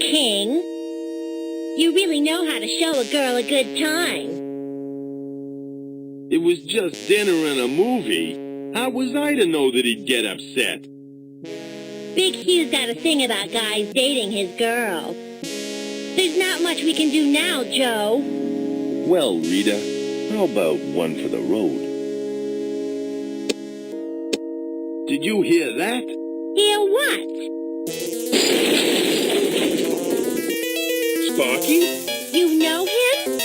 King. You really know how to show a girl a good time. It was just dinner and a movie. How was I to know that he'd get upset? Big Hugh's got a thing about guys dating his girl. There's not much we can do now, Joe. Well, Rita, how about one for the road? Did you hear that? Hear what? Sparky? You know him?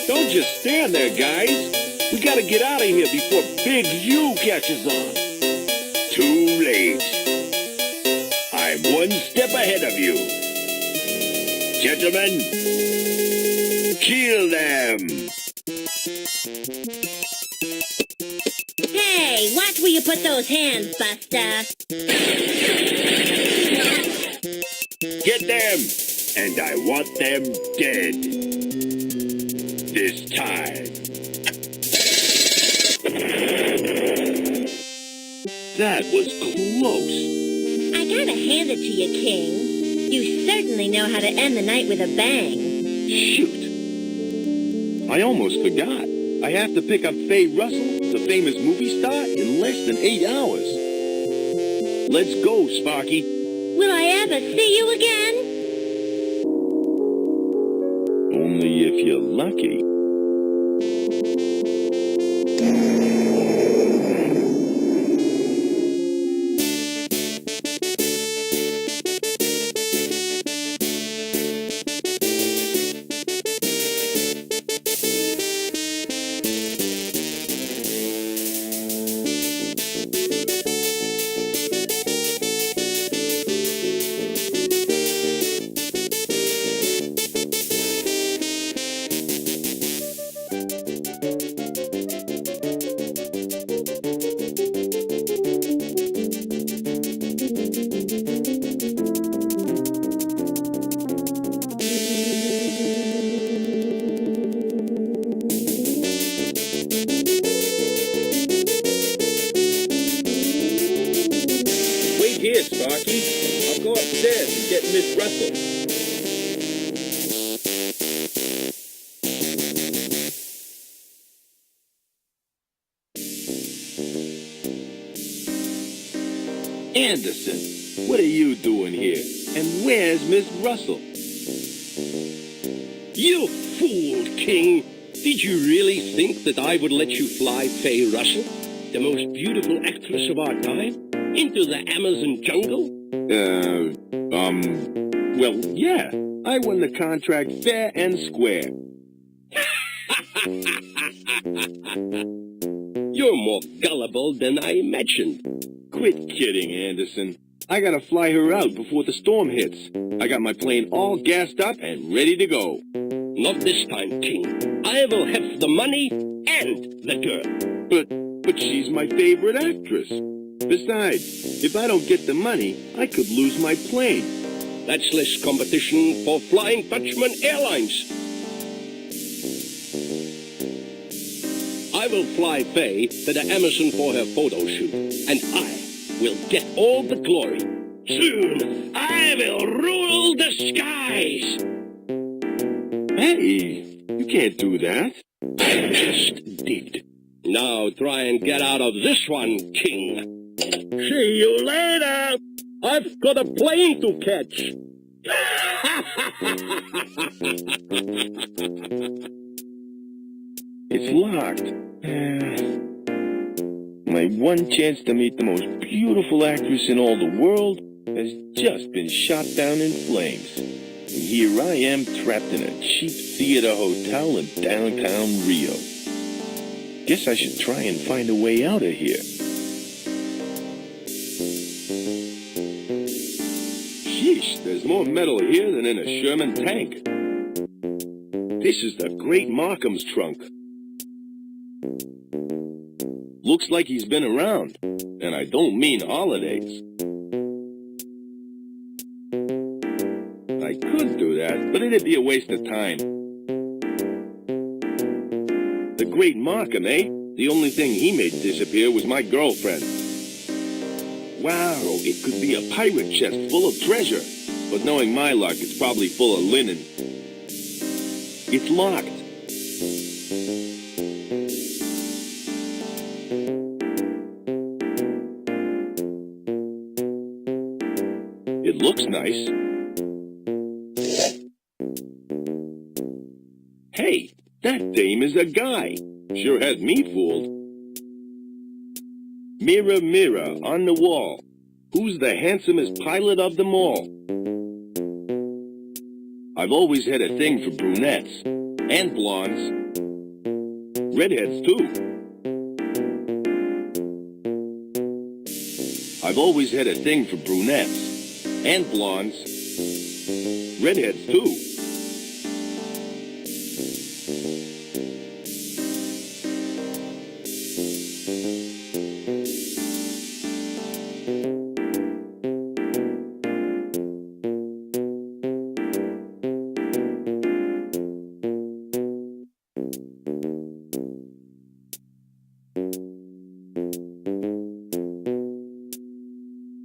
Don't just stand there, guys. We gotta get out of here before Big Hugh catches on. Too late. I'm one step ahead of you. Gentlemen, kill them. Hey, watch where you put those hands, Buster. Get them, and I want them dead. This time. That was close. I gotta hand it to you, King. You certainly know how to end the night with a bang. Shoot. I almost forgot. I have to pick up Faye Russell, the famous movie star, in less than 8 hours. Let's go, Sparky. Will I ever see you again? Only if you're lucky. Here, Sparky. I'll go upstairs and get Miss Russell. Anderson, what are you doing here? And where's Miss Russell? You fool, King. Did you really think that I would let you fly Faye Russell, the most beautiful actress of our time, into the Amazon jungle? Well, yeah. I won the contract fair and square. You're more gullible than I imagined. Quit kidding, Anderson. I gotta fly her out before the storm hits. I got my plane all gassed up and ready to go. Not this time, King. I will have the money and the girl. But she's my favorite actress. Besides, if I don't get the money, I could lose my plane. That's less competition for Flying Dutchman Airlines. I will fly Faye to the Amazon for her photo shoot, and I will get all the glory. Soon, I will rule the skies. Hey, you can't do that. I just did. Now try and get out of this one, King. See you later. I've got a plane to catch. It's locked. My one chance to meet the most beautiful actress in all the world has just been shot down in flames. And here I am trapped in a cheap theater hotel in downtown Rio. Guess I should try and find a way out of here. Sheesh, there's more metal here than in a Sherman tank. This is the Great Markham's trunk. Looks like he's been around, and I don't mean holidays. I could do that, but it'd be a waste of time. The Great Markham, eh? The only thing he made disappear was my girlfriend. Wow, it could be a pirate chest full of treasure. but knowing my luck, it's probably full of linen. It's locked. It looks nice. Hey, that dame is a guy. Sure had me fooled. Mirror, mirror on the wall, who's the handsomest pilot of them all? I've always had a thing for brunettes and blondes. Redheads, too. I've always had a thing for brunettes and blondes. Redheads, too.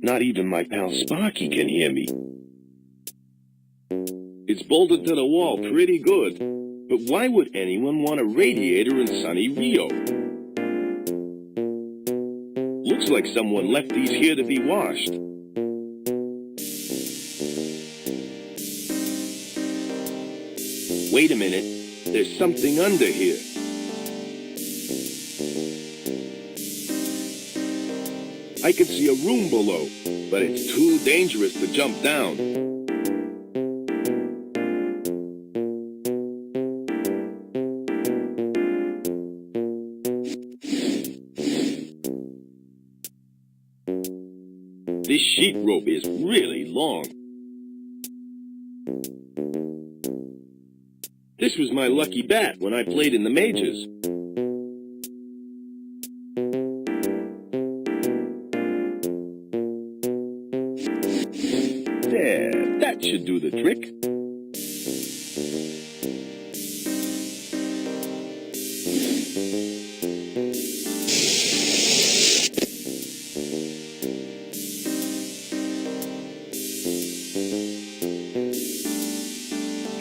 Not even my pal Sparky can hear me. It's bolted to the wall pretty good, but why would anyone want a radiator in sunny Rio? Looks like someone left these here to be washed. Wait a minute, there's something under here. I can see a room below, but it's too dangerous to jump down. This sheet rope is really long. This was my lucky bat when I played in the majors. There, that should do the trick.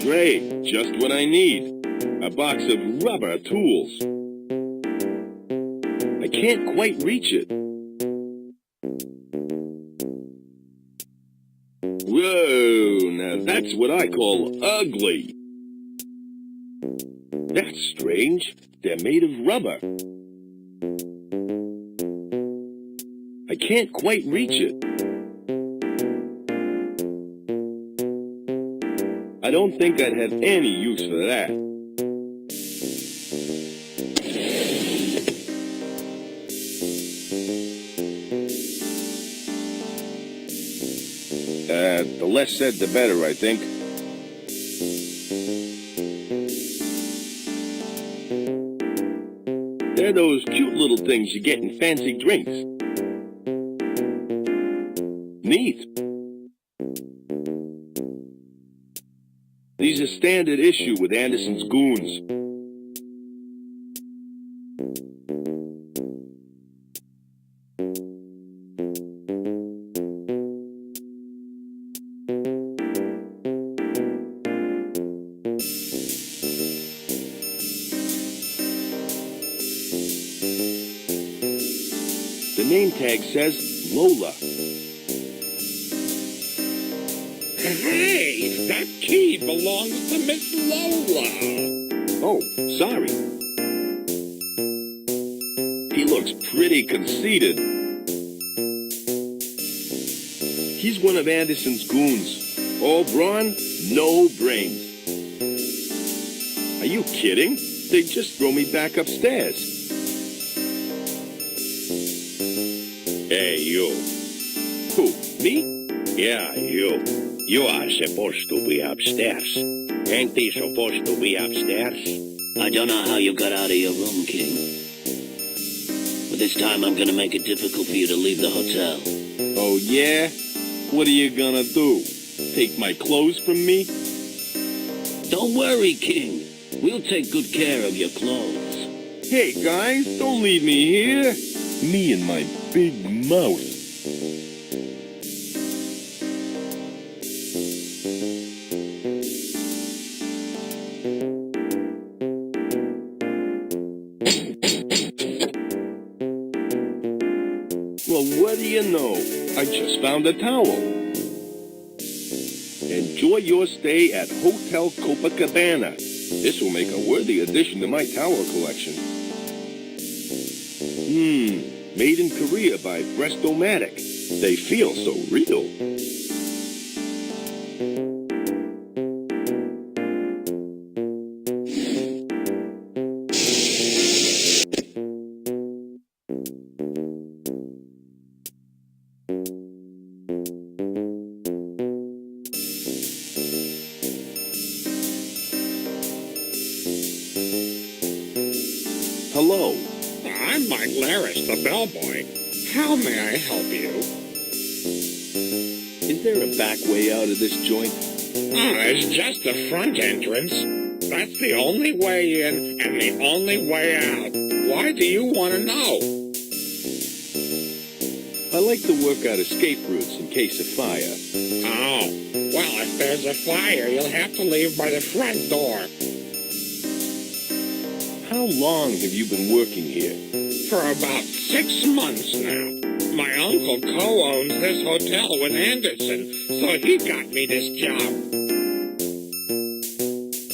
Great, just what I need. A box of rubber tools. I can't quite reach it. Whoa, now that's what I call ugly. That's strange. They're made of rubber. I can't quite reach it. I don't think I'd have any use for that. The less said, the better, I think. They're those cute little things you get in fancy drinks. Neat. These are standard issue with Anderson's goons. The name tag says Lola. Hey, that key belongs to Miss Lola. Oh, sorry. He looks pretty conceited. He's one of Anderson's goons. All brawn, no brains. Are you kidding? They just throw me back upstairs. Hey, you. Who, me? Yeah, you. You are supposed to be upstairs. Ain't he supposed to be upstairs? I don't know how you got out of your room, King. But this time I'm gonna make it difficult for you to leave the hotel. Oh, yeah? What are you gonna do? Take my clothes from me? Don't worry, King. We'll take good care of your clothes. Hey, guys, don't leave me here. Me and my big mouth. Well, what do you know? I just found a towel. Enjoy your stay at Hotel Copacabana. This will make a worthy addition to my towel collection. Made in Korea by Breast-O-Matic. They feel so real. Hello. I'm Mike Laris, the bellboy. How may I help you? Is there a back way out of this joint? It's just the front entrance. That's the only way in and the only way out. Why do you want to know? I like to work out escape routes in case of fire. Oh, well, if there's a fire, you'll have to leave by the front door. How long have you been working here? For about 6 months now. My uncle co-owns this hotel with Anderson, so he got me this job.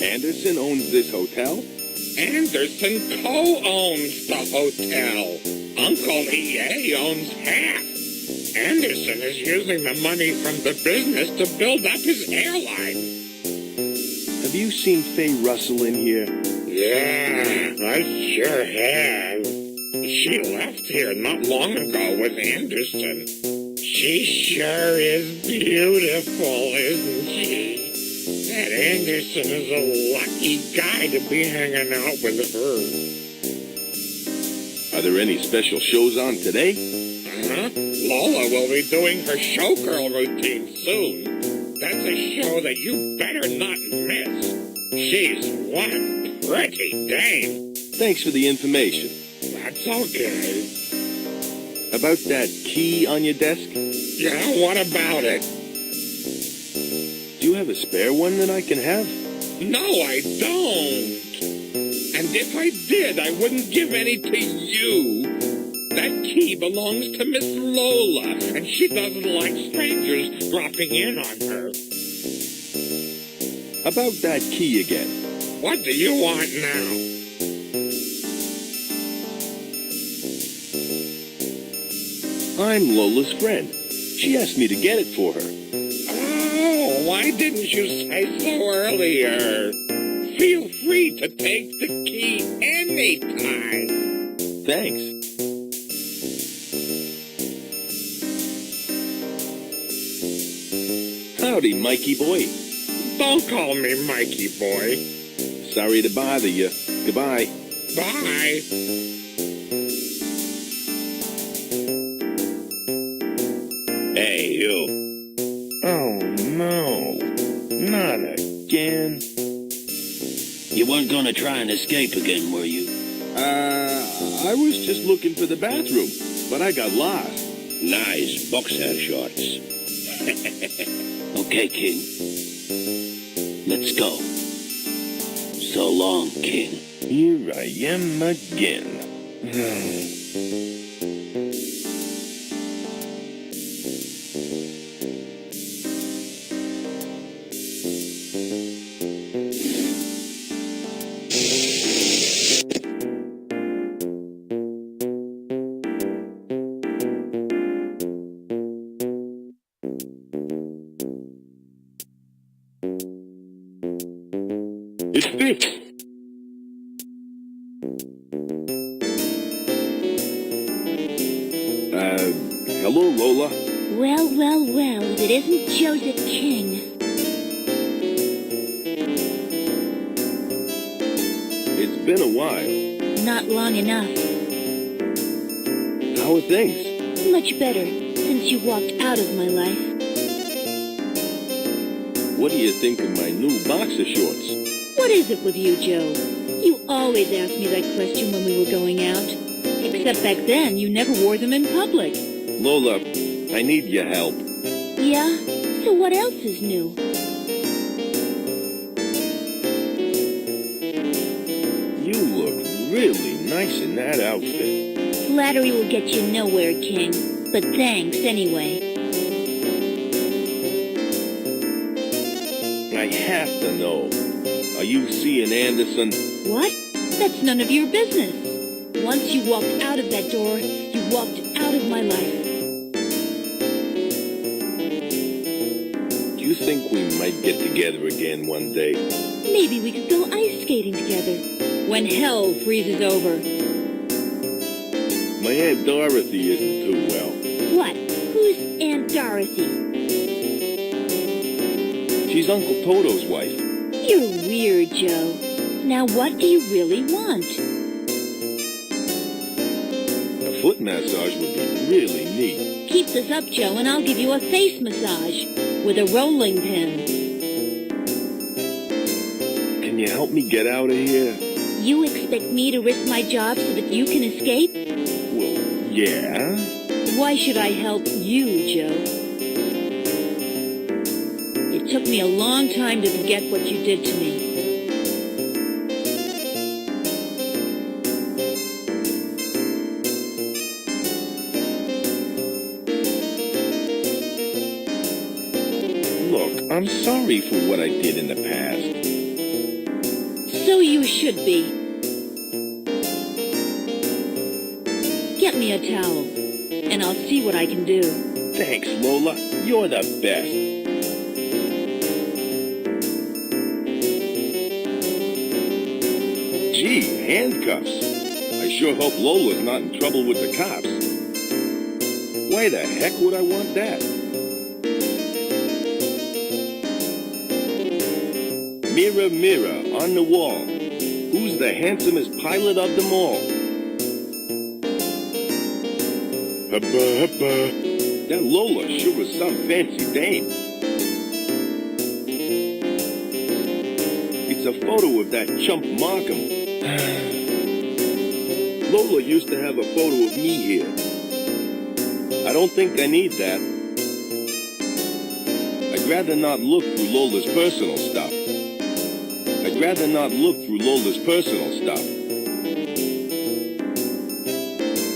Anderson owns this hotel? Anderson co-owns the hotel. Uncle EA owns half. Anderson is using the money from the business to build up his airline. Have you seen Faye Russell in here? Yeah, I sure have. She left here not long ago with Anderson. She sure is beautiful, isn't she? That Anderson is a lucky guy to be hanging out with her. Are there any special shows on today? Lola will be doing her showgirl routine soon. That's a show that you better not miss. She's one pretty dame. Thanks for the information. That's okay. About that key on your desk? Yeah, what about it? Do you have a spare one that I can have? No, I don't. And if I did, I wouldn't give any to you. That key belongs to Miss Lola, and she doesn't like strangers dropping in on her. About that key again. What do you want now? I'm Lola's friend. She asked me to get it for her. Oh, why didn't you say so earlier? Feel free to take the key anytime. Thanks. Howdy, Mikey boy. Don't call me Mikey boy. Sorry to bother you. Goodbye. Bye. Hey, you. Oh, no. Not again. You weren't gonna try and escape again, were you? I was just looking for the bathroom, but I got lost. Nice boxer shorts. Okay, King. Let's go. So long, King. Here I am again. It's fixed. Hello, Lola. Well, well, well, if it isn't Joseph King. It's been a while. Not long enough. How are things? Much better since you walked out of my life. What do you think of my new boxer shorts? What is it with you, Joe? You always ask me that question when we were going out. Except back then, you never wore them in public. Lola, I need your help. Yeah? So what else is new? You look really nice in that outfit. Flattery will get you nowhere, King. But thanks anyway. I have to know. Are you seeing Anderson? What? That's none of your business. Once you walked out of that door, you walked out of my life. Do you think we might get together again one day? Maybe we could go ice skating together. When hell freezes over. My Aunt Dorothy isn't too well. What? Who's Aunt Dorothy? She's Uncle Toto's wife. You're weird, Joe. Now what do you really want? A foot massage would be really neat. Keep this up, Joe, and I'll give you a face massage with a rolling pin. Can you help me get out of here? You expect me to risk my job so that you can escape? Well, yeah. Why should I help you, Joe? It took me a long time to forget what you did to me. Look, I'm sorry for what I did in the past. So you should be. Get me a towel, and I'll see what I can do. Thanks, Lola. You're the best. Gee, handcuffs. I sure hope Lola's not in trouble with the cops. Why the heck would I want that? Mirror, mirror, on the wall, who's the handsomest pilot of them all? Hubba, hubba. That Lola sure was some fancy dame. It's a photo of that chump Markham. Lola used to have a photo of me here. I don't think I need that. I'd rather not look through Lola's personal stuff. I'd rather not look through Lola's personal stuff.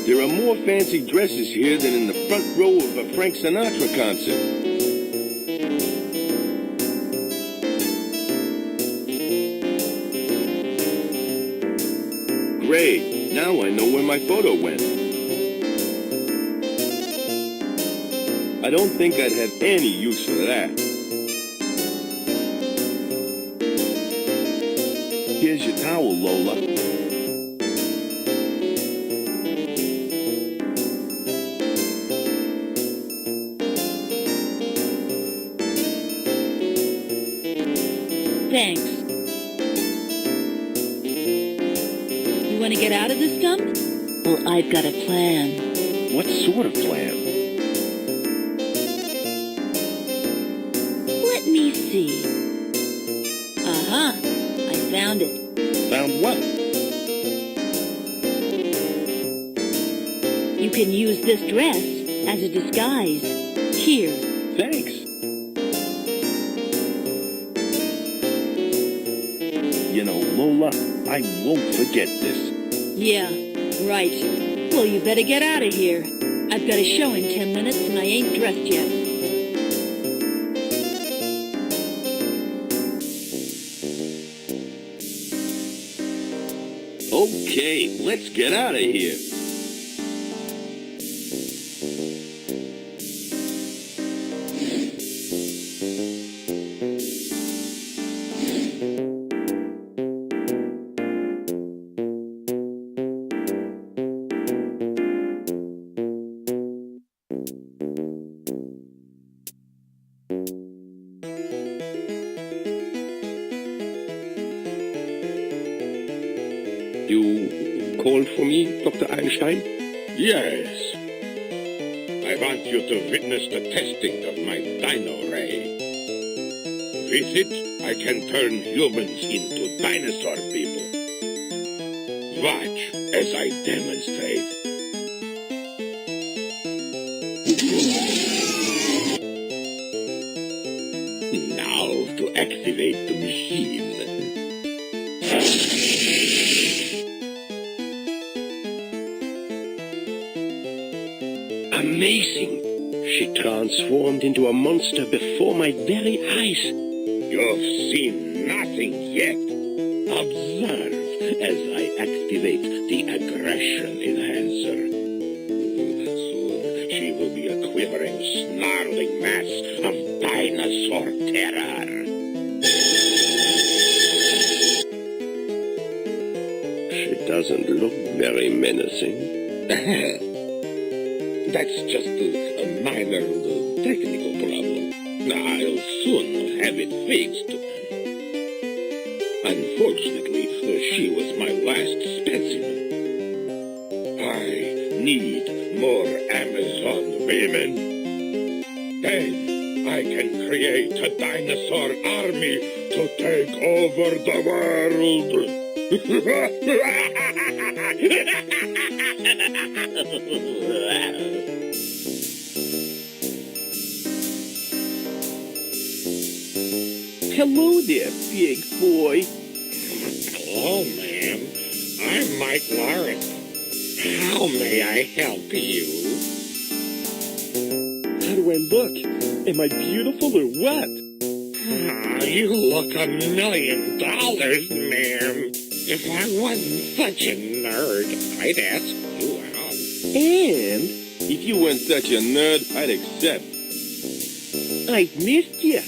There are more fancy dresses here than in the front row of a Frank Sinatra concert. Great, now I know where my photo went. I don't think I'd have any use for that. Here's your towel, Lola. Thanks. You want to get out of this dump? Well, I've got a plan. What sort of plan? Let me see. Uh-huh. I found it. Found what? You can use this dress as a disguise. Here. Thanks. You know, Lola, I won't forget this. Yeah, right. Well, you better get out of here. I've got a show in 10 minutes and I ain't dressed yet. Okay, let's get out of here. You called for me, Dr. Einstein? Yes. I want you to witness the testing of my dino ray. With it, I can turn humans into dinosaur people. Watch as I demonstrate. Now to activate the machine. Amazing. She transformed into a monster before my very eyes. You've seen nothing yet. Observe as I activate the aggression enhancer. Soon she will be a quivering, snarling mass of dinosaur terror. She doesn't look very menacing. That's just a minor technical problem. I'll soon have it fixed. Unfortunately, she was my last specimen. I need more Amazon women. Then I can create a dinosaur army to take over the world. Hello there, big boy. Hello, ma'am. I'm Mike Lawrence. How may I help you? How do I look? Am I beautiful or what? You look $1 million, ma'am. If I wasn't such a nerd, I'd ask you out. And if you weren't such a nerd, I'd accept. I've missed you.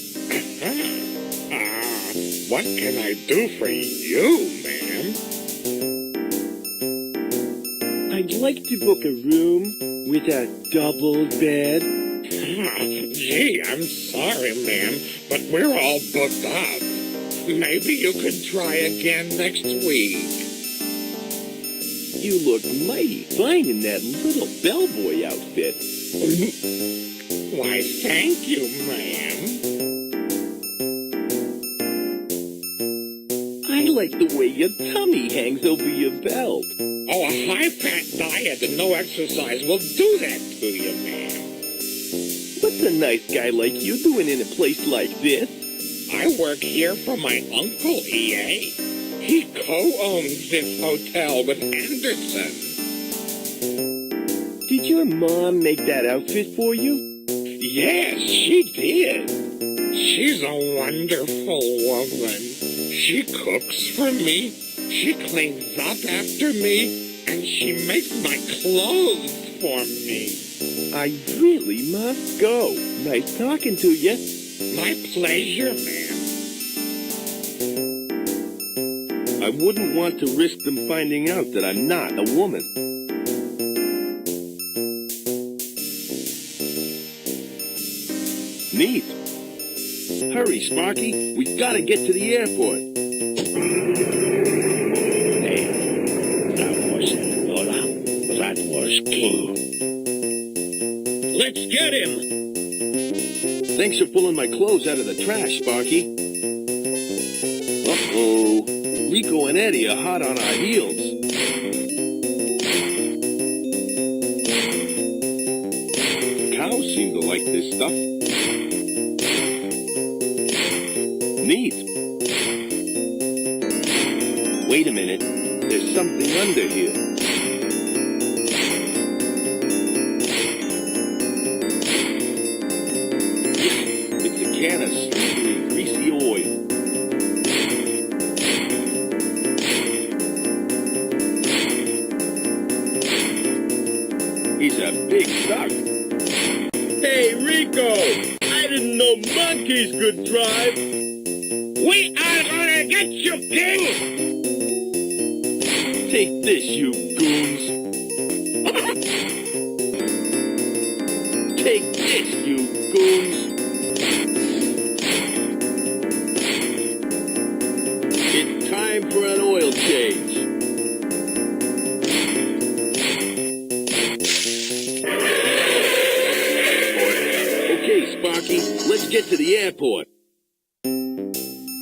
What can I do for you, ma'am? I'd like to book a room with a double bed. Gee, I'm sorry, ma'am, but we're all booked up. Maybe you could try again next week. You look mighty fine in that little bellboy outfit. Why, thank you, ma'am. I like the way your tummy hangs over your belt. Oh, a high-fat diet and no exercise will do that to you, ma'am. What's a nice guy like you doing in a place like this? I work here for my uncle, E.A. He co-owns this hotel with Anderson. Did your mom make that outfit for you? Yes, she did. She's a wonderful woman. She cooks for me, she cleans up after me, and she makes my clothes for me. I really must go. Nice talking to you. My pleasure, ma'am. I wouldn't want to risk them finding out that I'm not a woman. Neat. Hurry, Sparky. We gotta get to the airport. Hey, that was Floda. That was King. Let's get him! Thanks for pulling my clothes out of the trash, Sparky. Uh-oh. Rico and Eddie are hot on our heels. Cows seem to like this stuff. Neat. Wait a minute. There's something under here. It's a can of slippery, greasy oil. He's a big duck. Hey, Rico! I didn't know monkeys could drive. We are gonna get you, King! Take this, you goons. Take this, you goons. It's time for an oil change. Okay, Sparky, let's get to the airport.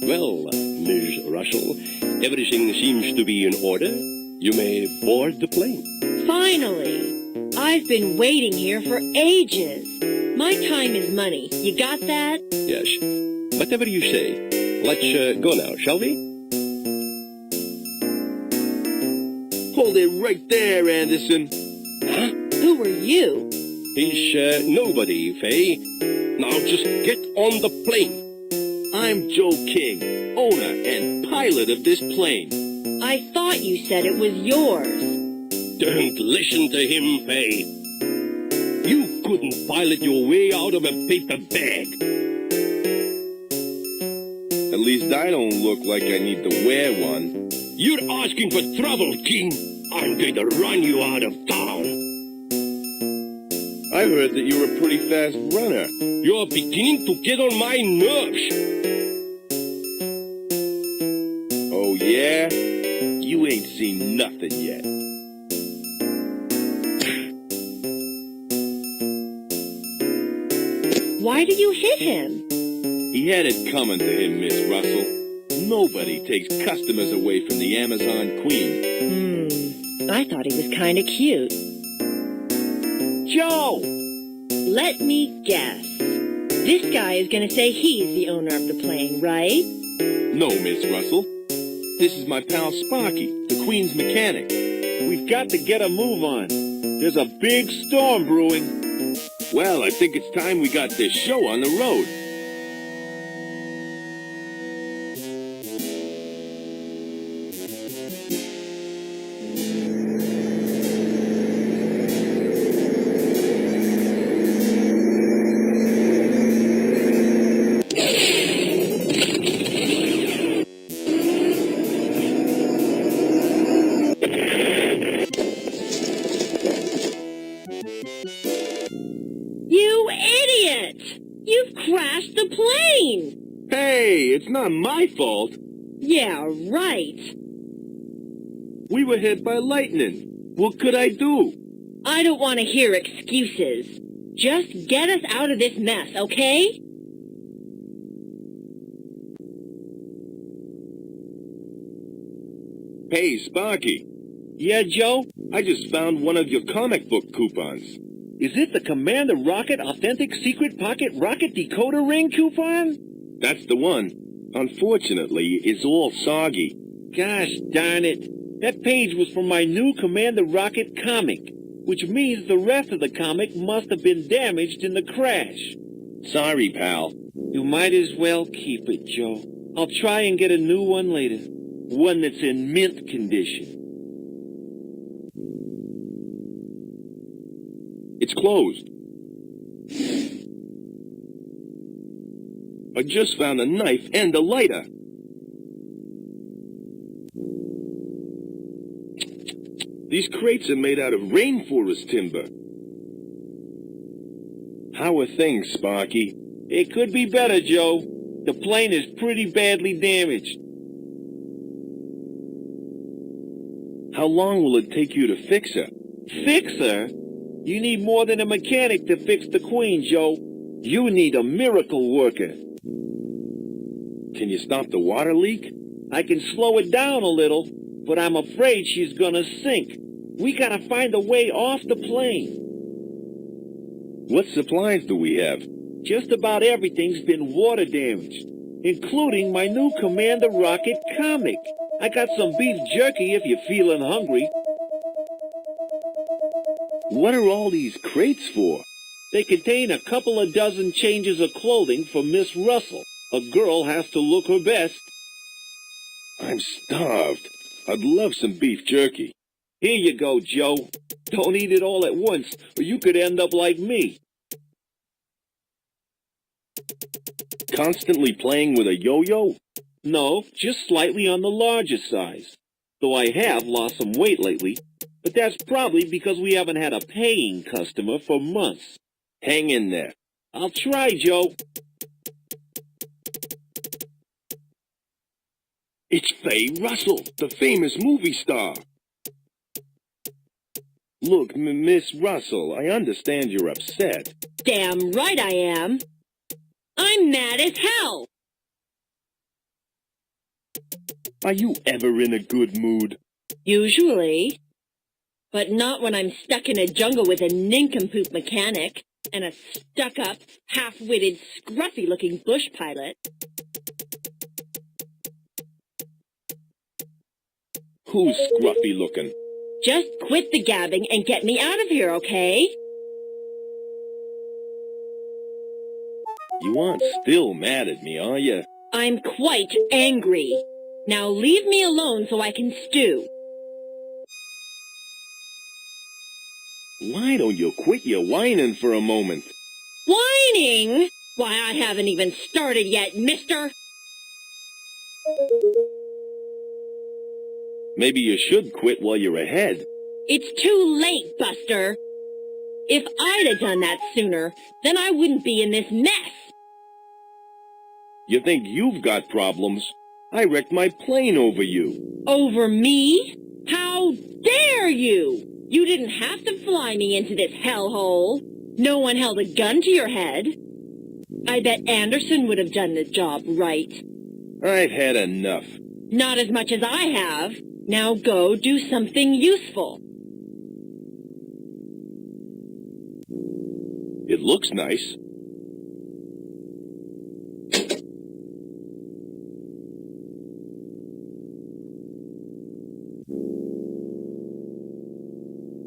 Well, Ms. Russell, everything seems to be in order. You may board the plane. Finally! I've been waiting here for ages. My time is money. You got that? Yes. Whatever you say. Let's go now, shall we? Hold it right there, Anderson. Who are you? He's nobody, Faye. Now just get on the plane. I'm Joe King, owner and pilot of this plane. I thought you said it was yours. Don't listen to him, Faye. You couldn't pilot your way out of a paper bag. At least I don't look like I need to wear one. You're asking for trouble, King. I'm going to run you out of town. I heard that you're a pretty fast runner. You're beginning to get on my nerves. Oh, yeah? You ain't seen nothing yet. Why did you hit him? He had it coming to him, Miss Russell. Nobody takes customers away from the Amazon Queen. I thought he was kind of cute. Joe! Let me guess. This guy is going to say he's the owner of the plane, right? No, Miss Russell. This is my pal Sparky, the Queen's mechanic. We've got to get a move on. There's a big storm brewing. Well, I think it's time we got this show on the road. You idiot! You've crashed the plane! Hey, it's not my fault. Yeah, right. We were hit by lightning. What could I do? I don't want to hear excuses. Just get us out of this mess, okay? Hey, Sparky. Yeah, Joe? I just found one of your comic book coupons. Is it the Commander Rocket Authentic Secret Pocket Rocket Decoder Ring coupon? That's the one. Unfortunately, it's all soggy. Gosh darn it. That page was from my new Commander Rocket comic, which means the rest of the comic must have been damaged in the crash. Sorry, pal. You might as well keep it, Joe. I'll try and get a new one later. One that's in mint condition. It's closed. I just found a knife and a lighter. These crates are made out of rainforest timber. How are things, Sparky? It could be better, Joe. The plane is pretty badly damaged. How long will it take you to fix her? Fix her? You need more than a mechanic to fix the Queen, Joe. You need a miracle worker. Can you stop the water leak? I can slow it down a little, but I'm afraid she's gonna sink. We gotta find a way off the plane. What supplies do we have? Just about everything's been water damaged, including my new Commander Rocket comic. I got some beef jerky if you're feeling hungry. What are all these crates for? They contain a couple of dozen changes of clothing for Miss Russell. A girl has to look her best. I'm starved. I'd love some beef jerky. Here you go, Joe. Don't eat it all at once, or you could end up like me. Constantly playing with a yo-yo? No, just slightly on the larger size. Though I have lost some weight lately. But that's probably because we haven't had a paying customer for months. Hang in there. I'll try, Joe. It's Faye Russell, the famous movie star. Look, Miss Russell, I understand you're upset. Damn right I am. I'm mad as hell. Are you ever in a good mood? Usually. But not when I'm stuck in a jungle with a nincompoop mechanic and a stuck-up, half-witted, scruffy-looking bush pilot. Who's scruffy looking? Just quit the gabbing and get me out of here, okay? You aren't still mad at me, are you? I'm quite angry. Now leave me alone so I can stew. Why don't you quit your whining for a moment? Whining? Why, I haven't even started yet, mister. Maybe you should quit while you're ahead. It's too late, Buster. If I'd have done that sooner, then I wouldn't be in this mess. You think you've got problems? I wrecked my plane over you. Over me? How dare you? You didn't have to fly me into this hellhole. No one held a gun to your head. I bet Anderson would have done the job right. I've had enough. Not as much as I have. Now go do something useful. It looks nice.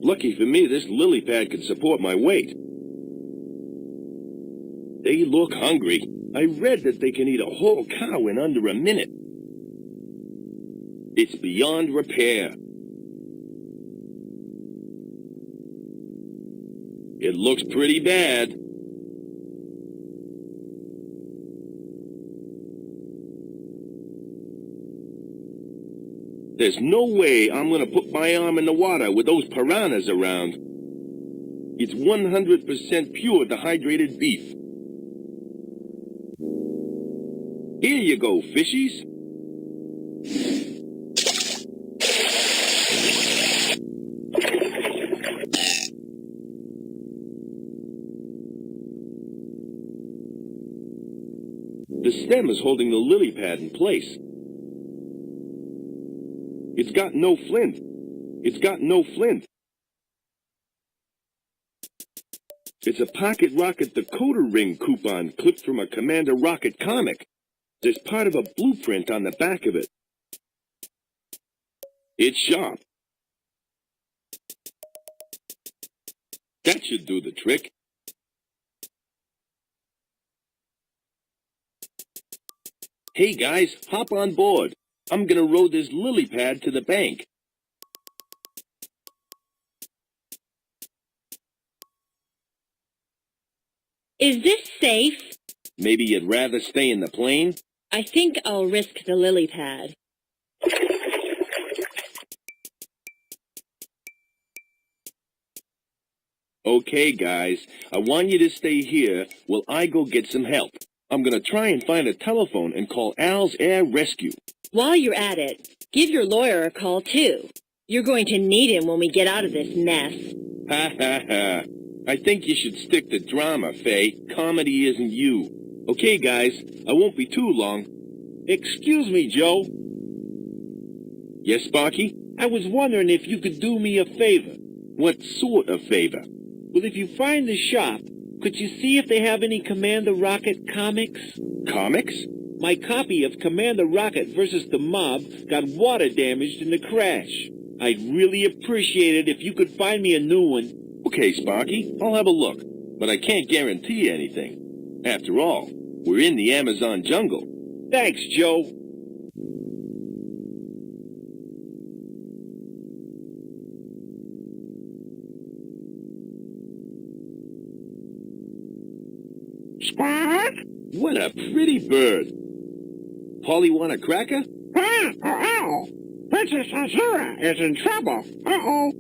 Lucky for me, this lily pad can support my weight. They look hungry. I read that they can eat a whole cow in under a minute. It's beyond repair. It looks pretty bad. There's no way I'm gonna put my arm in the water with those piranhas around. It's 100% pure dehydrated beef. Here you go, fishies. The stem is holding the lily pad in place. It's got no flint. It's got no flint. It's a Pocket Rocket Decoder Ring coupon clipped from a Commander Rocket comic. There's part of a blueprint on the back of it. It's sharp. That should do the trick. Hey guys, hop on board. I'm gonna row this lily pad to the bank. Is this safe? Maybe you'd rather stay in the plane? I think I'll risk the lily pad. Okay, guys, I want you to stay here while I go get some help. I'm gonna try and find a telephone and call Al's Air Rescue. While you're at it, give your lawyer a call, too. You're going to need him when we get out of this mess. Ha ha ha. I think you should stick to drama, Faye. Comedy isn't you. Okay, guys, I won't be too long. Excuse me, Joe. Yes, Sparky? I was wondering if you could do me a favor. What sort of favor? Well, if you find the shop, could you see if they have any Commander Rocket comics? Comics? My copy of Commander Rocket versus the Mob got water damaged in the crash. I'd really appreciate it if you could find me a new one. Okay, Sparky, I'll have a look, but I can't guarantee anything. After all, we're in the Amazon jungle. Thanks, Joe. Squawk? What a pretty bird. Polly want a cracker? Oh. Princess Azura is in trouble. Uh-oh.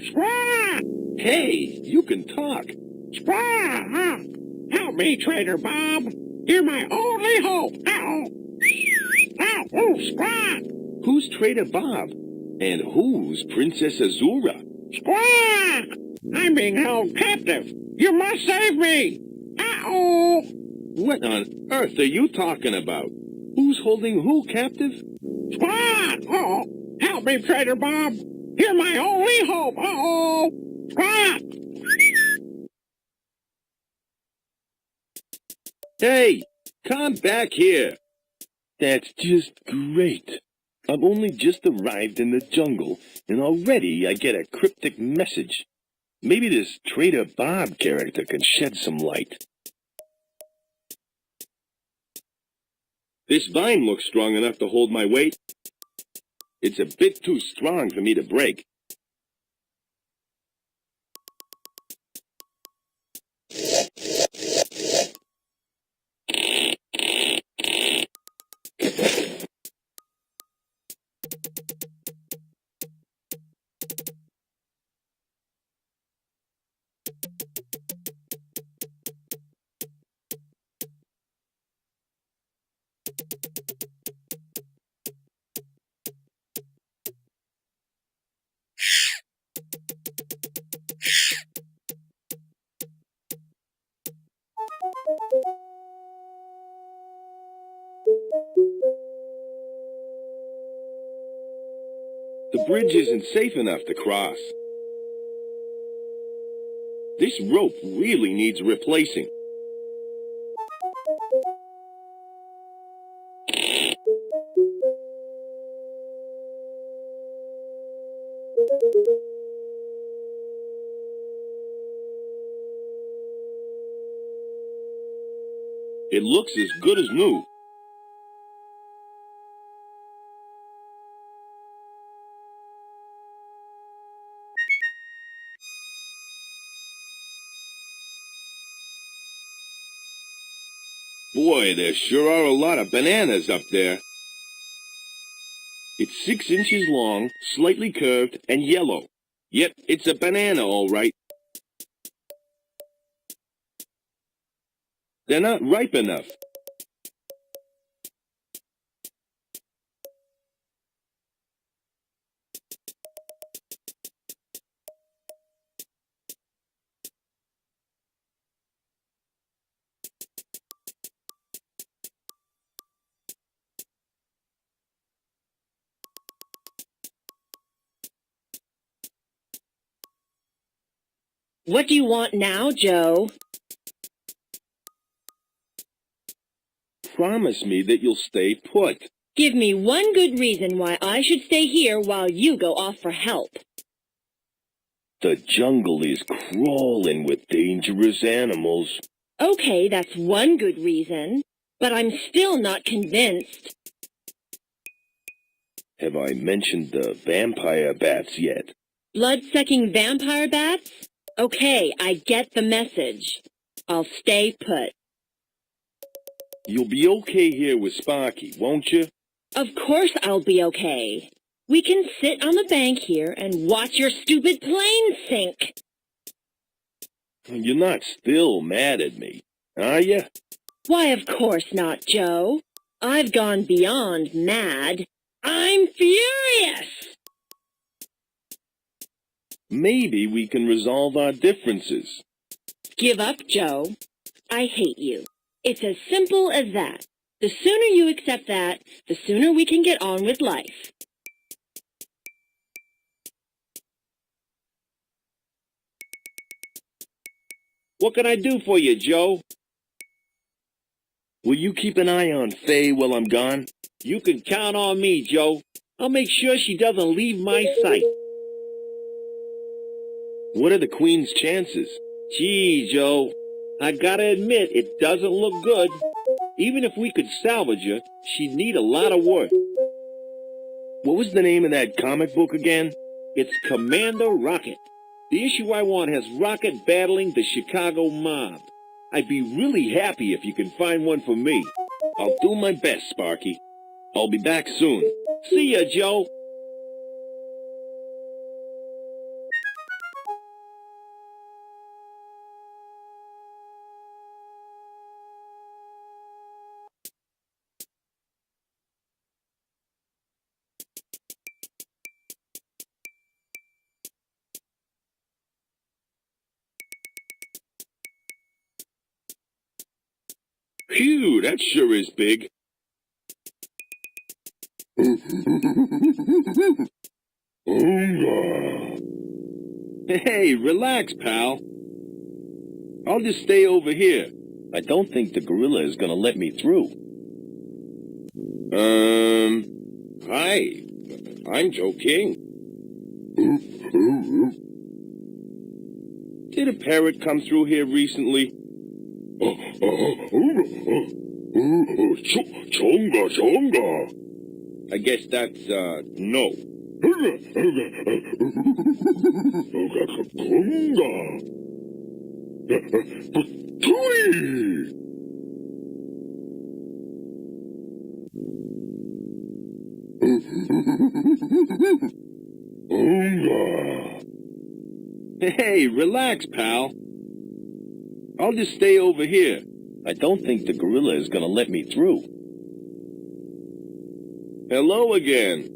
Squawk! Hey, you can talk. Squawk! Help me, Trader Bob. You're my only hope. Uh-oh. Oh, Squawk! Who's Trader Bob? And who's Princess Azura? Squawk! I'm being held captive. You must save me. Uh-oh. What on earth are you talking about? Who's holding who captive? Squawk! Uh-oh. Help me, Trader Bob. You're my only hope. Uh-oh. Squawk! Hey, come back here. That's just great. I've only just arrived in the jungle, and already I get a cryptic message. Maybe this Trader Bob character can shed some light. This vine looks strong enough to hold my weight. It's a bit too strong for me to break. The bridge isn't safe enough to cross. This rope really needs replacing. It looks as good as new. Boy, there sure are a lot of bananas up there. It's 6 inches long, slightly curved, and yellow. Yep, it's a banana, all right. They're not ripe enough. What do you want now, Joe? Promise me that you'll stay put. Give me one good reason why I should stay here while you go off for help. The jungle is crawling with dangerous animals. Okay, that's one good reason, but I'm still not convinced. Have I mentioned the vampire bats yet? Blood-sucking vampire bats? Okay, I get the message. I'll stay put. You'll be okay here with Sparky, won't you? Of course I'll be okay. We can sit on the bank here and watch your stupid plane sink. You're not still mad at me, are you? Why, of course not, Joe. I've gone beyond mad. I'm furious! Maybe we can resolve our differences. Give up, Joe. I hate you. It's as simple as that. The sooner you accept that, the sooner we can get on with life. What can I do for you, Joe? Will you keep an eye on Faye while I'm gone? You can count on me, Joe. I'll make sure she doesn't leave my sight. What are the Queen's chances? Gee, Joe, I gotta admit, it doesn't look good. Even if we could salvage her, she'd need a lot of work. What was the name of that comic book again? It's Commander Rocket. The issue I want has Rocket battling the Chicago mob. I'd be really happy if you can find one for me. I'll do my best, Sparky. I'll be back soon. See ya, Joe. Phew, that sure is big. Hey, relax, pal. I'll just stay over here. I don't think the gorilla is gonna let me through. Hi. I'm Joe King. Did a parrot come through here recently? Chonga. I guess that's, no. Hey, relax, pal. I'll just stay over here. I don't think the gorilla is gonna let me through. Hello again.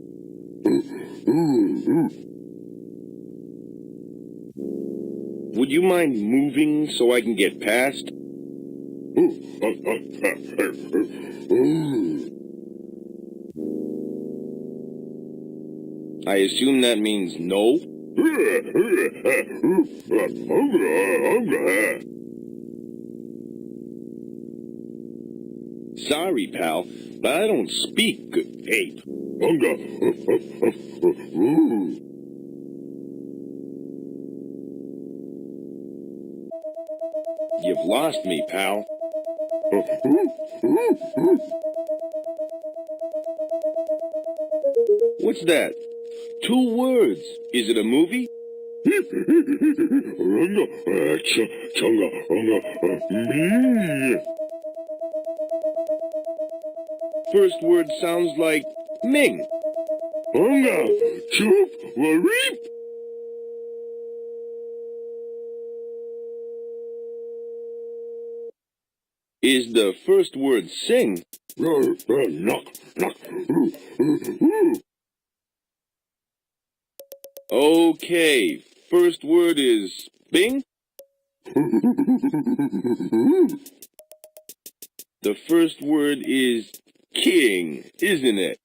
Would you mind moving so I can get past? I assume that means no? Sorry, pal, but I don't speak ape. You've lost me, pal. What's that? 2 words. Is it a movie? First word sounds like Ming. Is the first word sing? Okay, first word is Bing? The first word is king, isn't it?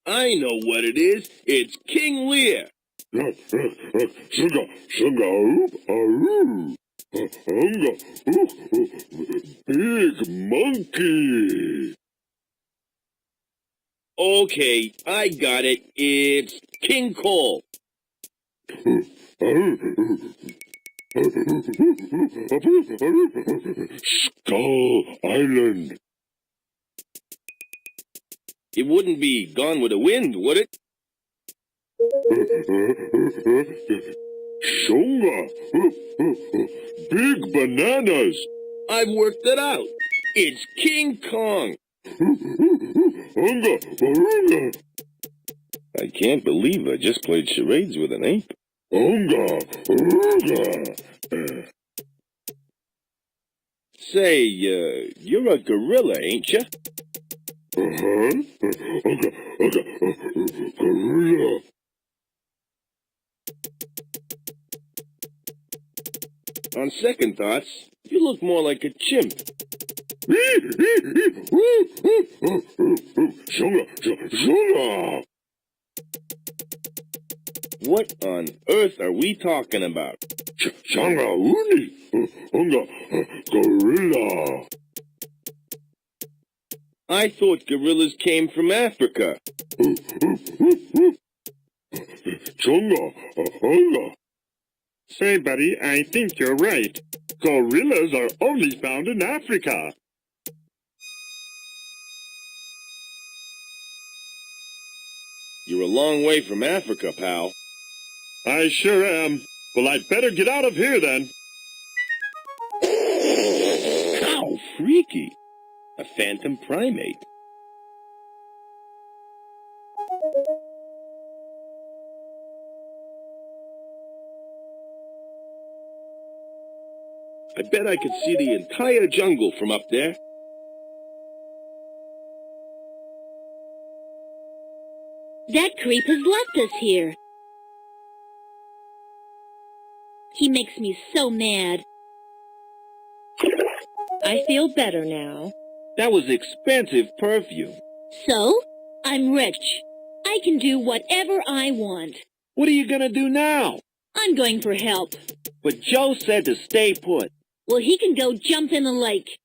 I know what it is. It's King Lear. Big monkey. Okay, I got it. It's King Cole. Skull Island. It wouldn't be Gone with the Wind, would it? Shonga. Big bananas. I've worked it out. It's King Kong. I can't believe I just played charades with an ape. Say, you're a gorilla, ain't ya? Gorilla. On second thoughts, you look more like a chimp. What on earth are we talking about? Gorilla. I thought gorillas came from Africa. Say, buddy, I think you're right. Gorillas are only found in Africa. You're a long way from Africa, pal. I sure am. Well, I'd better get out of here, then. How freaky. A phantom primate. I bet I could see the entire jungle from up there. That creep has left us here. He makes me so mad. I feel better now. That was expensive perfume. So? I'm rich. I can do whatever I want. What are you gonna do now? I'm going for help. But Joe said to stay put. Well, he can go jump in the lake.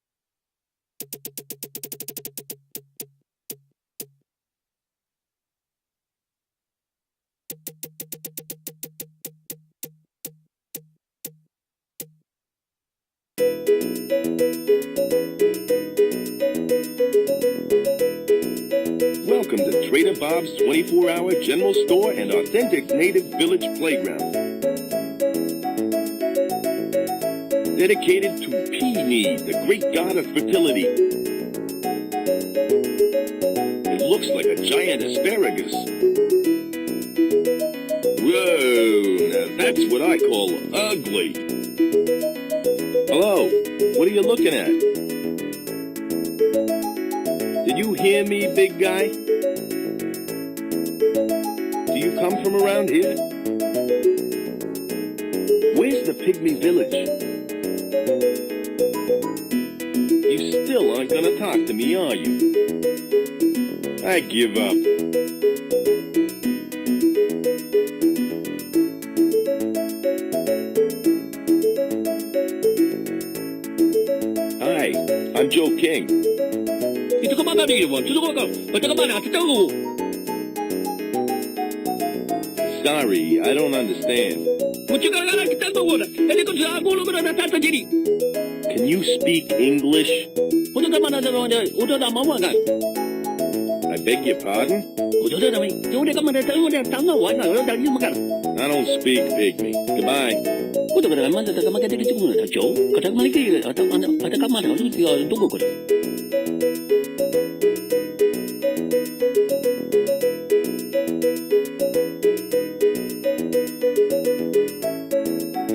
welcome to Trader Bob's 24-hour general store and authentic native village playground. Dedicated to Peony, the great god of fertility. It looks like a giant asparagus. Whoa, now that's what I call ugly. Hello, what are you looking at? Did you hear me, big guy? Do you come from around here? Where's the pygmy village? You still aren't gonna talk to me, are you? I give up. Hi, I'm Joe King. Sorry, I don't understand. Can you speak English? I beg your pardon? I don't speak pygmy. Goodbye.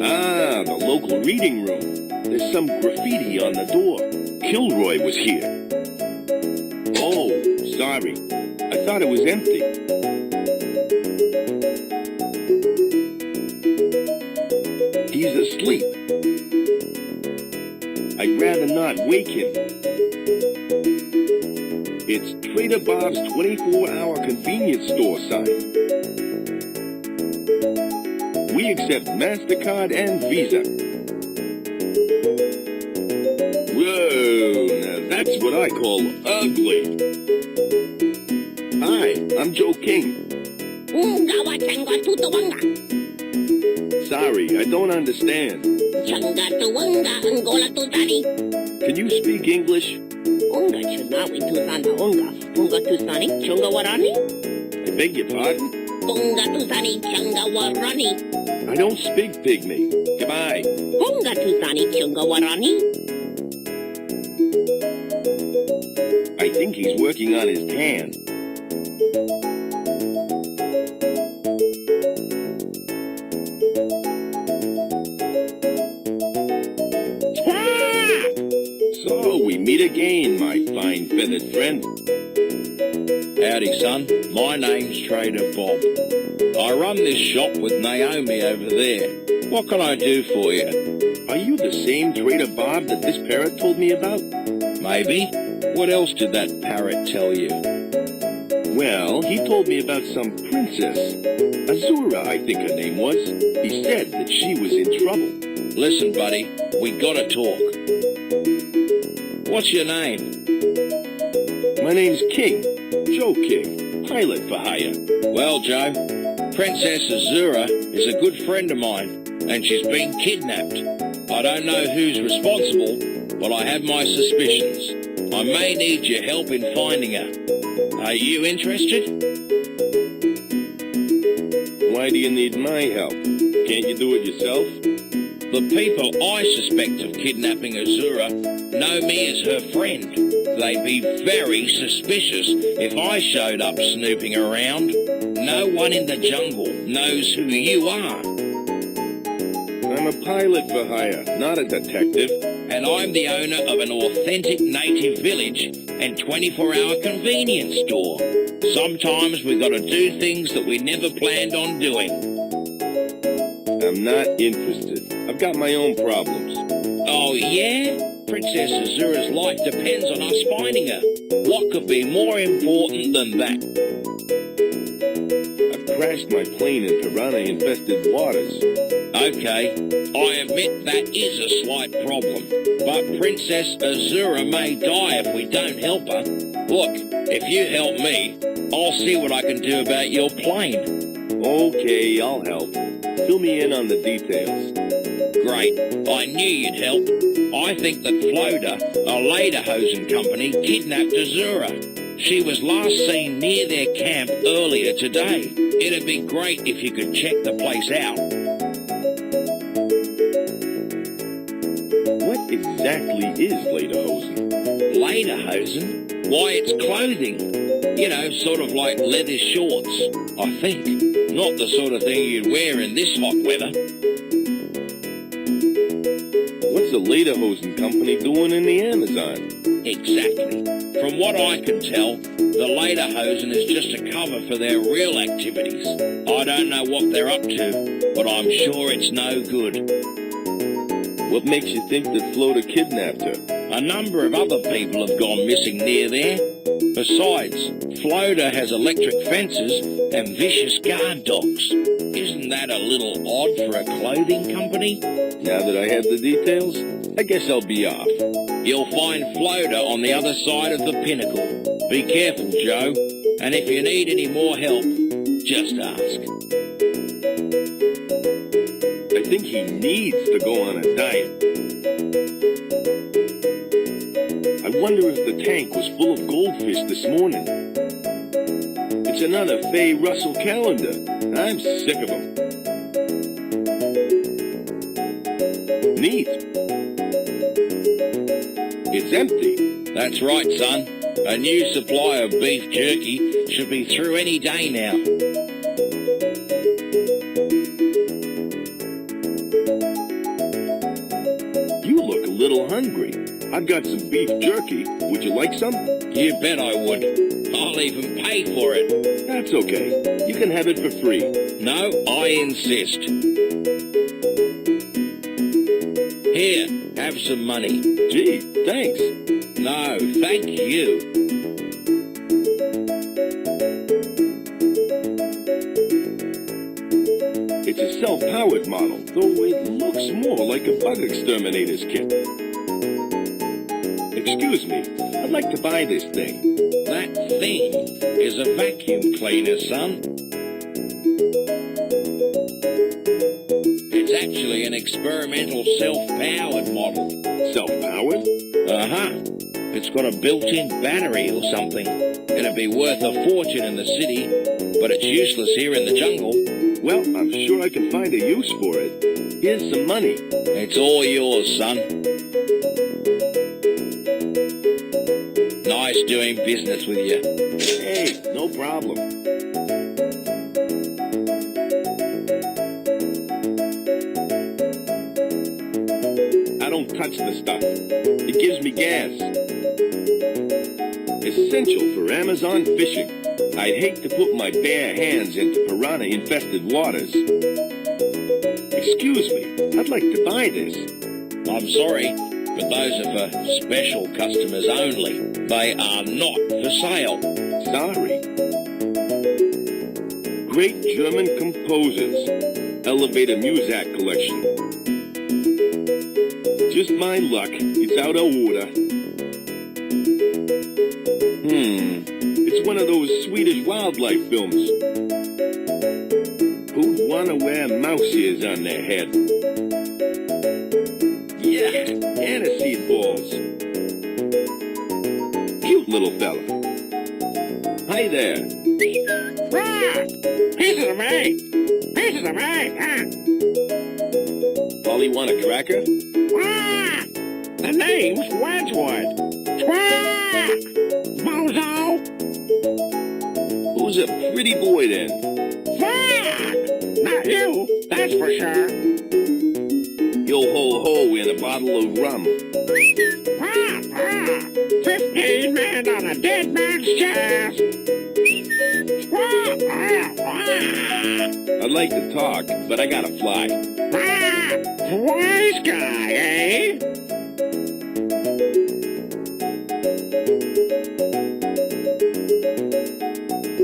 Ah, the local reading room. There's some graffiti on the door. Kilroy was here. Oh, sorry. I thought it was empty. He's asleep. I'd rather not wake him. It's Trader Bob's 24-hour convenience store sign. We accept MasterCard and Visa. Whoa, now that's what I call ugly. Hi, I'm Joe King. Sorry, I don't understand. Can you speak English? I beg your pardon? I don't speak pygmy. Goodbye. I think he's working on his tan. So we meet again, my fine feathered friend. Howdy, son. My name's Trader Bob. I run this shop with Naomi over there. What can I do for you? Are you the same Trader Bob that this parrot told me about? Maybe. What else did that parrot tell you? Well, he told me about some princess. Azura, I think her name was. He said that she was in trouble. Listen, buddy, we gotta talk. What's your name? My name's King. Joe King. Pilot for hire. Well, Joe, Princess Azura is a good friend of mine, and she's been kidnapped. I don't know who's responsible, but I have my suspicions. I may need your help in finding her. Are you interested? Why do you need my help? Can't you do it yourself? The people I suspect of kidnapping Azura know me as her friend. They'd be very suspicious if I showed up snooping around. No one in the jungle knows who you are. I'm a pilot for hire, not a detective. And I'm the owner of an authentic native village and 24-hour convenience store. Sometimes we gotta do things that we never planned on doing. I'm not interested. I've got my own problems. Oh, yeah? Princess Azura's life depends on us finding her. What could be more important than that? I've crashed my plane in piranha-infested waters. Okay, I admit that is a slight problem, but Princess Azura may die if we don't help her. Look, if you help me, I'll see what I can do about your plane. Okay, I'll help. Fill me in on the details. Great, I knew you'd help. I think that Floda, a lederhosen company, kidnapped Azura. She was last seen near their camp earlier today. It'd be great if you could check the place out. What exactly is lederhosen? Lederhosen? Why, it's clothing. You know, sort of like leather shorts, I think. Not the sort of thing you'd wear in this hot weather. What's the lederhosen company doing in the Amazon? Exactly. From what I can tell, the lederhosen is just a cover for their real activities. I don't know what they're up to, but I'm sure it's no good. What makes you think that Floda kidnapped her? A number of other people have gone missing near there. Besides, Floda has electric fences and vicious guard dogs. Isn't that a little odd for a clothing company? Now that I have the details, I guess I'll be off. You'll find Floda on the other side of the pinnacle. Be careful, Joe, and if you need any more help, just ask. I think he needs to go on a diet. I wonder if the tank was full of goldfish this morning. It's another Faye Russell calendar. I'm sick of them. Neat. It's empty. That's right, son. A new supply of beef jerky should be through any day now. You look a little hungry. I've got some beef jerky. Would you like some? You bet I would. I'll even pay for it. That's okay. You can have it for free. No, I insist. Here, have some money. Gee, thanks. No, thank you. It's a self-powered model, though it looks more like a bug exterminator's kit. Excuse me, I'd like to buy this thing. That thing is a vacuum cleaner, son. It's actually an experimental self-powered model. Self-powered? Uh-huh. It's got a built-in battery or something. It'd be worth a fortune in the city, but it's useless here in the jungle. Well, I'm sure I can find a use for it. Here's some money. It's all yours, son. Nice doing business with you. Hey, no problem. I don't touch the stuff. It gives me gas. Essential for Amazon fishing. I'd hate to put my bare hands into piranha-infested waters. Excuse me, I'd like to buy this. I'm sorry, but those are for special customers only. They are not for sale. Sorry. Great German composers. Elevator Muzak collection. Just my luck, it's out of order. It's one of those Swedish wildlife films. Who'd want to wear mouse ears on their head? Yeah, aniseed balls. Cute little fella. Hi there. Pieces of me! Pieces of me! Polly want a cracker? The name's Wadsworth. Bozo! Who's a pretty boy then? Not you, that's for sure. Yo-ho-ho in a bottle of rum. 15 men on a dead man's chest. I'd like to talk, but I gotta fly. Wise guy, eh?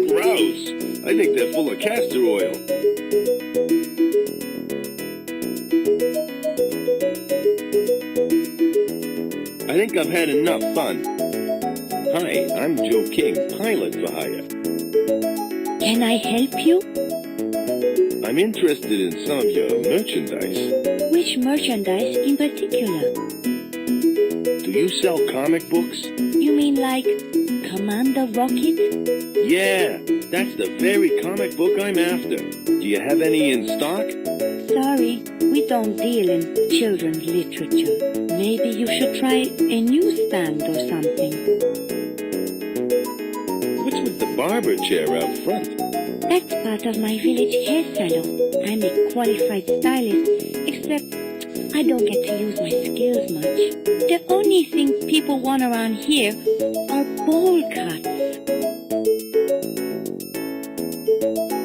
Gross. I think they're full of castor oil. I think I've had enough fun. Hi, I'm Joe King, pilot for hire. Can I help you? I'm interested in some of your merchandise. Which merchandise in particular? Do you sell comic books? You mean like Commander Rocket? Yeah, that's the very comic book I'm after. Do you have any in stock? Sorry, we don't deal in children's literature. Maybe you should try a newsstand or something. What's with the barber chair out front? That's part of my village hair salon. I'm a qualified stylist, except I don't get to use my skills much. The only thing people want around here are bowl cuts.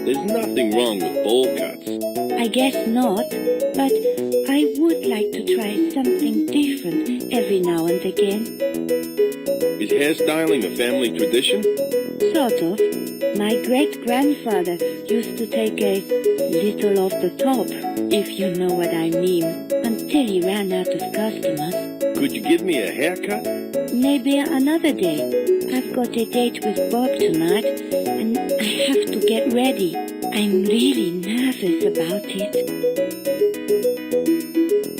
There's nothing wrong with bowl cuts. I guess not, but I would like to try something different every now and again. Is hairstyling a family tradition? Sort of. My great-grandfather used to take a little off the top, if you know what I mean, until he ran out of customers. Could you give me a haircut? Maybe another day. I've got a date with Bob tonight, and I have to get ready. I'm really nervous about it.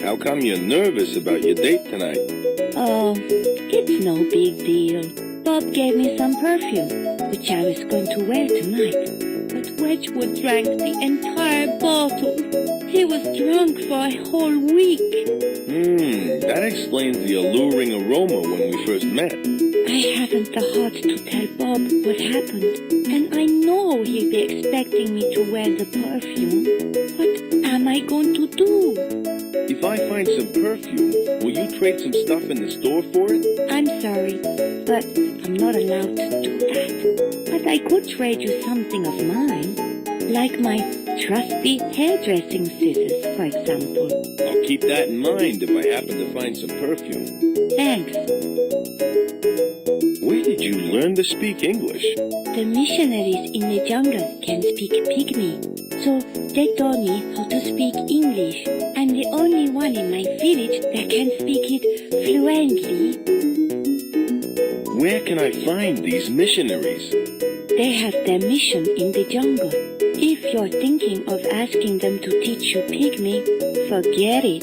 How come you're nervous about your date tonight? Oh, it's no big deal. Bob gave me some perfume, which I was going to wear tonight. But Wedgwood drank the entire bottle. He was drunk for a whole week. That explains the alluring aroma when we first met. I haven't the heart to tell Bob what happened, and I know he'll be expecting me to wear the perfume. What am I going to do? If I find some perfume, will you trade some stuff in the store for it? I'm sorry, but I'm not allowed to do that. But I could trade you something of mine, like my trusty hairdressing scissors, for example. I'll keep that in mind if I happen to find some perfume. Thanks. Where did you learn to speak English? The missionaries in the jungle can speak Pygmy, so they taught me how to speak English. I'm the only one in my village that can speak it fluently. Where can I find these missionaries? They have their mission in the jungle. If you're thinking of asking them to teach you Pygmy, forget it.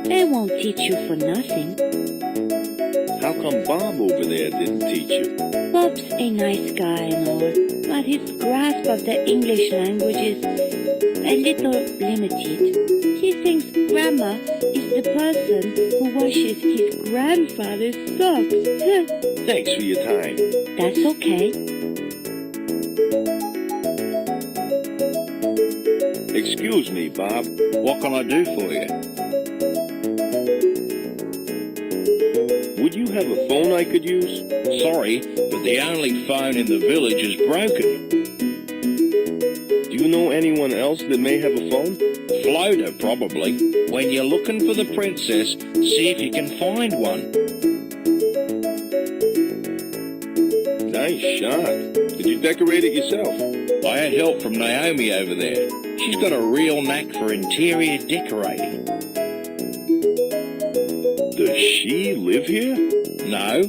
They won't teach you for nothing. How come Bob over there didn't teach you? Bob's a nice guy and all, but his grasp of the English language is a little limited. He thinks grandma is the person who washes his grandfather's socks. Thanks for your time. That's okay. Excuse me, Bob. What can I do for you? Would you have a phone I could use? Sorry, but the only phone in the village is broken. Do you know anyone else that may have a phone? Floda, probably. When you're looking for the princess, see if you can find one. Nice shot. Did you decorate it yourself? I had help from Naomi over there. She's got a real knack for interior decorating. Does she live here? No,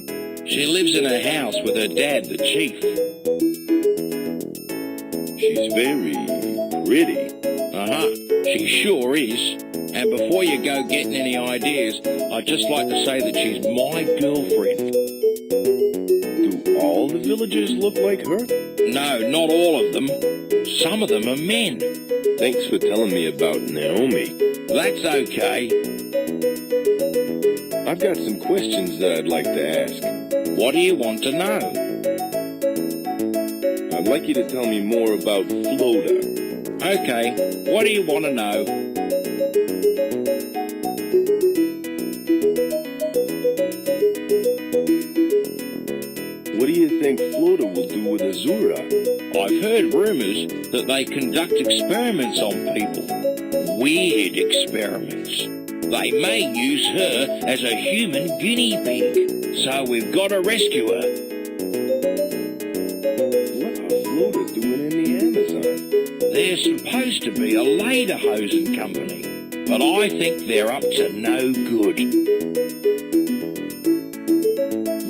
she lives in a house with her dad, the chief. She's very pretty. She sure is. And before you go getting any ideas, I'd just like to say that she's my girlfriend. Do all the villagers look like her? No, not all of them. Some of them are men. Thanks for telling me about Naomi. That's okay. I've got some questions that I'd like to ask. What do you want to know? I'd like you to tell me more about Floda. Okay, what do you want to know? What do you think Floda will do with Azura? I've heard rumors that they conduct experiments on people. Weird experiments. They may use her as a human guinea pig, so we've got to rescue her. What are Floda doing in the Amazon? They're supposed to be a lederhosen company, but I think they're up to no good.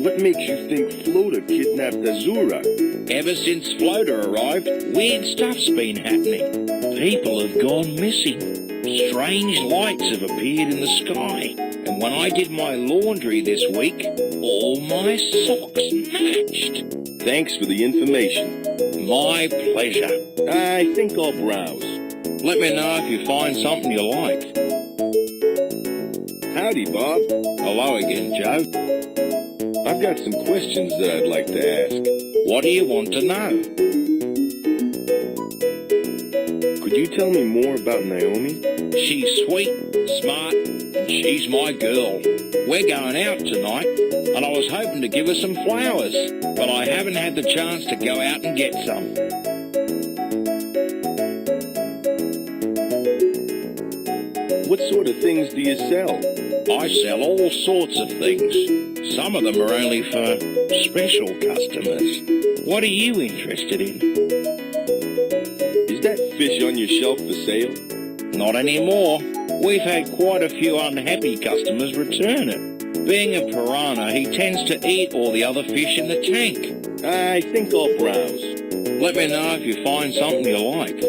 What makes you think Floda kidnapped Azura? Ever since Floda arrived, weird stuff's been happening. People have gone missing. Strange lights have appeared in the sky. And when I did my laundry this week, All my socks matched. Thanks for the information. My pleasure. I think I'll browse. Let me know if you find something you like. Howdy, Bob. Hello again, Joe. I've got some questions that I'd like to ask. What do you want to know? Could you tell me more about Naomi? She's sweet, smart, and she's my girl. We're going out tonight, and I was hoping to give her some flowers, but I haven't had the chance to go out and get some. What sort of things do you sell? I sell all sorts of things. Some of them are only for special customers. What are you interested in? Is that fish on your shelf for sale? Not anymore. We've had quite a few unhappy customers return it. Being a piranha, he tends to eat all the other fish in the tank. I think I'll browse. Let me know if you find something you like.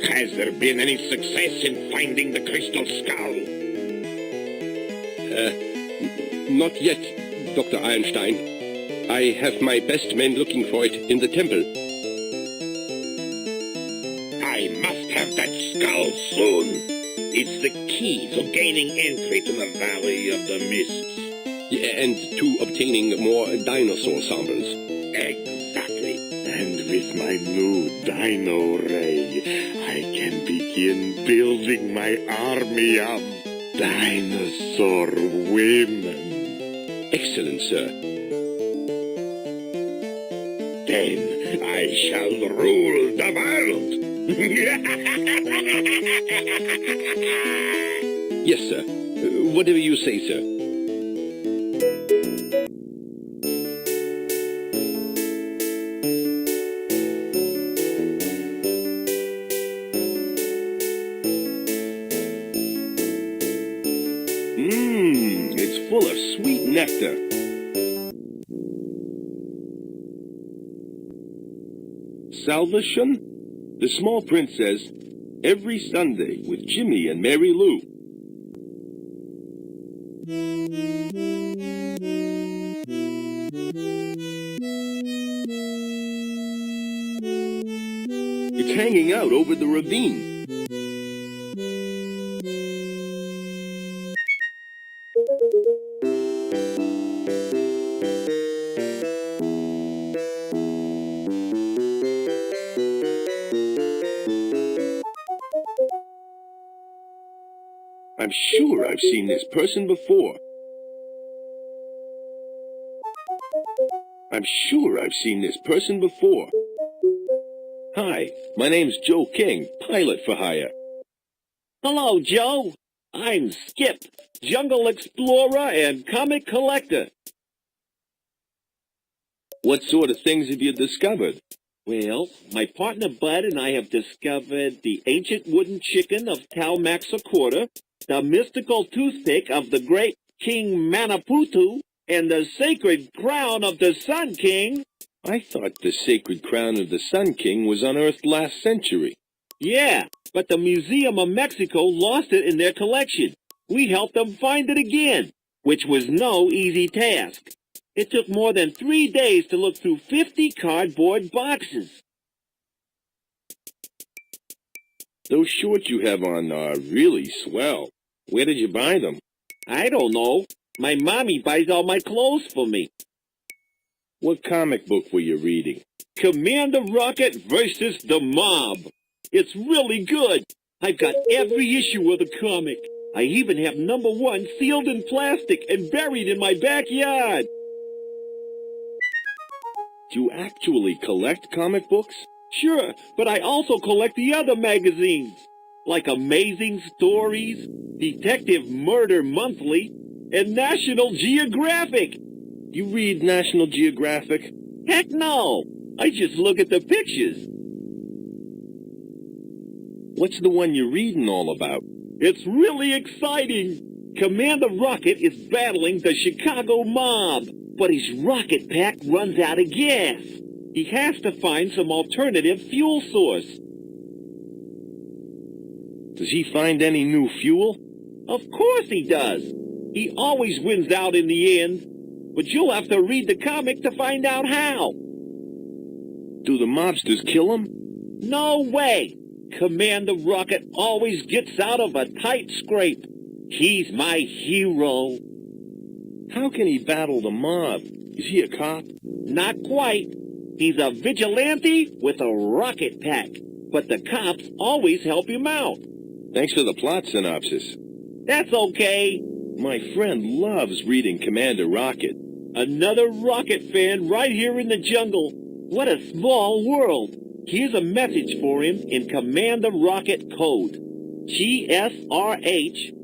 Has there been any success in finding the crystal skull? Not yet, Dr. Einstein. I have my best men looking for it in the temple. I must have that skull soon. It's the key to gaining entry to the Valley of the Mists. Yeah, and to obtaining more dinosaur samples. Exactly. And with my new dino ray, I can begin building my army of dinosaur women. Excellent, sir. Then I shall rule the world. Yes, sir. Whatever you say, sir. It's full of sweet nectar. Salvation? The Small Prince says, every Sunday with Jimmy and Mary Lou. It's hanging out over the ravine. I'm sure I've seen this person before. I'm sure I've seen this person before. Hi, my name's Joe King, pilot for hire. Hello, Joe. I'm Skip, jungle explorer and comic collector. What sort of things have you discovered? Well, my partner Bud and I have discovered the ancient wooden chicken of Talmaxaquarta, the mystical toothpick of the great King Manaputu, and the sacred crown of the Sun King. I thought the sacred crown of the Sun King was unearthed last century. Yeah, but the Museum of Mexico lost it in their collection. We helped them find it again, which was no easy task. It took more than 3 days to look through 50 cardboard boxes. Those shorts you have on are really swell. Where did you buy them? I don't know. My mommy buys all my clothes for me. What comic book were you reading? Commander Rocket versus the Mob. It's really good. I've got every issue of the comic. I even have #1 sealed in plastic and buried in my backyard. Do you actually collect comic books? Sure, but I also collect the other magazines, like Amazing Stories, Detective Murder Monthly, and National Geographic. You read National Geographic? Heck no! I just look at the pictures. What's the one you're reading all about? It's really exciting. Commander Rocket is battling the Chicago mob. but his rocket pack runs out of gas. He has to find some alternative fuel source. Does he find any new fuel? Of course he does. He always wins out in the end. But you'll have to read the comic to find out how. Do the mobsters kill him? No way. Commander Rocket always gets out of a tight scrape. He's my hero. How can he battle the mob? Is he a cop? Not quite. He's a vigilante with a rocket pack. But the cops always help him out. Thanks for the plot synopsis. That's okay. My friend loves reading Commander Rocket. Another Rocket fan right here in the jungle. What a small world. Here's a message for him in Commander Rocket code. GSRH,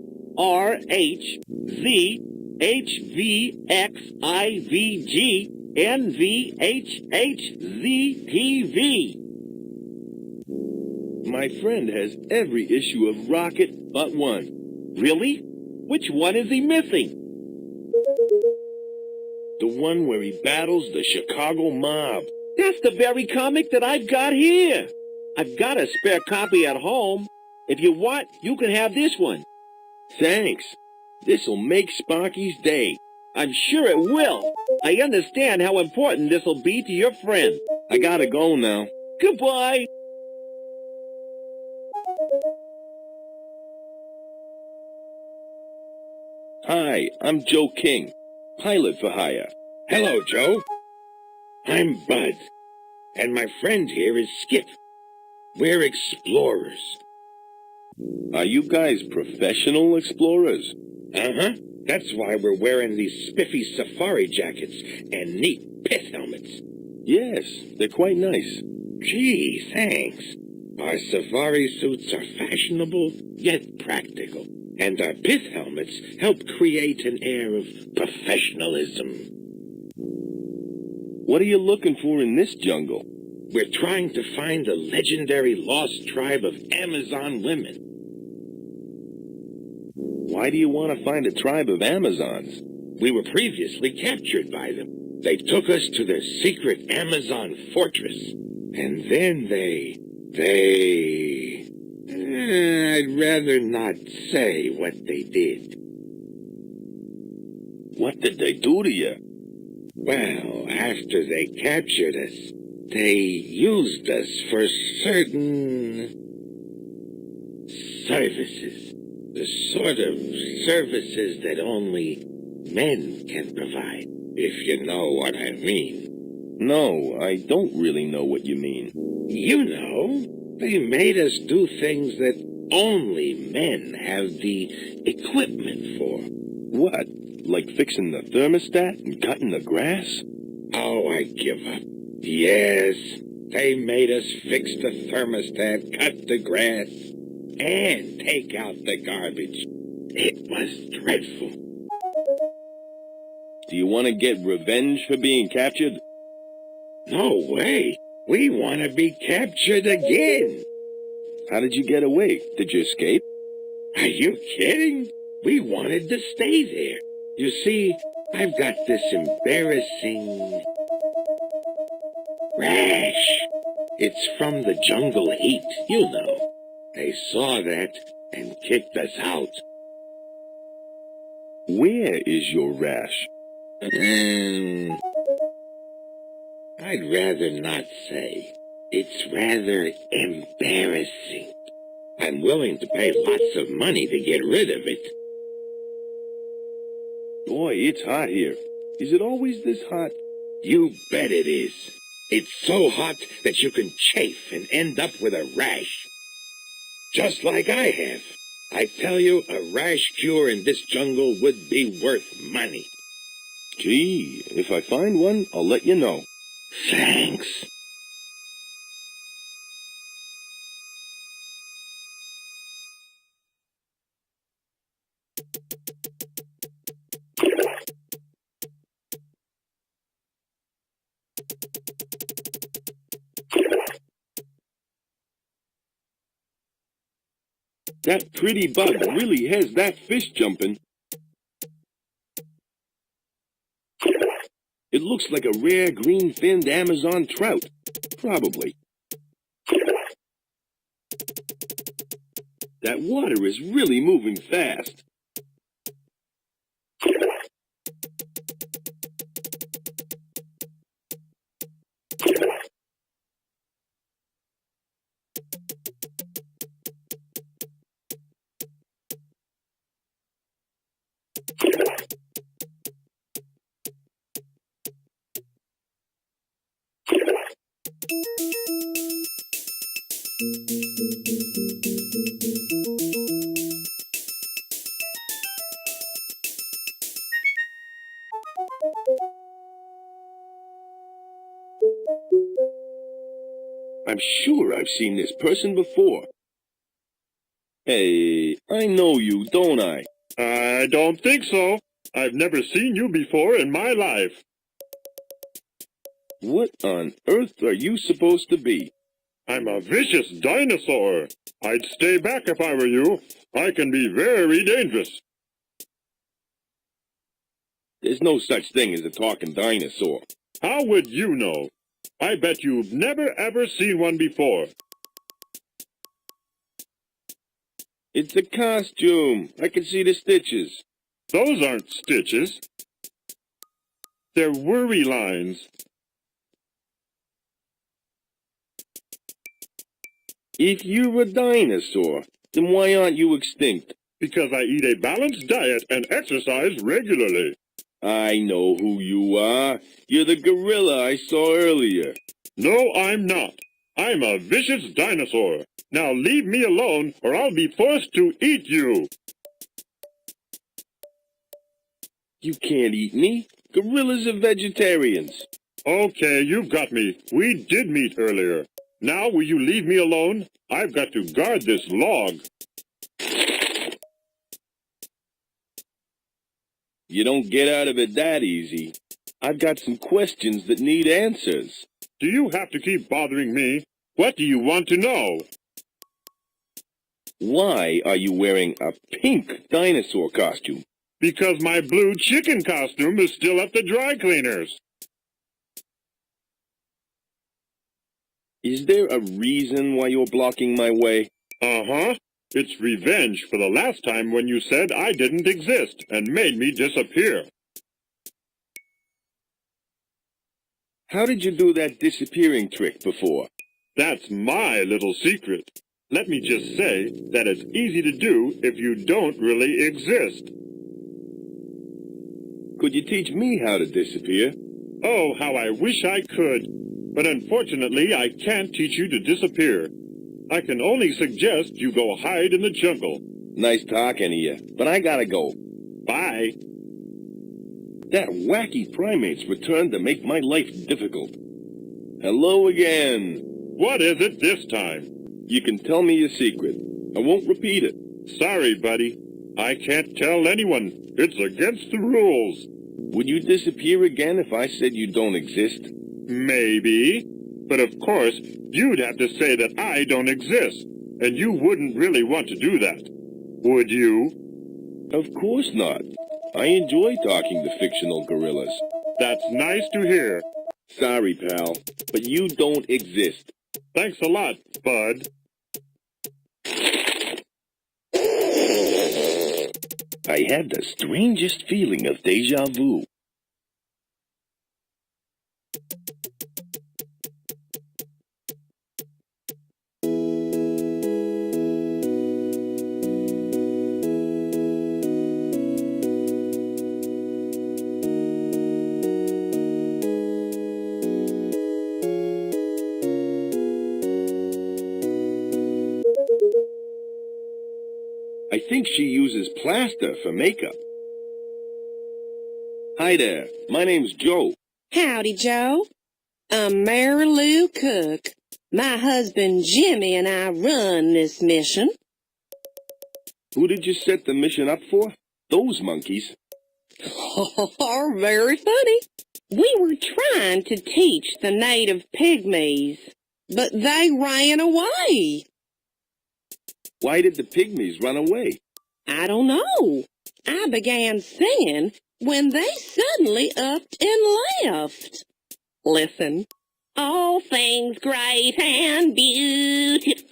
My friend has every issue of Rocket but one. Really? Which one is he missing? The one where he battles the Chicago mob. That's the very comic that I've got here. I've got a spare copy at home. If you want, you can have this one. Thanks. This'll make Sparky's day. I'm sure it will. I understand how important this'll be to your friend. I gotta go now. Goodbye. Hi, I'm Joe King, pilot for hire. Hello, Joe. I'm Bud, and my friend here is Skip. We're explorers. Are you guys professional explorers? Uh-huh. That's why we're wearing these spiffy safari jackets and neat pith helmets. Yes, they're quite nice. Gee, thanks. Our safari suits are fashionable, yet practical. And our pith helmets help create an air of professionalism. What are you looking for in this jungle? We're trying to find the legendary lost tribe of Amazon women. Why do you want to find a tribe of Amazons? We were previously captured by them. They took us to their secret Amazon fortress. And then I'd rather not say what they did. What did they do to you? Well, after they captured us, they used us for certain services. The sort of services that only men can provide, if you know what I mean. No, I don't really know what you mean. You know, they made us do things that only men have the equipment for. What? Like fixing the thermostat and cutting the grass? Oh, I give up. Yes, they made us fix the thermostat, cut the grass, and take out the garbage. It was dreadful. Do you want to get revenge for being captured? No way. We want to be captured again. How did you get away? Did you escape? Are you kidding? We wanted to stay there. You see, I've got this embarrassing rash. It's from the jungle heat, you know. They saw that and kicked us out. Where is your rash? I'd rather not say. It's rather embarrassing. I'm willing to pay lots of money to get rid of it. Boy, it's hot here. Is it always this hot? You bet it is. It's so hot that you can chafe and end up with a rash. Just like I have. I tell you, a rash cure in this jungle would be worth money. Gee, if I find one, I'll let you know. Thanks. That pretty bug really has that fish jumping. It looks like a rare green-finned Amazon trout. Probably. That water is really moving fast. I'm sure I've seen this person before. Hey, I know you, don't I? I don't think so. I've never seen you before in my life. What on earth are you supposed to be? I'm a vicious dinosaur. I'd stay back if I were you. I can be very dangerous. There's no such thing as a talking dinosaur. How would you know? I bet you've never ever seen one before. It's a costume. I can see the stitches. Those aren't stitches. They're worry lines. If you're a dinosaur, then why aren't you extinct? Because I eat a balanced diet and exercise regularly. I know who you are. You're the gorilla I saw earlier. No, I'm not. I'm a vicious dinosaur. Now leave me alone or I'll be forced to eat you. You can't eat me. Gorillas are vegetarians. Okay, you've got me. We did meet earlier. Now will you leave me alone? I've got to guard this log. You don't get out of it that easy. I've got some questions that need answers. Do you have to keep bothering me? What do you want to know? Why are you wearing a pink dinosaur costume? Because my blue chicken costume is still at the dry cleaners. Is there a reason why you're blocking my way? Uh-huh. It's revenge for the last time when you said I didn't exist and made me disappear. How did you do that disappearing trick before? That's my little secret. Let me just say that it's easy to do if you don't really exist. Could you teach me how to disappear? Oh, how I wish I could. But unfortunately, I can't teach you to disappear. I can only suggest you go hide in the jungle. Nice talking to you, but I gotta go. Bye. That wacky primate's returned to make my life difficult. Hello again. What is it this time? You can tell me your secret. I won't repeat it. Sorry, buddy. I can't tell anyone. It's against the rules. Would you disappear again if I said you don't exist? Maybe. But of course, you'd have to say that I don't exist. And you wouldn't really want to do that. Would you? Of course not. I enjoy talking to fictional gorillas. That's nice to hear. Sorry, pal, but you don't exist. Thanks a lot, bud. I had the strangest feeling of deja vu. I think she uses plaster for makeup. Hi there, my name's Joe. Howdy, Joe. I'm Mary Lou Cook. My husband Jimmy and I run this mission. Who did you set the mission up for? Those monkeys. Oh, very funny. We were trying to teach the native pygmies, but they ran away. Why did the pygmies run away? I don't know. I began singing, when they suddenly upped and left. Listen. All things great and beautiful.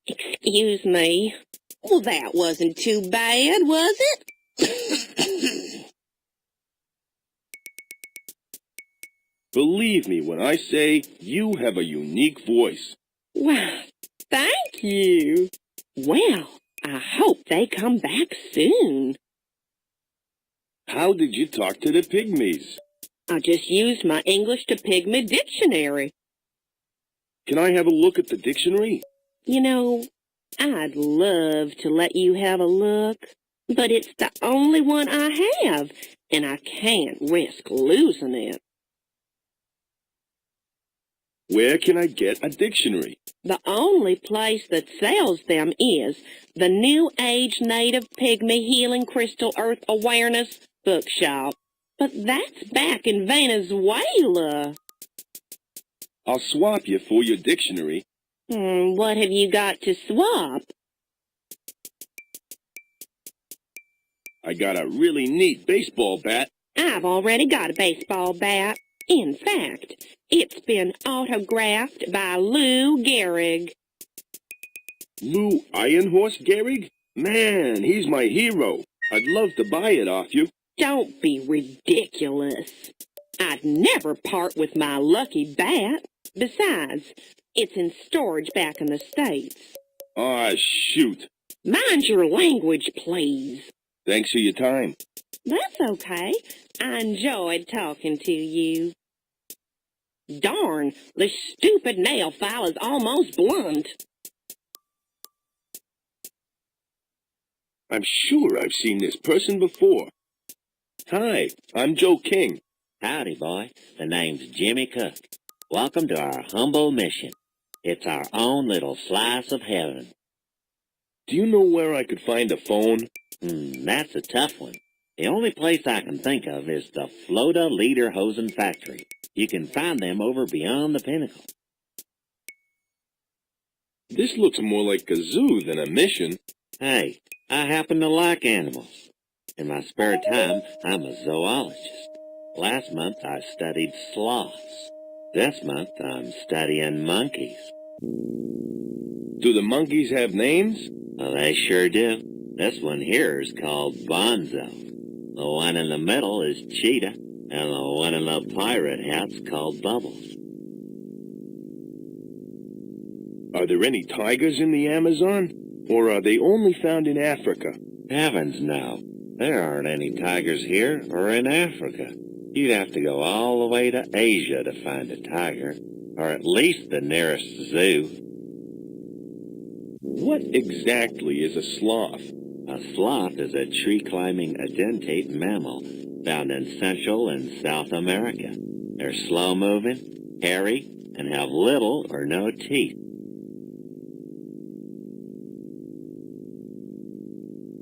Excuse me. Well, that wasn't too bad, was it? Believe me when I say you have a unique voice. Well, thank you. Well, I hope they come back soon. How did you talk to the pygmies? I just used my English to Pygmy dictionary. Can I have a look at the dictionary? You know, I'd love to let you have a look, but it's the only one I have, and I can't risk losing it. Where can I get a dictionary? The only place that sells them is the New Age Native Pygmy Healing Crystal Earth Awareness Bookshop. But that's back in Venezuela. I'll swap you for your dictionary. What have you got to swap? I got a really neat baseball bat. I've already got a baseball bat. In fact, it's been autographed by Lou Gehrig. Lou Ironhorse Gehrig? Man, he's my hero. I'd love to buy it off you. Don't be ridiculous. I'd never part with my lucky bat. Besides, it's in storage back in the States. Aw, shoot. Mind your language, please. Thanks for your time. That's okay. I enjoyed talking to you. Darn, the stupid nail file is almost blunt. I'm sure I've seen this person before. Hi, I'm Joe King. Howdy, boy. The name's Jimmy Cook. Welcome to our humble mission. It's our own little slice of heaven. Do you know where I could find a phone? That's a tough one. The only place I can think of is the Floda Lederhosen factory. You can find them over beyond the pinnacle. This looks more like a zoo than a mission. Hey, I happen to like animals. In my spare time, I'm a zoologist. Last month, I studied sloths. This month, I'm studying monkeys. Do the monkeys have names? Well, they sure do. This one here is called Bonzo. The one in the middle is Cheetah, and the one in the pirate hat's called Bubbles. Are there any tigers in the Amazon? Or are they only found in Africa? Heavens no. There aren't any tigers here or in Africa. You'd have to go all the way to Asia to find a tiger, or at least the nearest zoo. What exactly is a sloth? A sloth is a tree-climbing edentate mammal found in Central and South America. They're slow-moving, hairy, and have little or no teeth.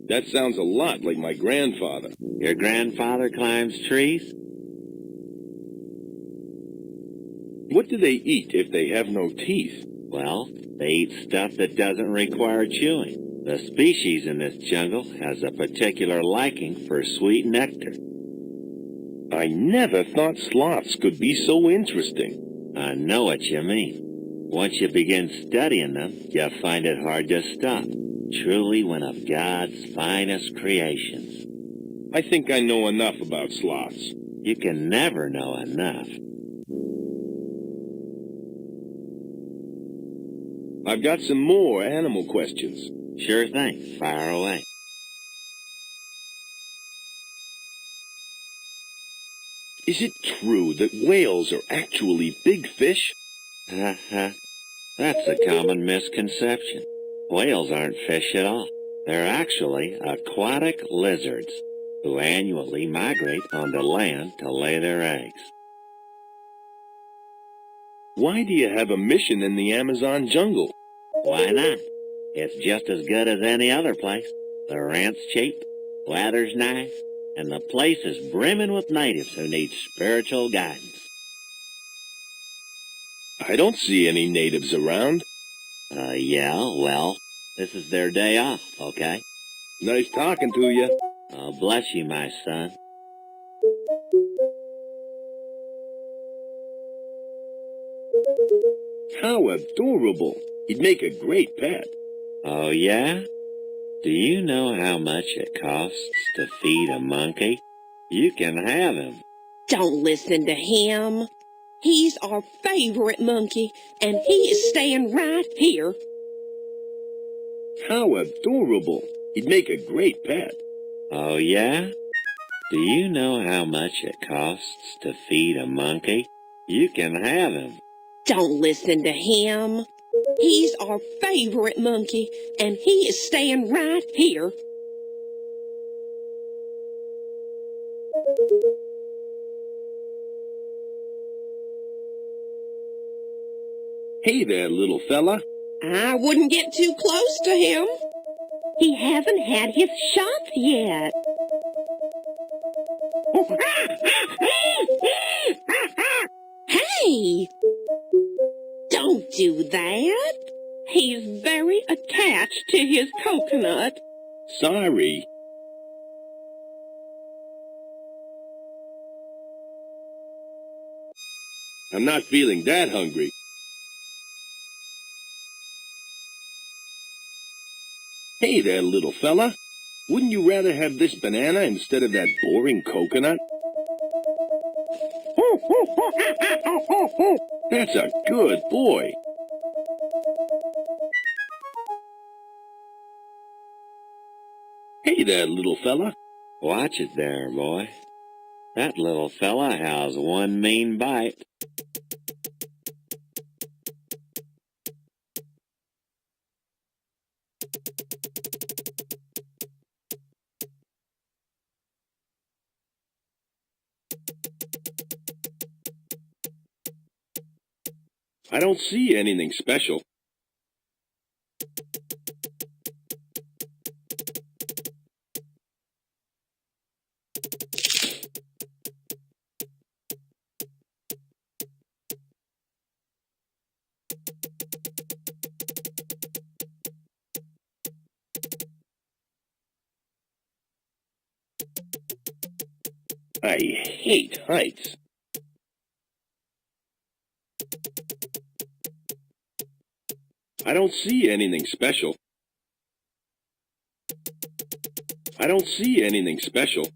That sounds a lot like my grandfather. Your grandfather climbs trees? What do they eat if they have no teeth? Well, they eat stuff that doesn't require chewing. The species in this jungle has a particular liking for sweet nectar. I never thought sloths could be so interesting. I know what you mean. Once you begin studying them, you'll find it hard to stop. Truly one of God's finest creations. I think I know enough about sloths. You can never know enough. I've got some more animal questions. Sure thing. Fire away. Is it true that whales are actually big fish? That's a common misconception. Whales aren't fish at all. They're actually aquatic lizards who annually migrate onto land to lay their eggs. Why do you have a mission in the Amazon jungle? Why not? It's just as good as any other place. The rent's cheap, weather's nice, and the place is brimming with natives who need spiritual guidance. I don't see any natives around. Yeah, well, this is their day off, okay? Nice talking to you. Oh, bless you, my son. How adorable. He'd make a great pet. Oh, yeah? Do you know how much it costs to feed a monkey? You can have him. Don't listen to him. He's our favorite monkey, and he is staying right here. How adorable. He'd make a great pet. Oh, yeah? Do you know how much it costs to feed a monkey? You can have him. Don't listen to him. He's our favorite monkey, and he is staying right here. Hey there, little fella. I wouldn't get too close to him. He hasn't had his shot yet. Hey! Don't do that. He's very attached to his coconut. Sorry. I'm not feeling that hungry. Hey there, little fella. Wouldn't you rather have this banana instead of that boring coconut? That's a good boy. Hey there, little fella. Watch it there, boy. That little fella has one mean bite. I don't see anything special. I hate heights. I don't see anything special. I don't see anything special.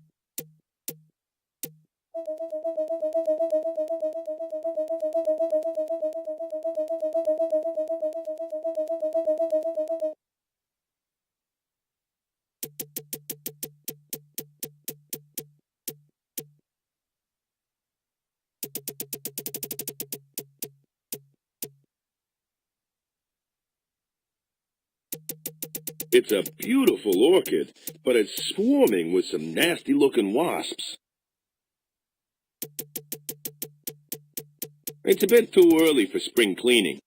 It's a beautiful orchid, but it's swarming with some nasty-looking wasps. It's a bit too early for spring cleaning.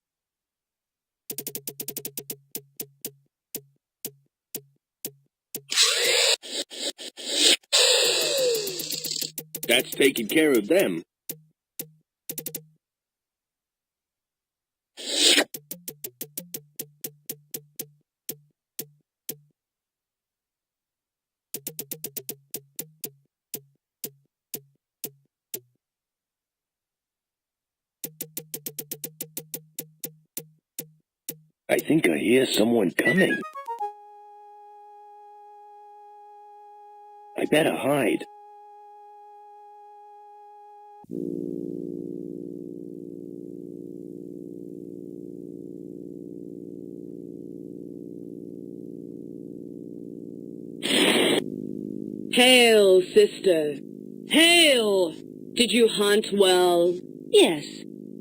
That's taking care of them. I think I hear someone coming. I better hide. Hail, sister. Hail! Did you hunt well? Yes.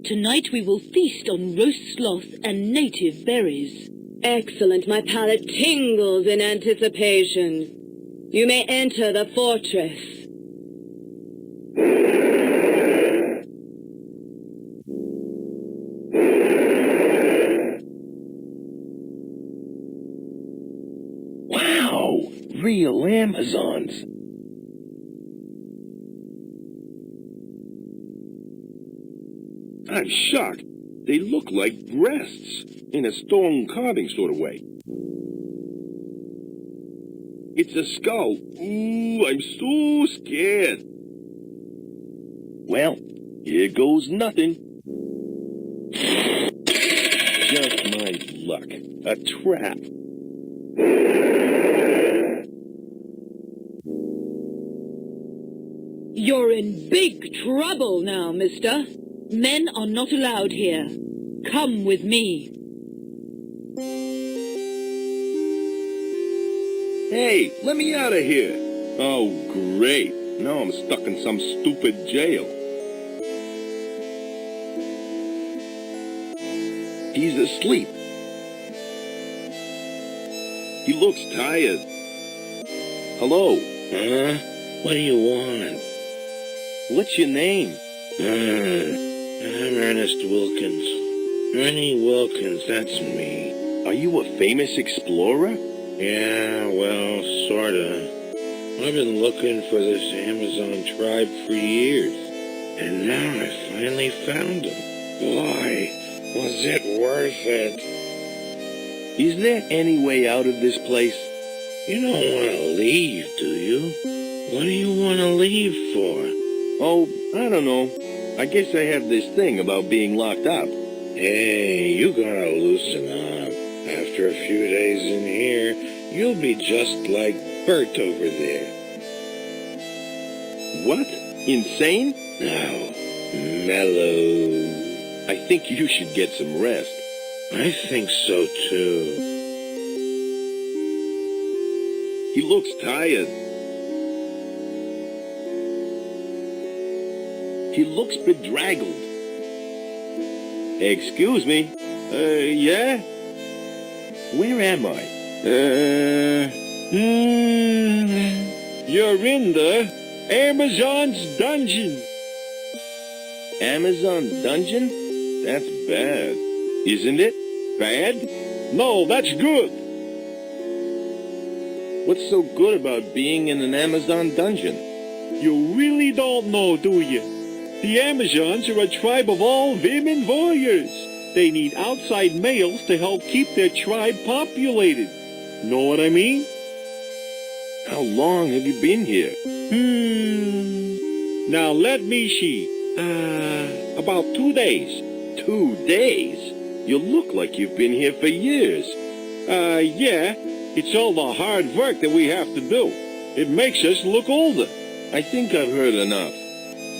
Tonight we will feast on roast sloth and native berries. Excellent. My palate tingles in anticipation. You may enter the fortress. Wow! Real Amazons. I'm shocked. They look like breasts, in a stone carving sort of way. It's a skull. Ooh, I'm so scared. Well, here goes nothing. Just my luck. A trap. You're in big trouble now, mister. Men are not allowed here. Come with me. Hey, let me out of here. Oh, great. Now I'm stuck in some stupid jail. He's asleep. He looks tired. Hello. Huh? What do you want? What's your name? I'm Ernest Wilkins. Ernie Wilkins, that's me. Are you a famous explorer? Yeah, well, sorta. I've been looking for this Amazon tribe for years. And now I finally found them. Boy, was it worth it. Is there any way out of this place? You don't want to leave, do you? What do you want to leave for? Oh, I don't know. I guess I have this thing about being locked up. Hey, you gotta loosen up. After a few days in here, you'll be just like Bert over there. What? Insane? Now, mellow. I think you should get some rest. I think so, too. He looks tired. He looks bedraggled. Excuse me. Yeah? Where am I? You're in the Amazon's dungeon. Amazon's dungeon? That's bad. Isn't it? Bad? No, that's good. What's so good about being in an Amazon dungeon? You really don't know, do you? The Amazons are a tribe of all women warriors. They need outside males to help keep their tribe populated. Know what I mean? How long have you been here? Now let me see. About 2 days. 2 days? You look like you've been here for years. Yeah. It's all the hard work that we have to do. It makes us look older. I think I've heard enough.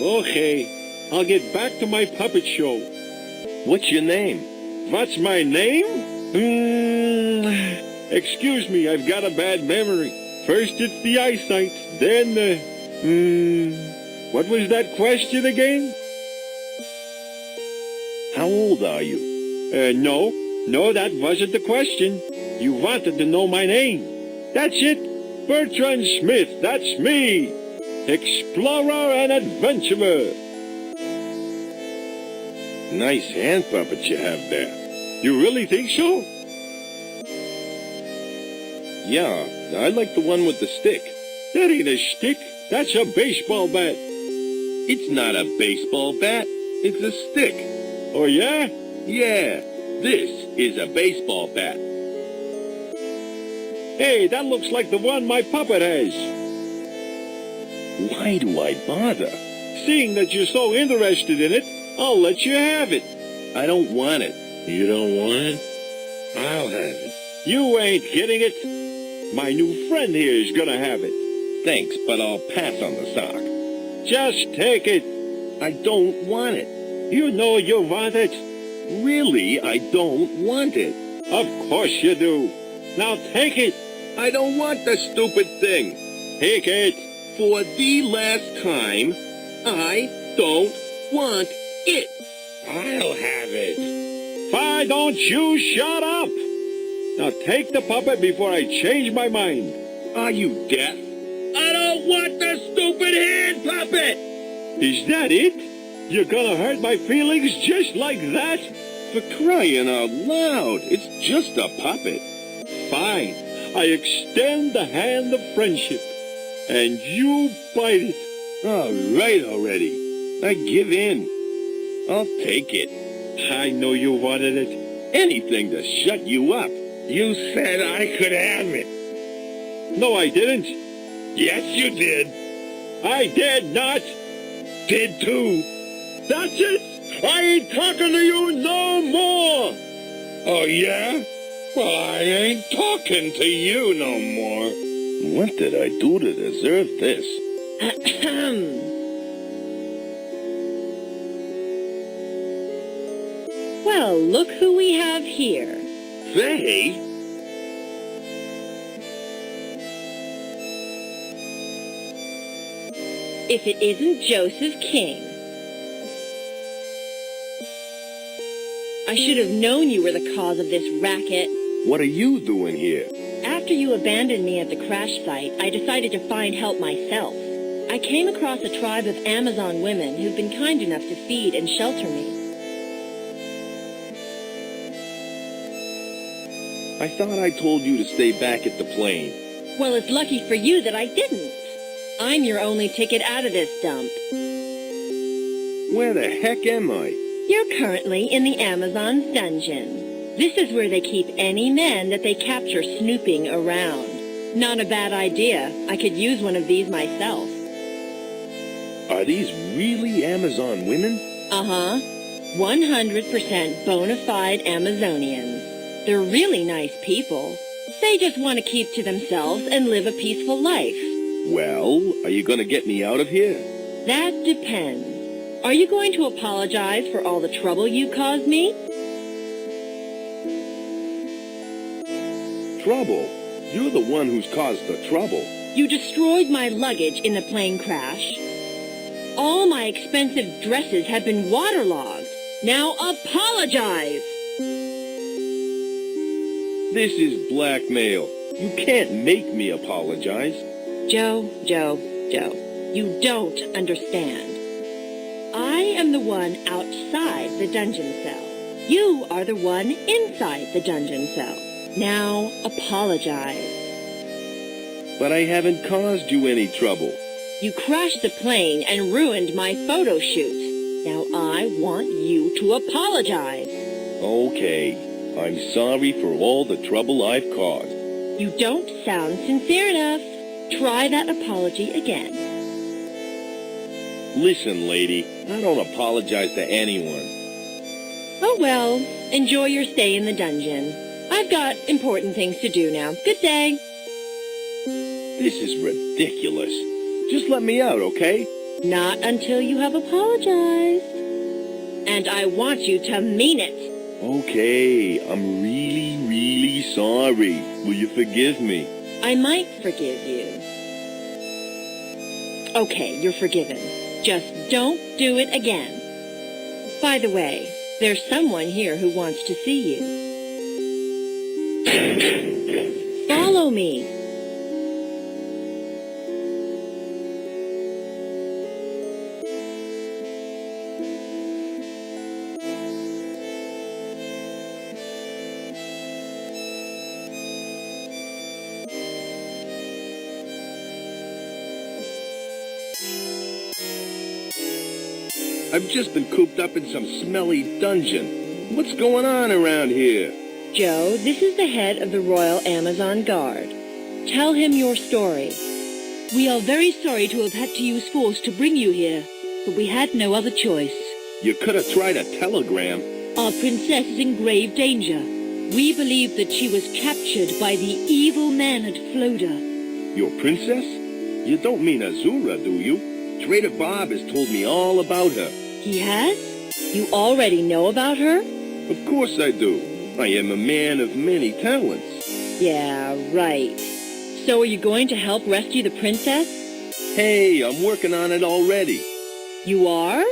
Okay. I'll get back to my puppet show. What's your name? What's my name? Excuse me, I've got a bad memory. First it's the eyesight, then what was that question again? How old are you? No, that wasn't the question. You wanted to know my name. That's it. Bertrand Smith, that's me. Explorer and adventurer. Nice hand puppet you have there. You really think so? Yeah, I like the one with the stick. That ain't a stick. That's a baseball bat. It's not a baseball bat. It's a stick. Oh, yeah? Yeah, this is a baseball bat. Hey, that looks like the one my puppet has. Why do I bother? Seeing that you're so interested in it, I'll let you have it. I don't want it. You don't want it? I'll have it. You ain't getting it. My new friend here is gonna have it. Thanks, but I'll pass on the sock. Just take it. I don't want it. You know you want it. Really, I don't want it. Of course you do. Now take it. I don't want the stupid thing. Take it. For the last time, I don't want it. I'll have it. Why don't you shut up? Now take the puppet before I change my mind. Are you deaf? I don't want the stupid hand puppet! Is that it? You're gonna hurt my feelings just like that? For crying out loud, it's just a puppet. Fine. I extend the hand of friendship. And you bite it. All right already. I give in. I'll take it. I know you wanted it. Anything to shut you up. You said I could have it. No, I didn't. Yes, you did. I did not. Did too. That's it. I ain't talking to you no more. Oh, yeah? Well, I ain't talking to you no more. What did I do to deserve this? Well, look who we have here. They? If it isn't Joseph King. I should have known you were the cause of this racket. What are you doing here? After you abandoned me at the crash site, I decided to find help myself. I came across a tribe of Amazon women who've been kind enough to feed and shelter me. I thought I told you to stay back at the plane. Well, it's lucky for you that I didn't. I'm your only ticket out of this dump. Where the heck am I? You're currently in the Amazon's dungeon. This is where they keep any men that they capture snooping around. Not a bad idea. I could use one of these myself. Are these really Amazon women? Uh-huh. 100% bona fide Amazonians. They're really nice people. They just want to keep to themselves and live a peaceful life. Well, are you going to get me out of here? That depends. Are you going to apologize for all the trouble you caused me? Trouble? You're the one who's caused the trouble. You destroyed my luggage in the plane crash. All my expensive dresses have been waterlogged. Now apologize! This is blackmail. You can't make me apologize. Joe, you don't understand. I am the one outside the dungeon cell. You are the one inside the dungeon cell. Now apologize. But I haven't caused you any trouble. You crashed the plane and ruined my photo shoot. Now I want you to apologize. Okay, I'm sorry for all the trouble I've caused. You don't sound sincere enough. Try that apology again. Listen, lady, I don't apologize to anyone. Oh well, enjoy your stay in the dungeon. I've got important things to do now. Good day. This is ridiculous. Just let me out, okay? Not until you have apologized. And I want you to mean it. Okay, I'm really, really sorry. Will you forgive me? I might forgive you. Okay, you're forgiven. Just don't do it again. By the way, there's someone here who wants to see you. Follow me. I've just been cooped up in some smelly dungeon. What's going on around here? Joe, this is the head of the Royal Amazon Guard. Tell him your story. We are very sorry to have had to use force to bring you here, but we had no other choice. You could have tried a telegram. Our princess is in grave danger. We believe that she was captured by the evil men at Floda. Your princess? You don't mean Azura, do you? Trader Bob has told me all about her. He has? You already know about her? Of course I do. I am a man of many talents. Yeah, right. So are you going to help rescue the princess? Hey, I'm working on it already. You are?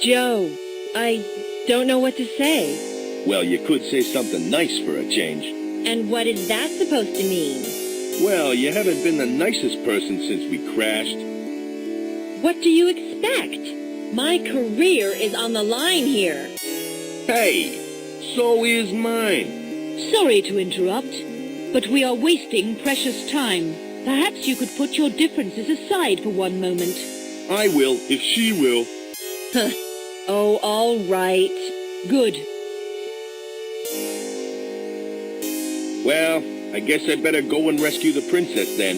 Joe, I don't know what to say. Well, you could say something nice for a change. And what is that supposed to mean? Well, you haven't been the nicest person since we crashed. What do you expect? My career is on the line here. Hey, so is mine. Sorry to interrupt, but we are wasting precious time. Perhaps you could put your differences aside for one moment. I will, if she will. Huh. Oh, all right. Good. Well, I guess I better go and rescue the princess then.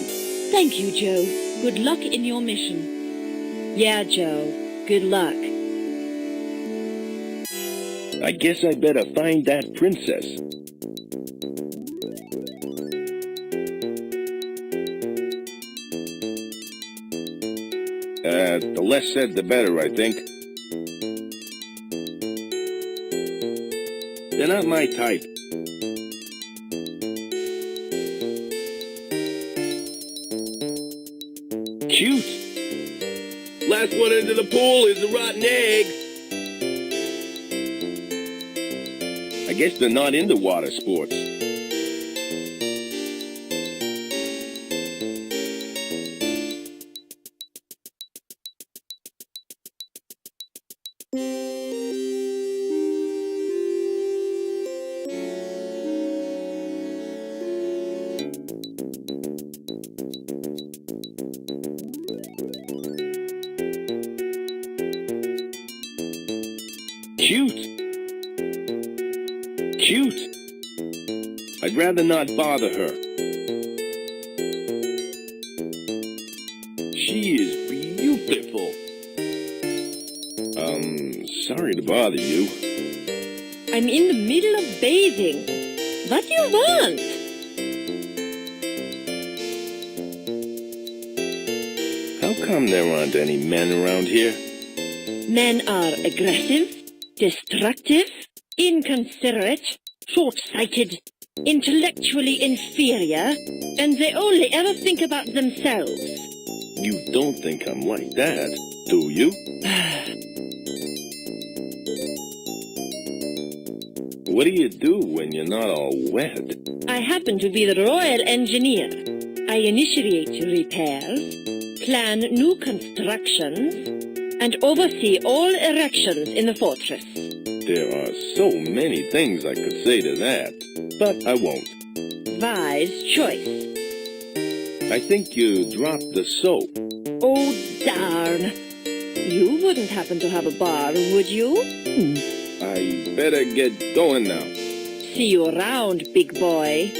Thank you, Joe. Good luck in your mission. Yeah, Joe. Good luck. I guess I better find that princess. The less said, the better, I think. They're not my type. Cute. Last one into the pool is a rotten egg. I guess they're not into water sports. Cute. I'd rather not bother her. She is beautiful. Sorry to bother you. I'm in the middle of bathing. What do you want? How come there aren't any men around here? Men are aggressive, destructive, inconsiderate, short-sighted, intellectually inferior, and they only ever think about themselves. You don't think I'm like that, do you? What do you do when you're not all wet? I happen to be the royal engineer. I initiate repairs, plan new constructions, and oversee all erections in the fortress. There are so many things I could say to that, but I won't. Wise choice. I think you dropped the soap. Oh, darn. You wouldn't happen to have a bar, would you? I better get going now. See you around, big boy.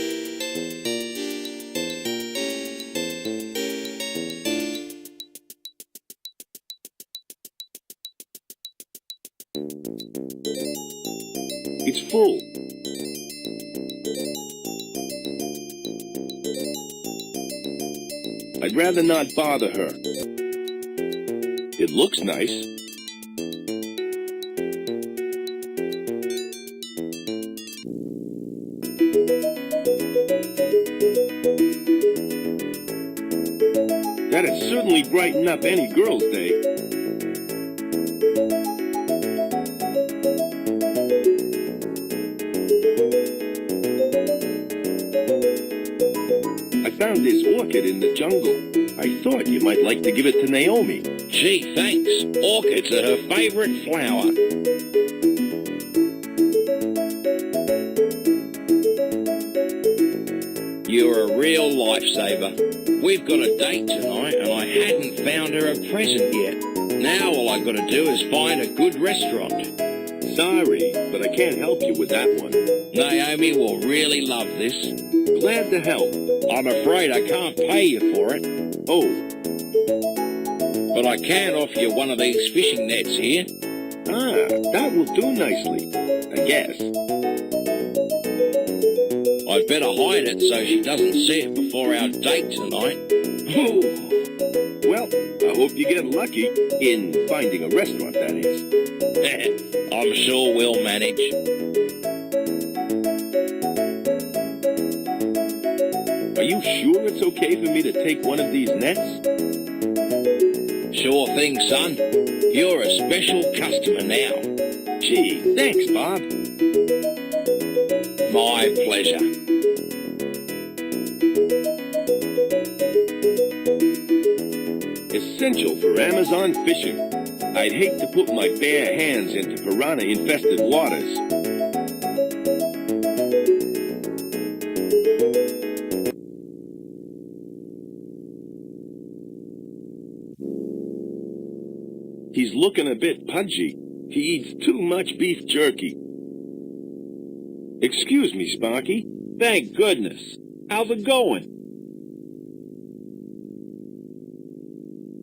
It's full. I'd rather not bother her. It looks nice. That'd certainly brighten up any girl's day. I found this orchid in the jungle. I thought you might like to give it to Naomi. Gee, thanks. Orchids are her favorite flower. You're a real lifesaver. We've got a date tonight, and I hadn't found her a present yet. Now all I've got to do is find a good restaurant. Sorry, but I can't help you with that one. Naomi will really love this. Glad to help. I'm afraid I can't pay you for it, Oh, but I can offer you one of these fishing nets here. that will do nicely, I guess. I'd better hide it so she doesn't see it before our date tonight. Well, I hope you get lucky in finding a restaurant, that is. I'm sure we'll manage. Are you sure it's okay for me to take one of these nets? Sure thing, son. You're a special customer now. Gee, thanks, Bob. My pleasure. Essential for Amazon fishing. I'd hate to put my bare hands into piranha-infested waters. He's looking a bit pudgy. He eats too much beef jerky. Excuse me, Sparky. Thank goodness. How's it going?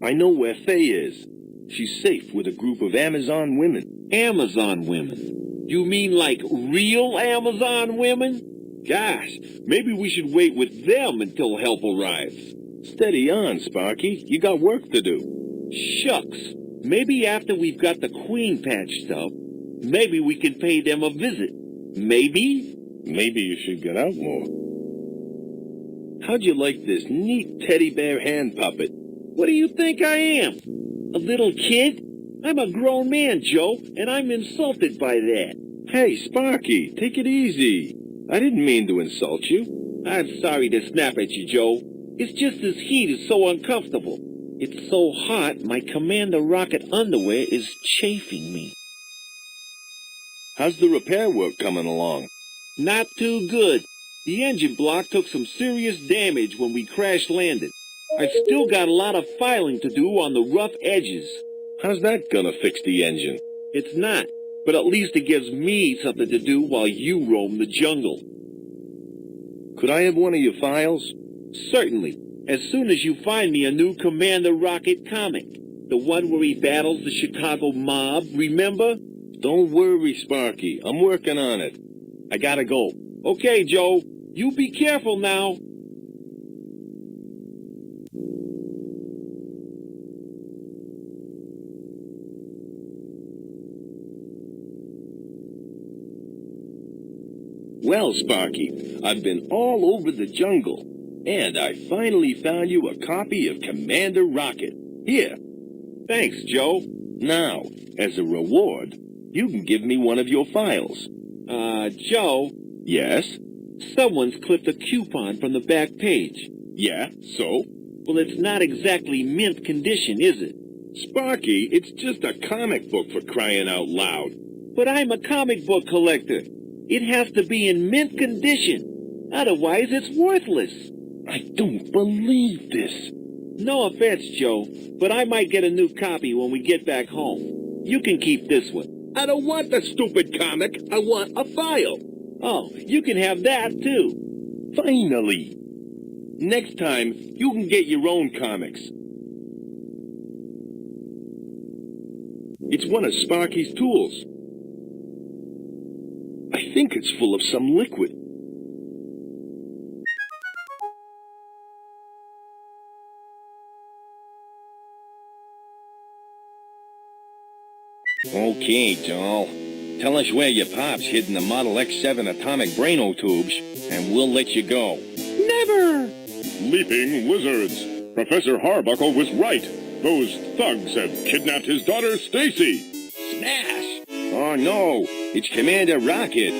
I know where Faye is. She's safe with a group of Amazon women. Amazon women? You mean like real Amazon women? Gosh, maybe we should wait with them until help arrives. Steady on, Sparky. You got work to do. Shucks. Maybe after we've got the queen patched up, maybe we can pay them a visit. Maybe? Maybe you should get out more. How'd you like this neat teddy bear hand puppet? What do you think I am? A little kid? I'm a grown man, Joe, and I'm insulted by that. Hey, Sparky, take it easy. I didn't mean to insult you. I'm sorry to snap at you, Joe. It's just this heat is so uncomfortable. It's so hot, my Commander Rocket underwear is chafing me. How's the repair work coming along? Not too good. The engine block took some serious damage when we crash-landed. I've still got a lot of filing to do on the rough edges. How's that gonna fix the engine? It's not, but at least it gives me something to do while you roam the jungle. Could I have one of your files? Certainly, as soon as you find me a new Commander Rocket comic. The one where he battles the Chicago mob, remember? Don't worry, Sparky. I'm working on it. I gotta go. Okay, Joe. You be careful now. Well, Sparky, I've been all over the jungle, and I finally found you a copy of Commander Rocket. Here. Thanks, Joe. Now, as a reward, you can give me one of your files. Joe? Yes? Someone's clipped a coupon from the back page. Yeah, so? Well, it's not exactly mint condition, is it? Sparky, it's just a comic book for crying out loud. But I'm a comic book collector. It has to be in mint condition. Otherwise, it's worthless. I don't believe this. No offense, Joe, but I might get a new copy when we get back home. You can keep this one. I don't want the stupid comic. I want a file. Oh, you can have that, too. Finally. Next time, you can get your own comics. It's one of Sparky's tools. I think it's full of some liquid. Okay, doll. Tell us where your pop's hidden the Model X7 atomic braino tubes, and we'll let you go. Never! Leaping wizards. Professor Harbuckle was right. Those thugs have kidnapped his daughter, Stacy. Smash! Oh no, it's Commander Rocket.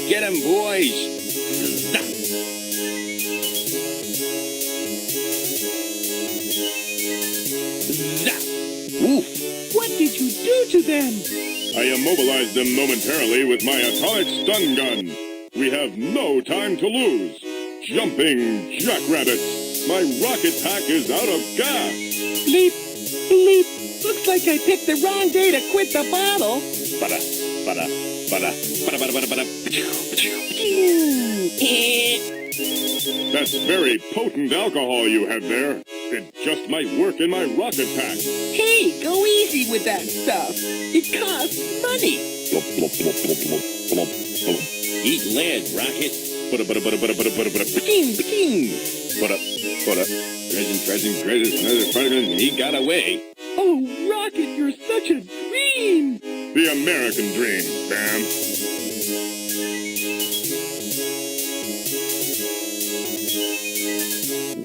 Get him, boys. Zap. Zap. Oof. What did you do to them? I immobilized them momentarily with my atomic stun gun. We have no time to lose. Jumping jackrabbits. My rocket pack is out of gas. Bleep, bleep. Looks like I picked the wrong day to quit the bottle. Bada, bada, bada, bada, bada, bada, bada. That's very potent alcohol you have there. It just might work in my rocket pack. Hey, go easy with that stuff. It costs money. Blop, blop, blop, blop, blop, blop, blop. Eat lead, Rocket. Bada, bada, bada, bada, bada, bada, bada. Ba-ding, ba-ding. Bada, bada. Present. He got away. Oh, Rocket, you're such a dream. The American dream, Bam.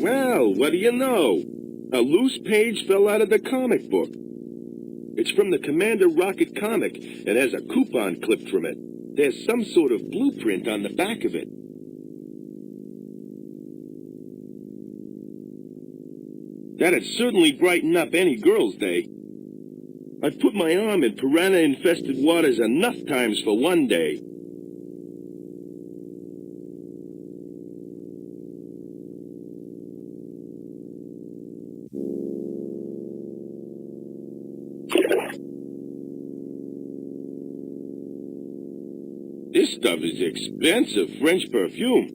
Well, what do you know? A loose page fell out of the comic book. It's from the Commander Rocket comic. It has a coupon clipped from it. There's some sort of blueprint on the back of it. That'd certainly brighten up any girl's day. I've put my arm in piranha-infested waters enough times for one day. This stuff is expensive French perfume.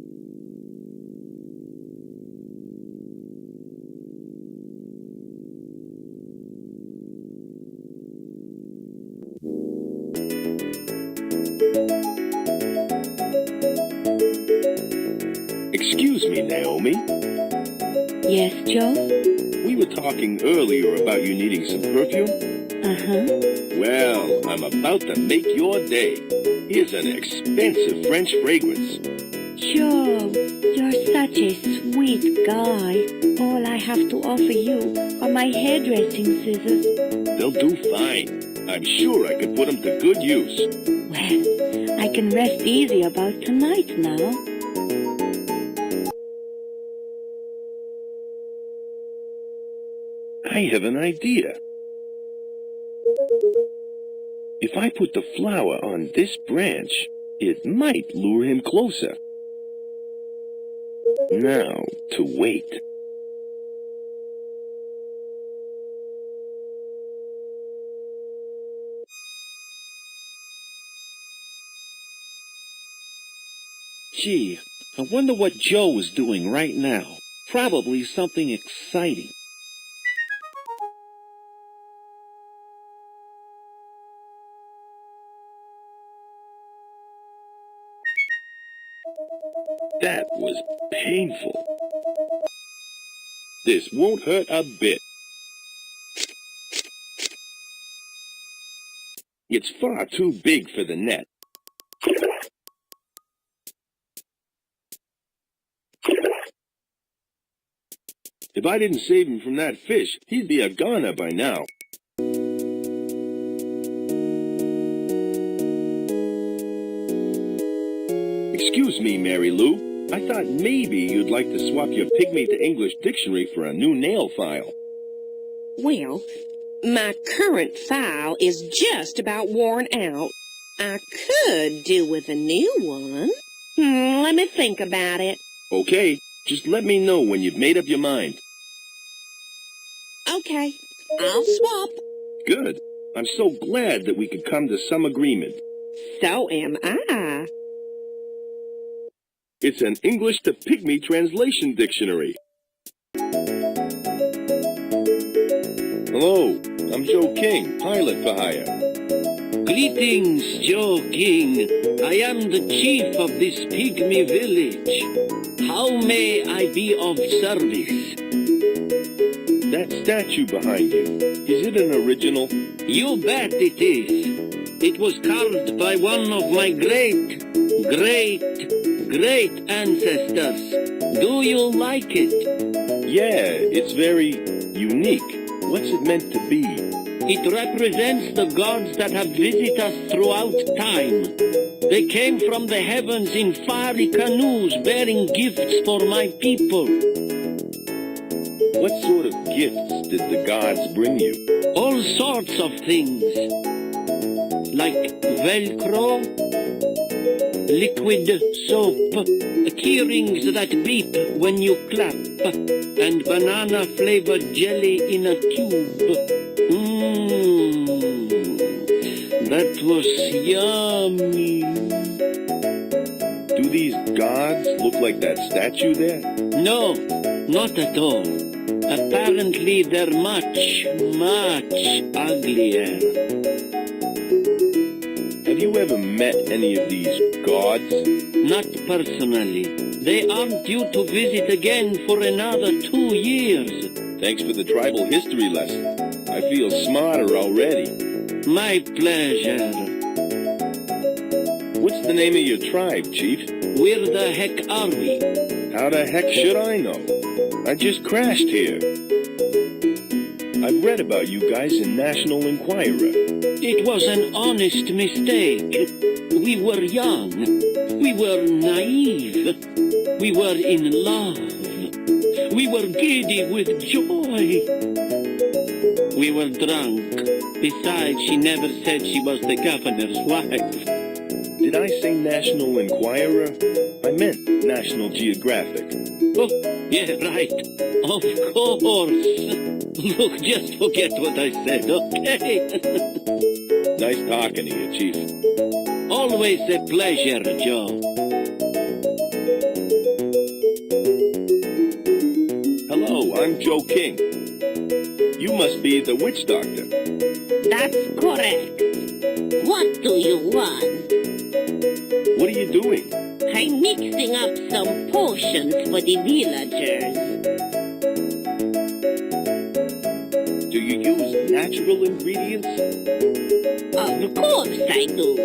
Excuse me, Naomi. Yes, Joe? We were talking earlier about you needing some perfume. Uh-huh. Well, I'm about to make your day. Here's an expensive French fragrance. Joe, you're such a sweet guy. All I have to offer you are my hairdressing scissors. They'll do fine. I'm sure I could put them to good use. Well, I can rest easy about tonight now. I have an idea. If I put the flower on this branch, it might lure him closer. Now, to wait. Gee, I wonder what Joe is doing right now. Probably something exciting. That was painful. This won't hurt a bit. It's far too big for the net. If I didn't save him from that fish, he'd be a goner by now. Excuse me, Mary Lou. I thought maybe you'd like to swap your pygmy to English dictionary for a new nail file. Well, my current file is just about worn out. I could do with a new one. Let me think about it. Okay, just let me know when you've made up your mind. Okay, I'll swap. Good. I'm so glad that we could come to some agreement. So am I. It's an English to Pygmy translation dictionary. Hello, I'm Joe King, pilot for hire. Greetings, Joe King. I am the chief of this pygmy village. How may I be of service? That statue behind you, is it an original? You bet it is. It was carved by one of my great ancestors. Do you like it? Yeah, it's very unique. What's it meant to be? It represents the gods that have visited us throughout time. They came from the heavens in fiery canoes bearing gifts for my people. What sort of gifts did the gods bring you? All sorts of things. Like Velcro, liquid soap, key rings that beep when you clap, and banana-flavored jelly in a tube. That was yummy. Do these gods look like that statue there? No, not at all. Apparently they're much uglier. Have you ever met any of these gods? Not personally. They aren't due to visit again for another 2 years. Thanks for the tribal history lesson. I feel smarter already. My pleasure. What's the name of your tribe, Chief? Where the heck are we? How the heck should I know? I just crashed here. I've read about you guys in National Enquirer. It was an honest mistake. We were young. We were naive. We were in love. We were giddy with joy. We were drunk. Besides, she never said she was the governor's wife. Did I say National Enquirer? I meant National Geographic. Oh, yeah, right. Of course. Look, just forget what I said, okay? Nice talking to you, Chief. Always a pleasure, Joe. Hello, I'm Joe King. You must be the witch doctor. That's correct. What do you want? What are you doing? I'm mixing up some potions for the villagers. Do you use natural ingredients? Of course I do.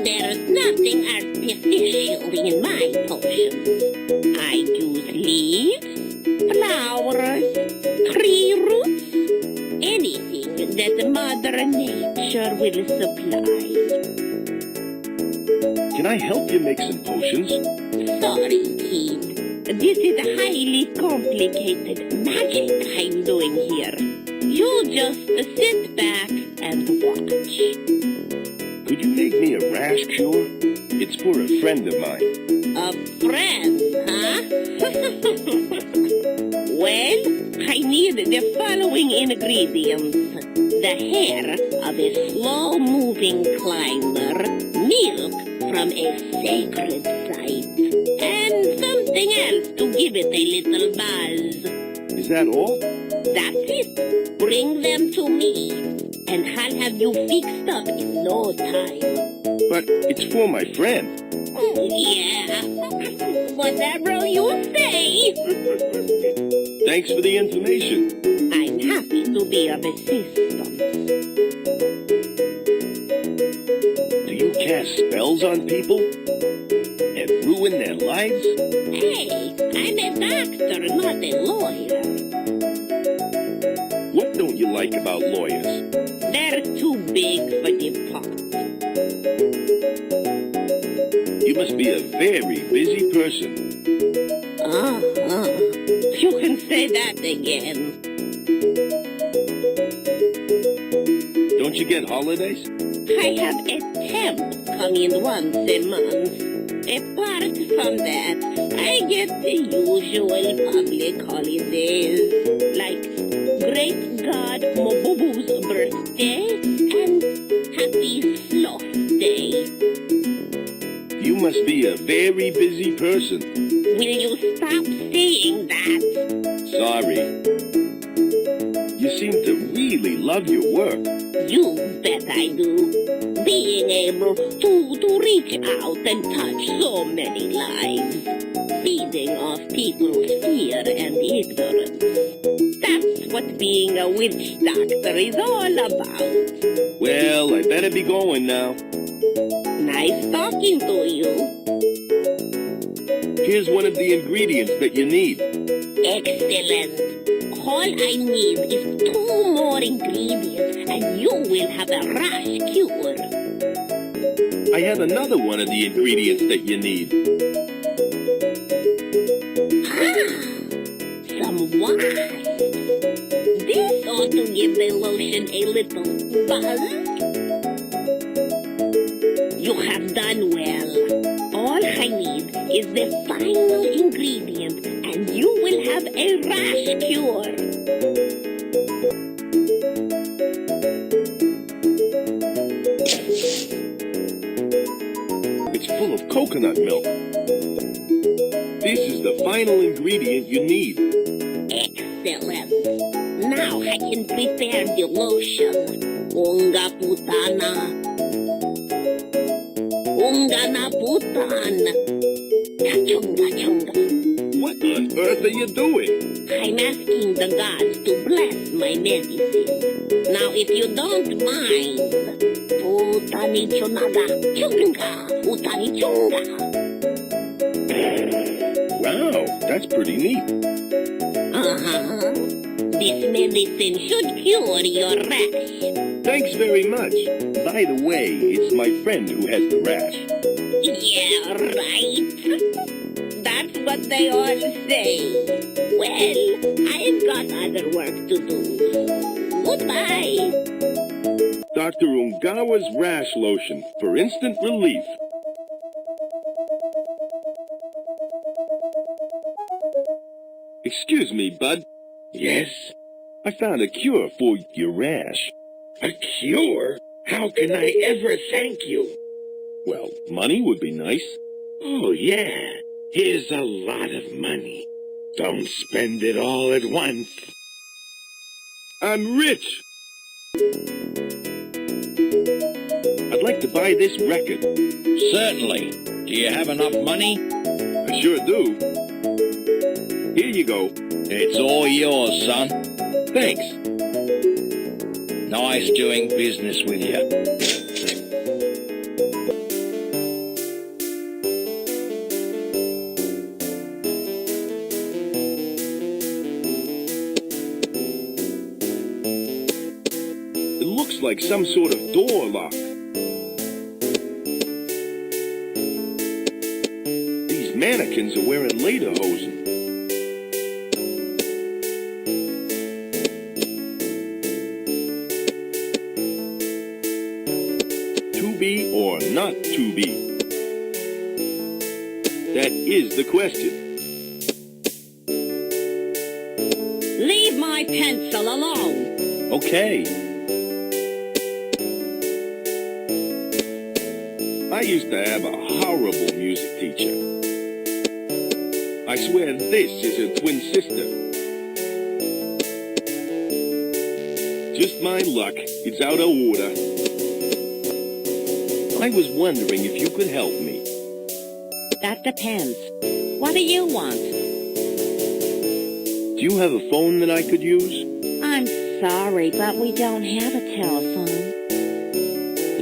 There's nothing artificial in my potions. I use leaves, flowers, tree roots, anything that Mother Nature will supply. Can I help you make some potions? Sorry, kid. This is highly complicated magic I'm doing here. You just sit back and watch. Could you make me a rash cure? It's for a friend of mine. A friend, huh? Well, I need the following ingredients. The hair of a slow-moving climber, milk from a sacred site, and something else to give it a little buzz. Is that all? That's it. Bring them to me, and I'll have you fixed up in no time. But it's for my friend. Yeah, whatever you say. Thanks for the information. I'm happy to be of assistance. Do you cast spells on people? And ruin their lives? Hey, I'm a doctor, not a lawyer. What don't you like about lawyers? They're too big for the pot. You must be a very busy person. You can say that again. Don't you get holidays? I have a temp coming once a month. Apart from that, I get the usual public holidays, like Great God Mobubu's birthday and Happy Sloth Day. You must be a very busy person. Will you stop saying that? Sorry. You seem to really love your work. You bet I do. Being able to reach out and touch so many lives. Feeding off people's fear and ignorance. That's what being a witch doctor is all about. Well, I better be going now. Nice talking to you. Here's one of the ingredients that you need. Excellent. All I need is 2 more ingredients and you will have a rash cure. I have another one of the ingredients that you need. Some wasp. This ought to give the lotion a little buzz. You have done well. All I need is the final ingredient, and you will have a rash cure. It's full of coconut milk. This is the final ingredient you need. Excellent. Now I can prepare the lotion. Unga putana. Ungana putan. Chunga chunga. What on earth are you doing? I'm asking the gods to bless my medicine. Now, if you don't mind, putani chunaga chunga, putani chunga. Wow, that's pretty neat. This medicine should cure your rash. Thanks very much. By the way, it's my friend who has the rash. Yeah, right. That's what they all say. Well, I've got other work to do. Goodbye. Dr. Ungawa's rash lotion for instant relief. Excuse me, bud. Yes? I found a cure for your rash. A cure? How can I ever thank you? Well, money would be nice. Oh, yeah. Here's a lot of money. Don't spend it all at once. I'm rich. I'd like to buy this record. Certainly. Do you have enough money? I sure do. Here you go. It's all yours, son. Thanks. Nice doing business with you. It looks like some sort of door lock. These mannequins are wearing lederhosen. To be or not to be? That is the question. Leave my pencil alone. Okay. I used to have a horrible music teacher. I swear this is her twin sister. Just my luck, it's out of order. I was wondering if you could help me. That depends. What do you want? Do you have a phone that I could use? I'm sorry, but we don't have a telephone.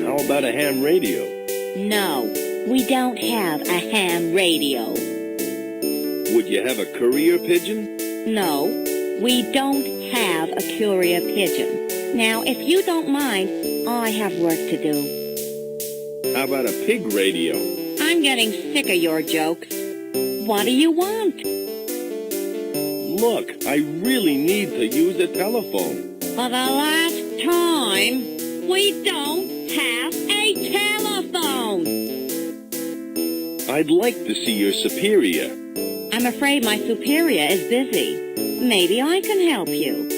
How about a ham radio? No, we don't have a ham radio. Would you have a courier pigeon? No, we don't have a courier pigeon. Now, if you don't mind, I have work to do. How about a pig radio? I'm getting sick of your jokes. What do you want? Look, I really need to use a telephone. For the last time, we don't have a telephone. I'd like to see your superior. I'm afraid my superior is busy. Maybe I can help you.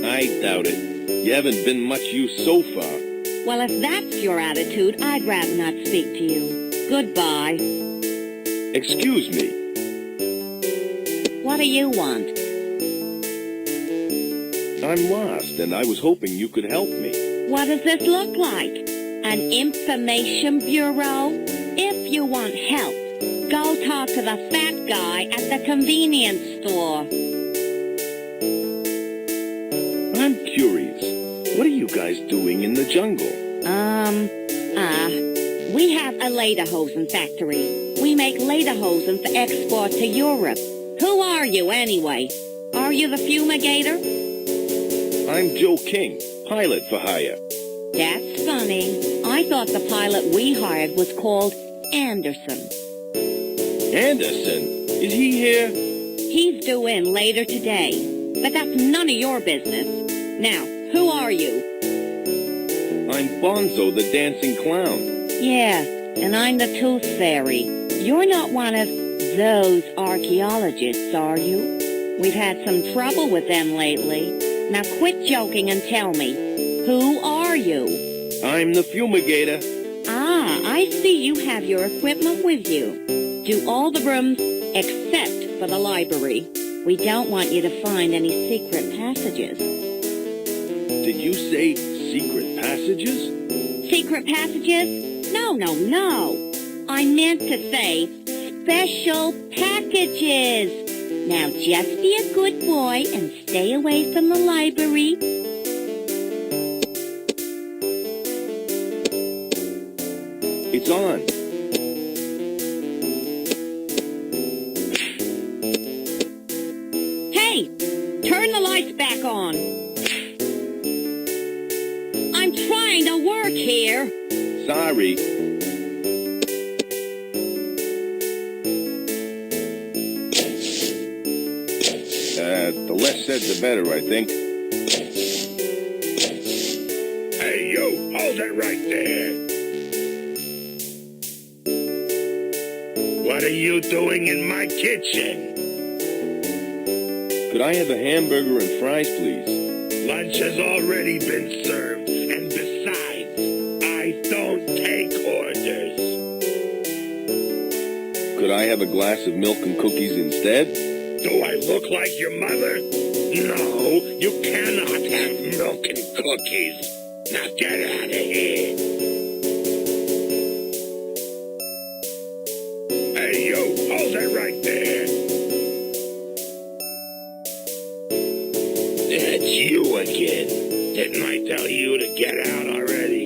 I doubt it. You haven't been much use so far. Well, if that's your attitude, I'd rather not speak to you. Goodbye. Excuse me. What do you want? I'm lost, and I was hoping you could help me. What does this look like? An information bureau? If you want help, go talk to the fat guy at the convenience store. I'm curious. What are you guys doing in the jungle? We have a lederhosen factory. We make lederhosen for export to Europe. Who are you, anyway? Are you the fumigator? I'm Joe King, pilot for hire. That's funny. I thought the pilot we hired was called Anderson. Anderson? Is he here? He's due in later today, but that's none of your business. Now, who are you? I'm Bonzo, the dancing clown. Yeah, and I'm the tooth fairy. You're not one of those archaeologists, are you? We've had some trouble with them lately. Now quit joking and tell me, who are you? I'm the fumigator. Ah, I see you have your equipment with you. Do all the rooms except for the library. We don't want you to find any secret passages. Did you say secret passages? Secret passages? No. I meant to say special packages. Now just be a good boy and stay away from the library. It's on. Hey, turn the lights back on. I'm trying to work here. Sorry. The less said, the better, I think. Hey, you, hold it right there. What are you doing in my kitchen? Could I have a hamburger and fries, please? Lunch has already been served, and besides, I don't take orders. Could I have a glass of milk and cookies instead? Do I look like your mother? No, you cannot have milk and cookies. Now get out of here. again. Didn't I tell you to get out already?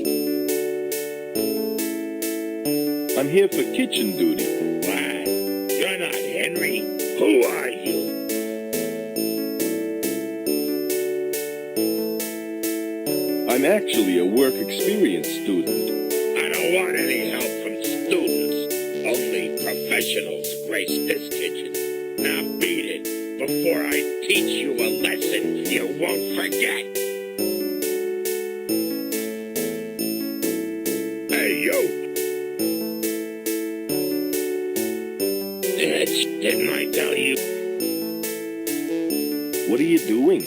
I'm here for kitchen duty. What? You're not Henry. Who are you? I'm actually a work experience student. I don't want any help from students. Only professionals grace this kitchen. Now beat it before I teach you a lesson you won't forget. Hey, you! Didn't I tell you? What are you doing?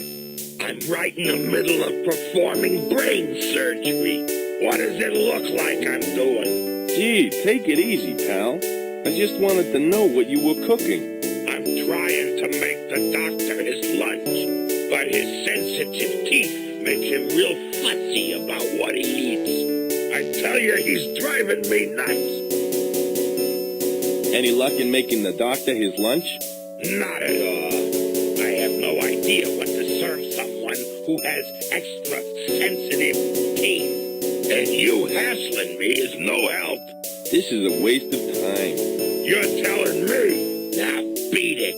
I'm right in the middle of performing brain surgery. What does it look like I'm doing? Gee, take it easy, pal. I just wanted to know what you were cooking. I'm trying to make the doctor his lunch, but his sensitive teeth make him real fussy about what he eats. I tell you, he's driving me nuts. Any luck in making the doctor his lunch? Not at all. I have no idea what to serve someone who has extra sensitive teeth. And you hassling me is no help. This is a waste of time. You're telling me. Now beat it.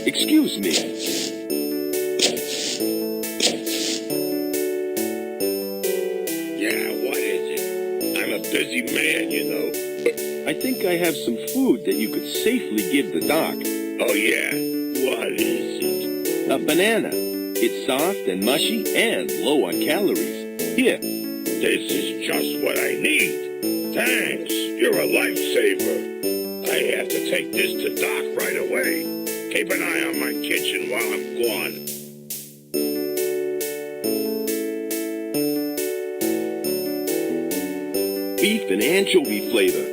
Excuse me. Yeah, what is it? I'm a busy man, you know. I think I have some food that you could safely give the doc. Oh, yeah? What is it? A banana. It's soft and mushy and low on calories. Here. This is just what I need. Thanks. You're a lifesaver. I have to take this to Doc right away. Keep an eye on my kitchen while I'm gone. Beef and anchovy flavor.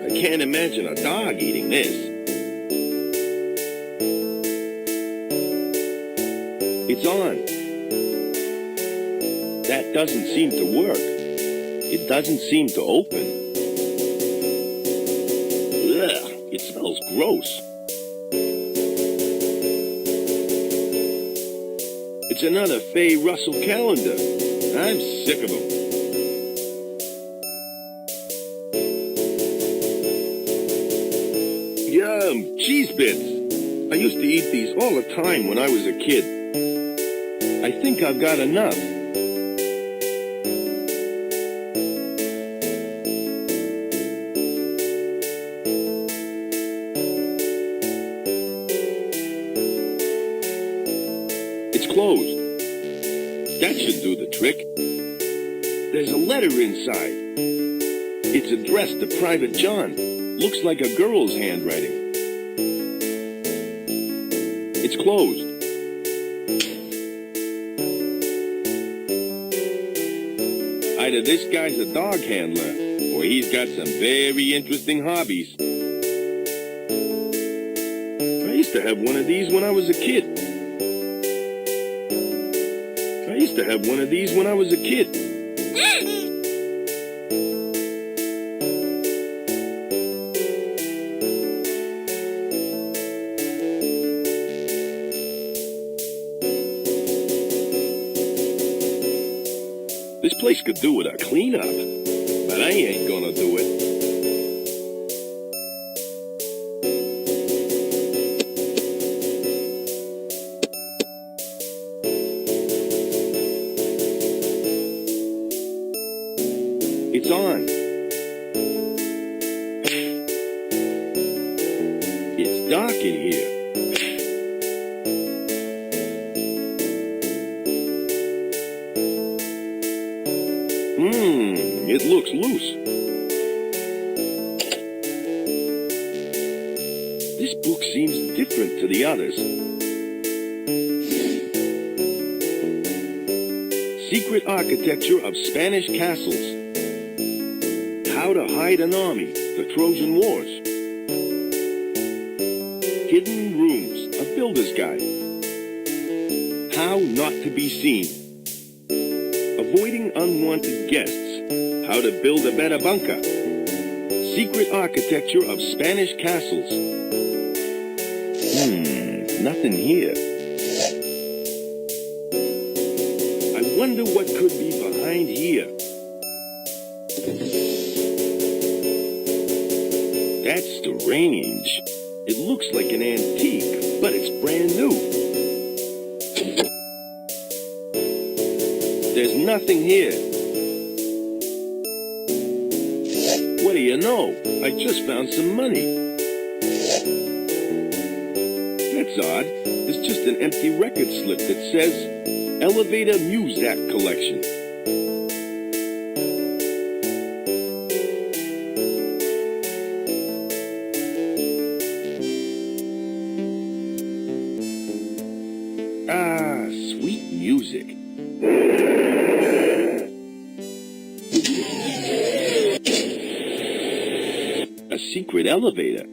I can't imagine a dog eating this. It's on. That doesn't seem to work. It doesn't seem to open. Ugh, it smells gross. It's another Faye Russell calendar. I'm sick of them. Yum, cheese bits. I used to eat these all the time when I was a kid. I think I've got enough. It's closed. That should do the trick. There's a letter inside. It's addressed to Private John. Looks like a girl's handwriting. It's closed. Either this guy's a dog handler, or he's got some very interesting hobbies. I used to have one of these when I was a kid. This place could do with a cleanup, but I ain't gonna do it. It's on. It's dark in here. It looks loose. This book seems different to the others. Secret Architecture of Spanish Castles. How to Hide an Army, the Trojan Wars. Hidden Rooms, a Builder's Guide. How Not to Be Seen. Avoiding Unwanted Guests. How to Build a Better Bunker. secret architecture of Spanish castles. Nothing here. I wonder what could be behind here. That's strange. It looks like an antique, but it's brand new. There's nothing here. What do you know? I just found some money. That's odd. It's just an empty record slip that says Elevator Muzak Collection. Ah, sweet music. A secret elevator.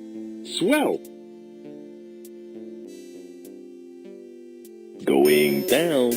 Swell. Going down.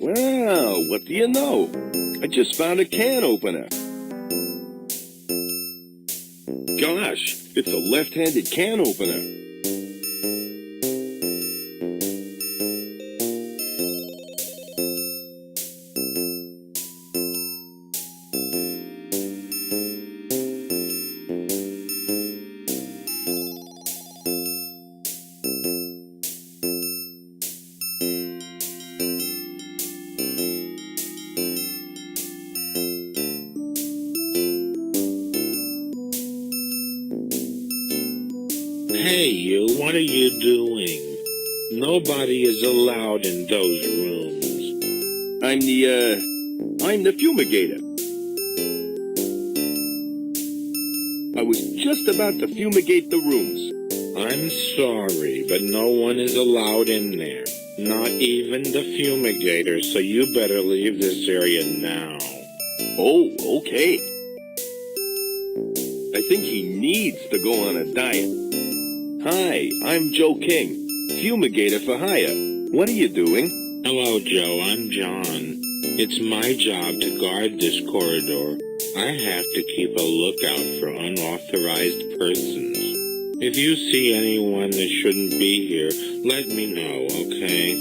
Wow, what do you know? I just found a can opener. Gosh, it's a left-handed can opener. Hey, you, what are you doing? Nobody is allowed in those rooms. I'm the fumigator. I was just about to fumigate the rooms. I'm sorry, but no one is allowed in there. Not even the fumigator, so you better leave this area now. Oh, okay. I think he needs to go on a diet. Hi, I'm Joe King, fumigator for hire. What are you doing? Hello, Joe. I'm John. It's my job to guard this corridor. I have to keep a lookout for unauthorized persons. If you see anyone that shouldn't be here, let me know, okay?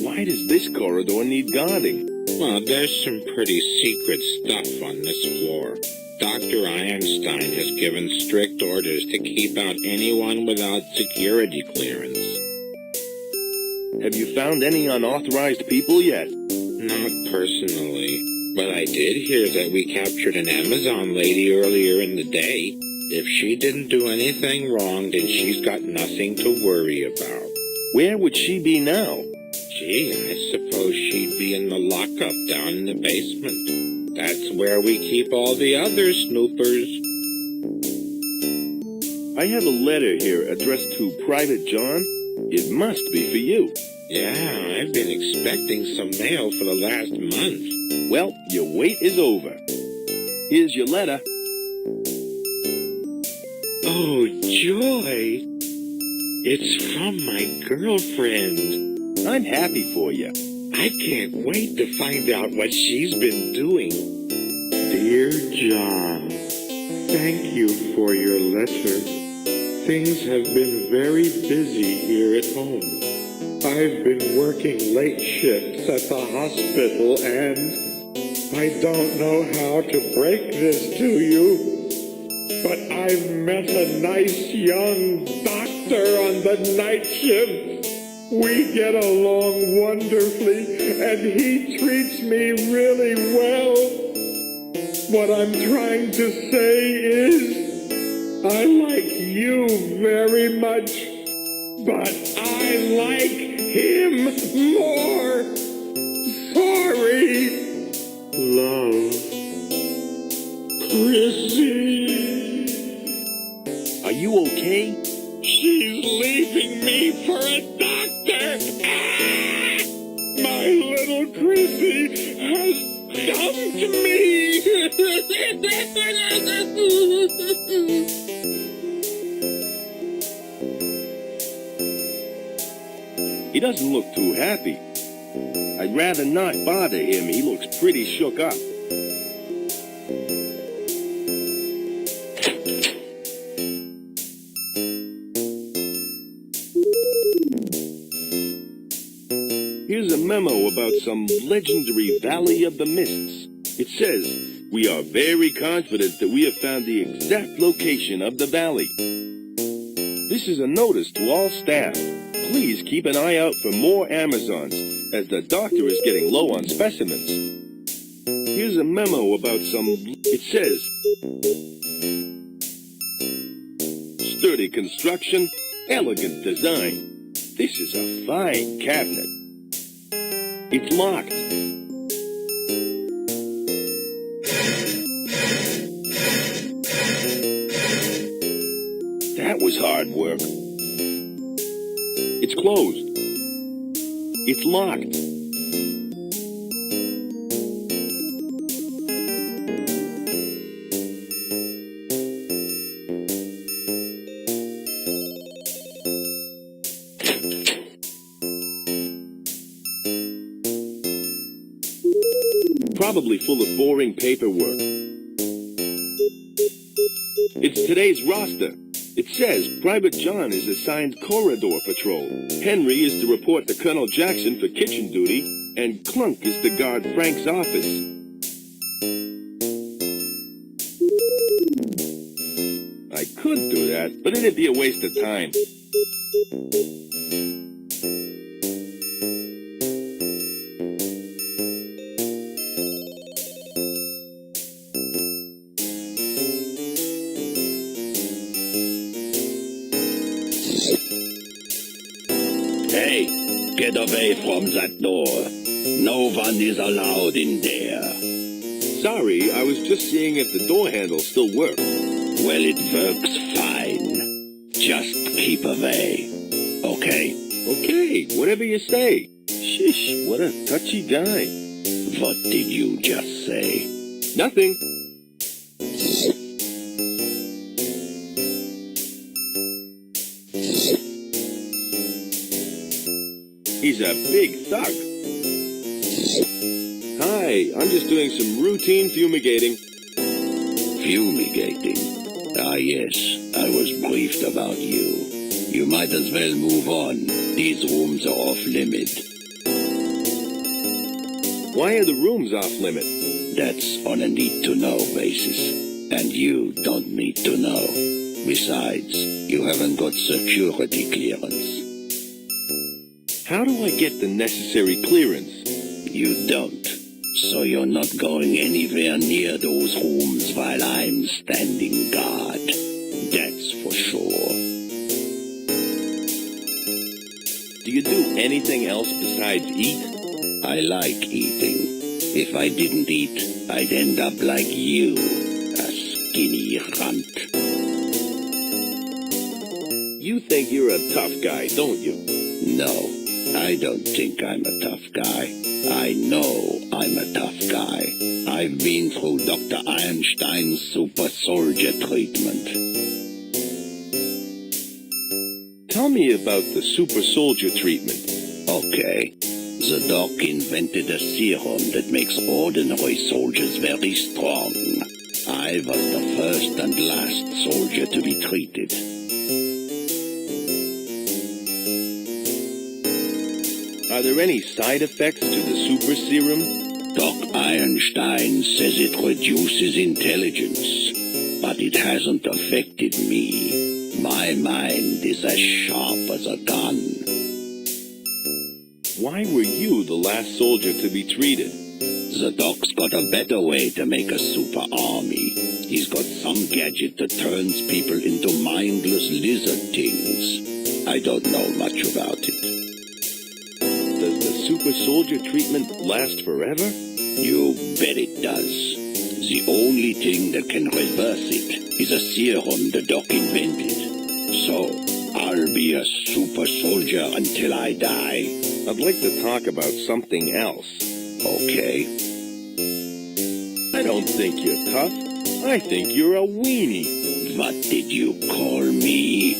Why does this corridor need guarding? Well, there's some pretty secret stuff on this floor. Dr. Einstein has given strict orders to keep out anyone without security clearance. Have you found any unauthorized people yet? Not personally, but I did hear that we captured an Amazon lady earlier in the day. If she didn't do anything wrong, then she's got nothing to worry about. Where would she be now? Gee, I suppose she'd be in the lockup down in the basement. That's where we keep all the other snoopers. I have a letter here addressed to Private John. It must be for you. Yeah, I've been expecting some mail for the last month. Well, your wait is over. Here's your letter. Oh, joy! It's from my girlfriend. I'm happy for you. I can't wait to find out what she's been doing. Dear John, thank you for your letter. Things have been very busy here at home. I've been working late shifts at the hospital and I don't know how to break this to you, but I've met a nice young doctor. doctor on the night shift. We get along wonderfully, and he treats me really well. What I'm trying to say is, I like you very much, but I like him more. Sorry. Love. Chrissy. Are you okay? She's leaving me for a doctor. Ah! My little Chrissy has come to me. He doesn't look too happy. I'd rather not bother him. He looks pretty shook up. Here's a memo about some legendary Valley of the Mists. It says, "We are very confident that we have found the exact location of the valley. This is a notice to all staff. Please keep an eye out for more Amazons, as the doctor is getting low on specimens." Here's a memo about some... It says, "Sturdy construction, elegant design. This is a fine cabinet. It's locked. That was hard work. It's closed. It's locked. Probably full of boring paperwork. It's today's roster. It says Private John is assigned corridor patrol. Henry is to report to Colonel Jackson for kitchen duty, and Clunk is to guard Frank's office. I could do that, but it'd be a waste of time. Hey, get away from that door. No one is allowed in there. Sorry, I was just seeing if the door handle still worked. Well, it works fine. Just keep away. Okay? Okay, whatever you say. Shish, what a touchy guy. What did you just say? Nothing. He's a big thug. Hi, I'm just doing some routine fumigating. Fumigating? Ah, yes. I was briefed about you. You might as well move on. These rooms are off limit. Why are the rooms off limit? That's on a need-to-know basis. And you don't need to know. Besides, you haven't got security clearance. How do I get the necessary clearance? You don't. So you're not going anywhere near those rooms while I'm standing guard. That's for sure. Do you do anything else besides eat? I like eating. If I didn't eat, I'd end up like you, a skinny runt. You think you're a tough guy, don't you? No, I don't think I'm a tough guy. I know I'm a tough guy. I've been through Dr. Einstein's super soldier treatment. Tell me about the super soldier treatment. Okay. The doc invented a serum that makes ordinary soldiers very strong. I was the first and last soldier to be treated. Are there any side effects to the super serum? Doc Einstein says it reduces intelligence, but it hasn't affected me. My mind is as sharp as a gun. Why were you the last soldier to be treated? The doc's got a better way to make a super army. He's got some gadget that turns people into mindless lizard things. I don't know much about it. Does the super soldier treatment last forever? You bet it does. The only thing that can reverse it is a serum the doc invented. So, I'll be a super soldier until I die. I'd like to talk about something else. Okay. I don't think you're tough. I think you're a weenie. What did you call me?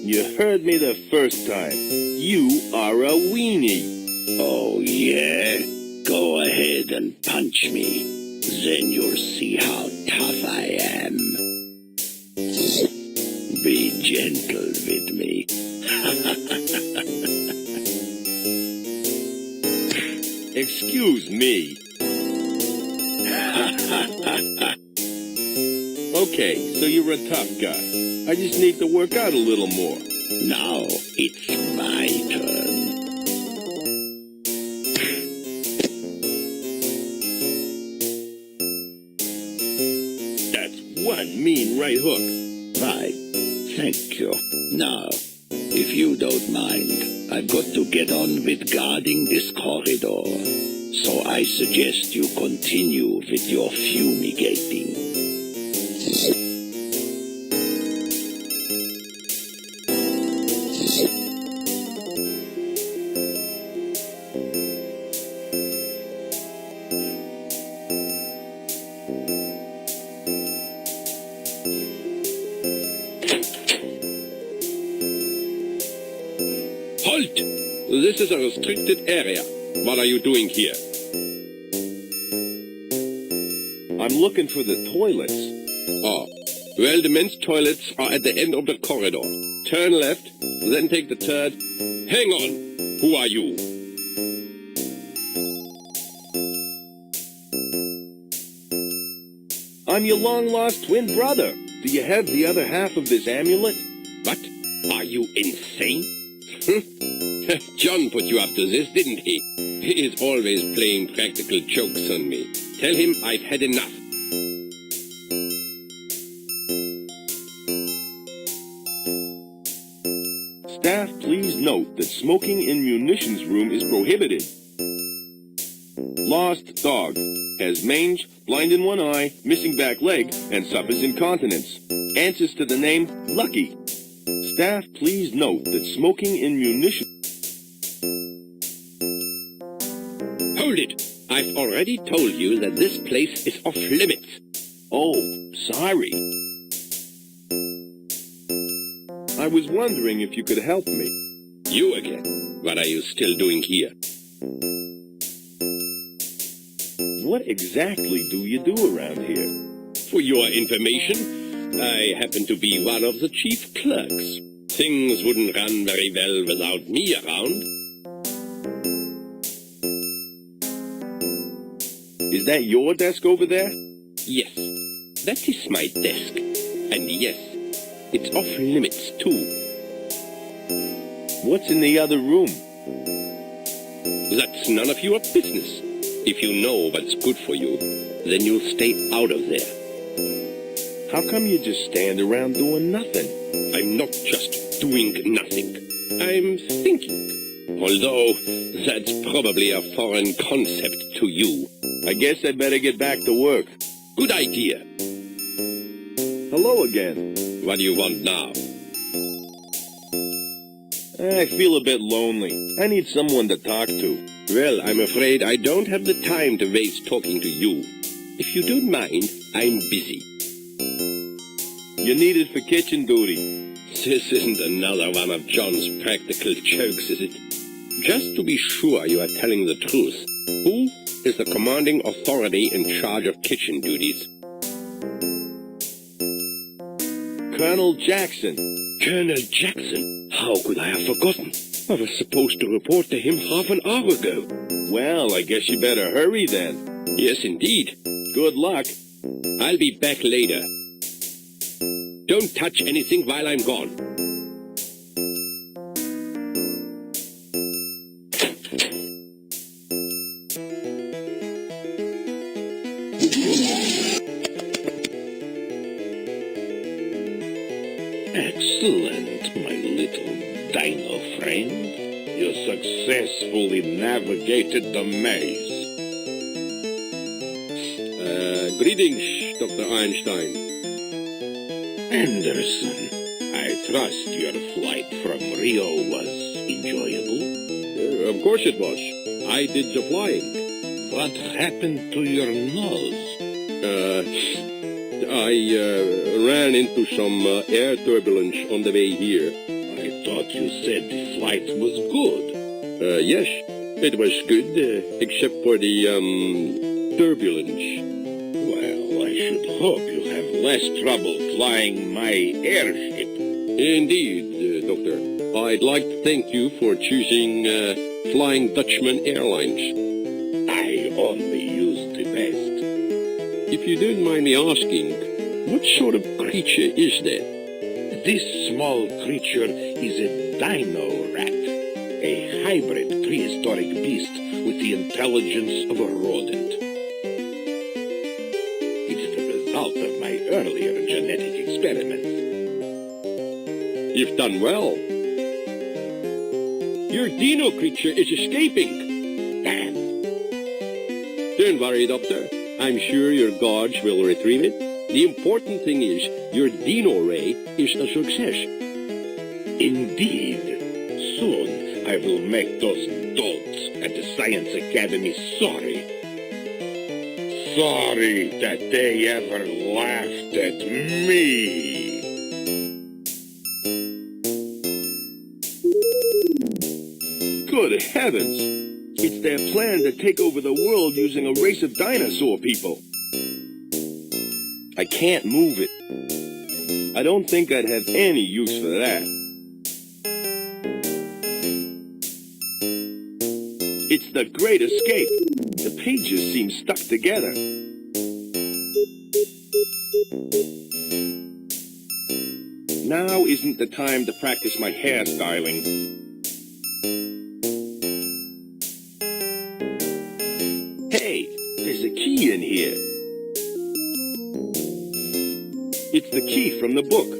You heard me the first time. You are a weenie. Oh, yeah? Go ahead and punch me. Then you'll see how tough I am. Be gentle with me. Excuse me. Okay, so you're a tough guy. I just need to work out a little more. Now it's my turn. That's one mean right hook. Right. Thank you. Now, if you don't mind, I've got to get on with guarding this corridor. So I suggest you continue with your fumigating. Halt! This is a restricted area. What are you doing here? I'm looking for the toilets. Oh, well, the men's toilets are at the end of the corridor. Turn left, then take the third. Hang on! Who are you? I'm your long-lost twin brother. Do you have the other half of this amulet? What? Are you insane? John put you up to this, didn't he? He is always playing practical jokes on me. Tell him I've had enough. Staff, please note that smoking in munitions room is prohibited. Lost dog. Has mange, blind in one eye, missing back leg, and suffers incontinence. Answers to the name Lucky. Staff, please note that smoking in munitions... Hold it! I've already told you that this place is off limits. Oh, sorry. I was wondering if you could help me. You again? What are you still doing here? What exactly do you do around here? For your information, I happen to be one of the chief clerks. Things wouldn't run very well without me around. Is that your desk over there? Yes, that is my desk. And yes, it's off limits too. What's in the other room? That's none of your business. If you know what's good for you, then you'll stay out of there. How come you just stand around doing nothing? I'm not just doing nothing. I'm thinking. Although, that's probably a foreign concept to you. I guess I'd better get back to work. Good idea. Hello again. What do you want now? I feel a bit lonely. I need someone to talk to. Well, I'm afraid I don't have the time to waste talking to you. If you don't mind, I'm busy. You're needed for kitchen duty. This isn't another one of John's practical jokes, is it? Just to be sure you are telling the truth, who is the commanding authority in charge of kitchen duties? Colonel Jackson. Colonel Jackson? How could I have forgotten? I was supposed to report to him half an hour ago. Well, I guess you better hurry then. Yes, indeed. Good luck. I'll be back later. Don't touch anything while I'm gone. Excellent, my little dino friend. You successfully navigated the maze. Greetings, Dr. Einstein. Anderson, I trust your flight from Rio was enjoyable. Of course it was. I did the flying. What happened to your nose? I ran into some air turbulence on the way here. I thought you said the flight was good. Yes, it was good, except for the, turbulence. Well, I should hope you have less trouble flying my airship. Indeed, Doctor. I'd like to thank you for choosing Flying Dutchman Airlines. I only use the best. If you don't mind me asking, what sort of creature is that? This small creature is a dino rat, a hybrid prehistoric beast with the intelligence of a rodent. It's the result of my earlier genetic experiments. You've done well. Your dino creature is escaping. Damn. Don't worry, Doctor. I'm sure your guards will retrieve it. The important thing is your dino ray is a success. Indeed. Soon I will make those dolts at the Science Academy sorry. Sorry that they ever laughed at me. Good heavens! It's their plan to take over the world using a race of dinosaur people. I can't move it. I don't think I'd have any use for that. It's the Great Escape. The pages seem stuck together. Now isn't the time to practice my hairstyling. Hey, there's a key in here. It's the key from the book.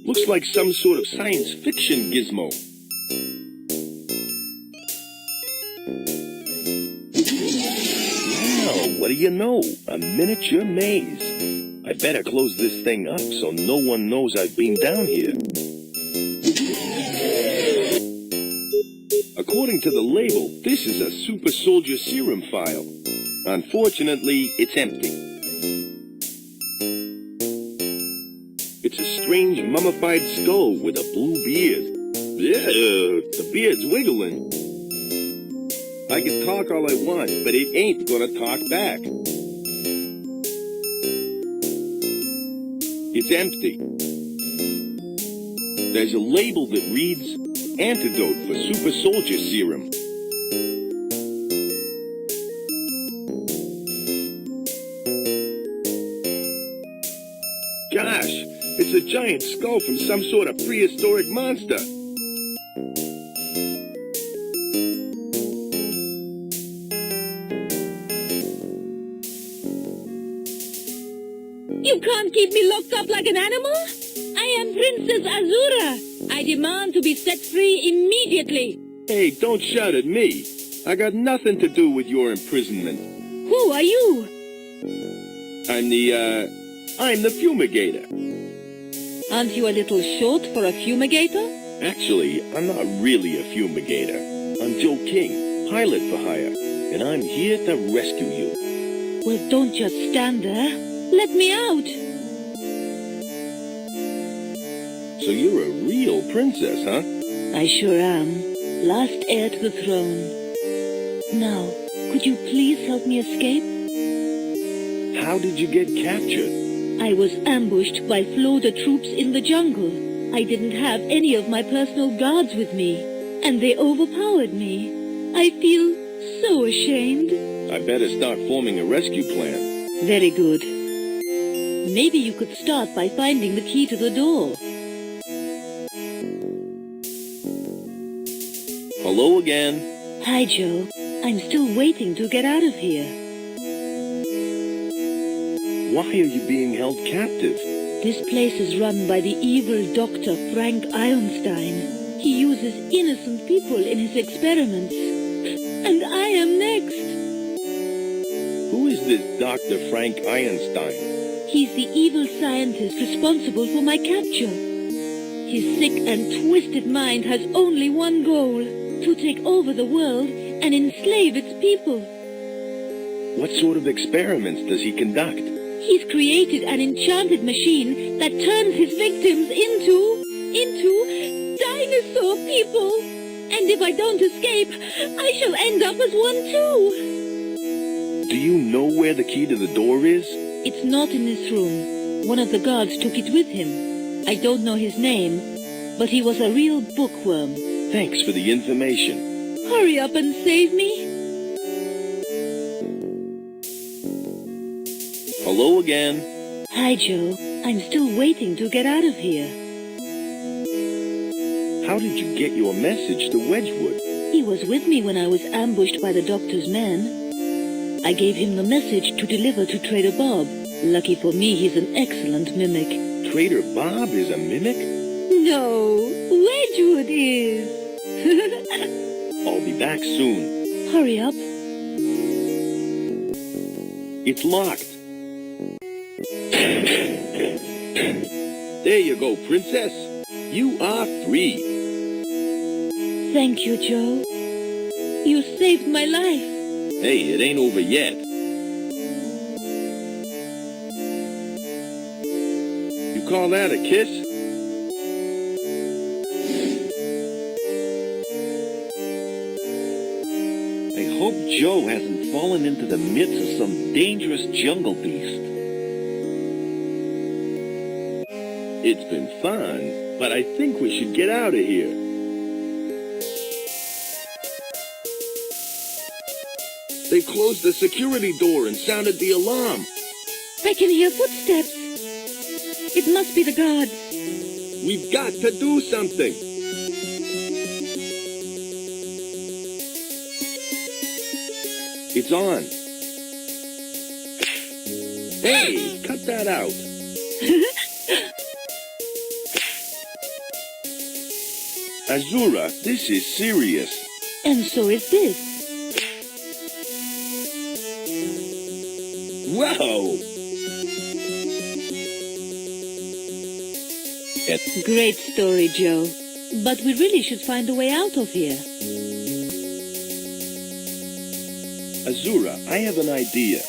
Looks like some sort of science fiction gizmo. Wow, what do you know? A miniature maze. I better close this thing up so no one knows I've been down here. According to the label, this is a super soldier serum vial. Unfortunately, it's empty. It's a strange mummified skull with a blue beard. Yeah, the beard's wiggling. I can talk all I want, but it ain't gonna talk back. It's empty. There's a label that reads, Antidote for Super Soldier Serum. Gosh, it's a giant skull from some sort of prehistoric monster. You can't keep me locked up like an animal? I am Princess Azura. I demand to be set free immediately. Hey, don't shout at me. I got nothing to do with your imprisonment. Who are you? I'm the fumigator. Aren't you a little short for a fumigator? Actually, I'm not really a fumigator. I'm Joe King, pilot for hire, and I'm here to rescue you. Well, don't just stand there. Let me out. So you're a real princess, huh? I sure am. Last heir to the throne. Now, could you please help me escape? How did you get captured? I was ambushed by Floda troops in the jungle. I didn't have any of my personal guards with me, and they overpowered me. I feel so ashamed. I better start forming a rescue plan. Very good. Maybe you could start by finding the key to the door. Hello again. Hi, Joe. I'm still waiting to get out of here. Why are you being held captive? This place is run by the evil Dr. Frank Einstein. He uses innocent people in his experiments. And I am next. Who is this Dr. Frank Einstein? He's the evil scientist responsible for my capture. His sick and twisted mind has only one goal: to take over the world and enslave its people. What sort of experiments does he conduct? He's created an enchanted machine that turns his victims into dinosaur people. And if I don't escape, I shall end up as one too. Do you know where the key to the door is? It's not in this room. One of the guards took it with him. I don't know his name, but he was a real bookworm. Thanks for the information. Hurry up and save me. Hello again. Hi, Joe. I'm still waiting to get out of here. How did you get your message to Wedgwood? He was with me when I was ambushed by the doctor's men. I gave him the message to deliver to Trader Bob. Lucky for me, he's an excellent mimic. Trader Bob is a mimic? No, Wedgwood is. I'll be back soon. Hurry up. It's locked. There you go, princess. You are free. Thank you, Joe. You saved my life. Hey, it ain't over yet. You call that a kiss? I hope Joe hasn't fallen into the midst of some dangerous jungle beast. It's been fun, but I think we should get out of here. They closed the security door and sounded the alarm. I can hear footsteps. It must be the guards. We've got to do something. It's on. Hey, cut that out. Azura, this is serious. And so is this. Whoa! Great story, Joe. But we really should find a way out of here. Azura, I have an idea.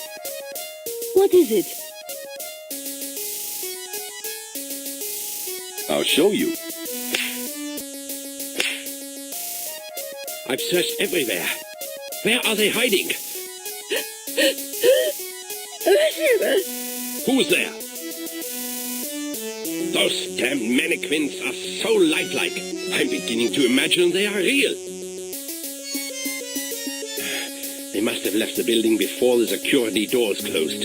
What is it? I'll show you. I've searched everywhere. Where are they hiding? Who's there? Those damn mannequins are so lifelike. I'm beginning to imagine they are real. They must have left the building before the security doors closed.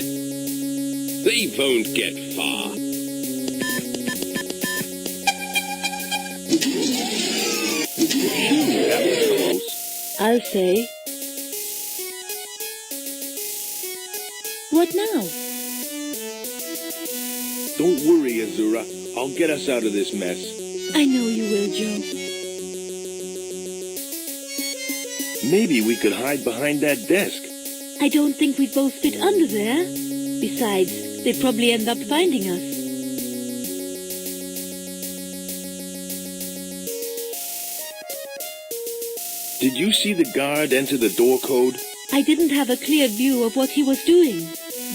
They won't get far. That was close. I'll say. What now? Don't worry, Azura. I'll get us out of this mess. I know you will, Joe. Maybe we could hide behind that desk. I don't think we'd both fit under there. Besides, they'd probably end up finding us. Did you see the guard enter the door code? I didn't have a clear view of what he was doing,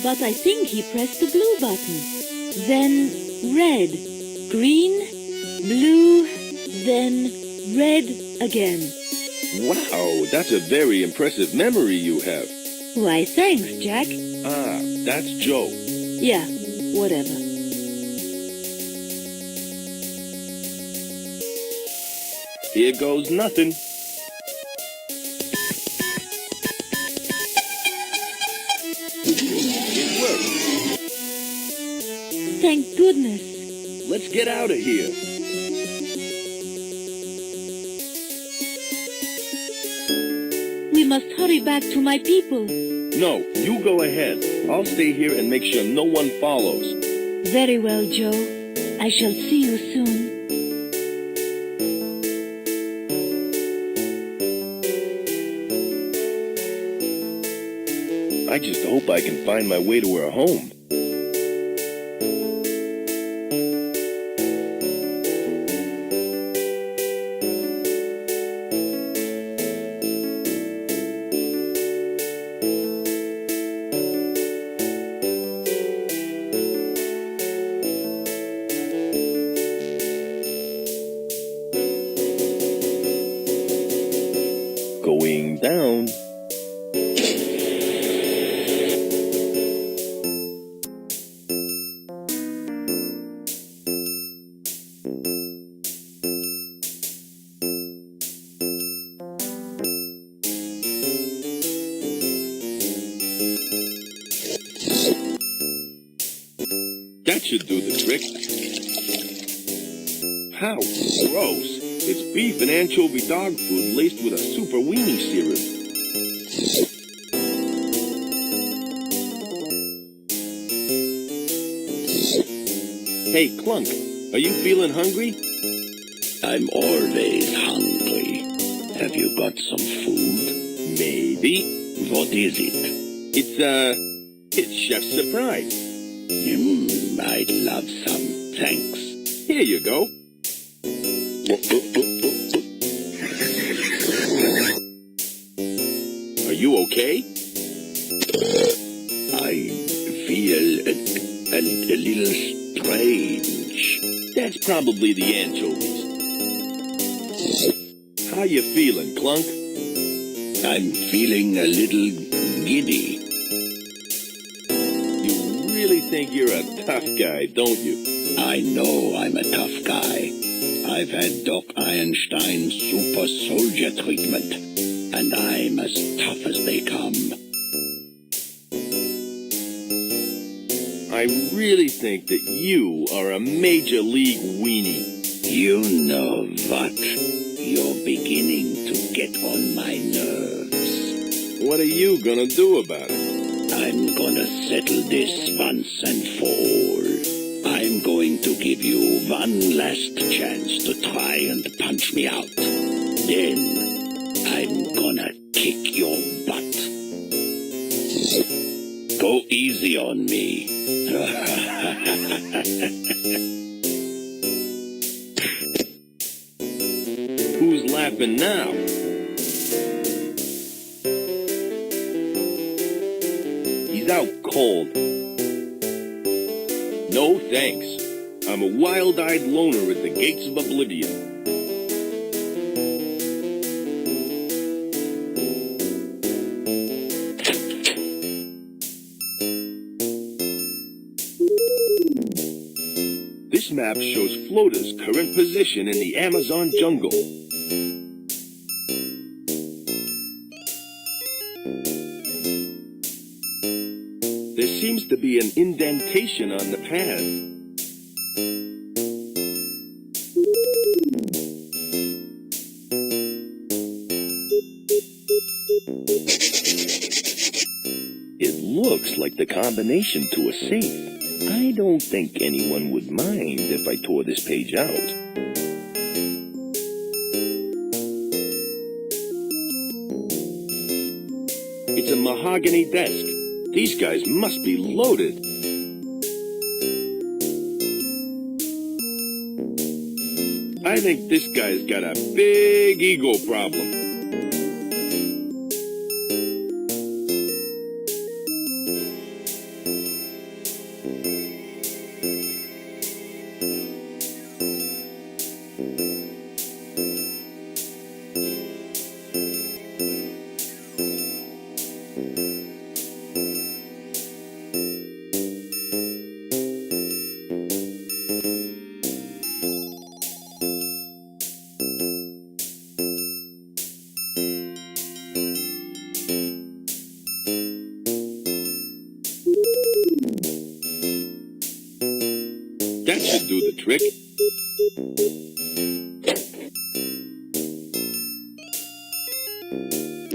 but I think he pressed the blue button. Then red, green, blue, then red again. Wow, that's a very impressive memory you have. Why, thanks, Jack. Ah, that's Joe. Yeah, whatever. Here goes nothing. It worked. Thank goodness. Let's get out of here. We must hurry back to my people. No, you go ahead. I'll stay here and make sure no one follows. Very well, Joe. I shall see you soon. I just hope I can find my way to her home. Going down. That should do the trick. How gross. It's beef and anchovy dog food laced with a super weenie syrup. Hey, Clunk, are you feeling hungry? I'm always hungry. Have you got some food? Maybe. What is it? It's Chef's surprise. I'd love some, thanks. Here you go. Are you okay? I feel a little strange. That's probably the anchovies. How you feeling, Clunk? I'm feeling a little giddy. You really think you're a tough guy, don't you? I know I'm a tough guy. I've had Doc Einstein's super soldier treatment, and I'm as tough as they come. I really think that you are a major league weenie. You know what? You're beginning to get on my nerves. What are you gonna do about it? I'm gonna settle this once and for all. I'm going to give you one last chance to try and punch me out. Then, I'm gonna kick your butt. Go easy on me. Who's laughing now? He's out cold. No thanks. I'm a wild-eyed loner at the gates of oblivion. This map shows Floda's current position in the Amazon jungle. There seems to be an indentation on the path. It looks like the combination to a safe. I don't think anyone would mind if I tore this page out. It's a mahogany desk. These guys must be loaded. I think this guy's got a big ego problem. That should do the trick.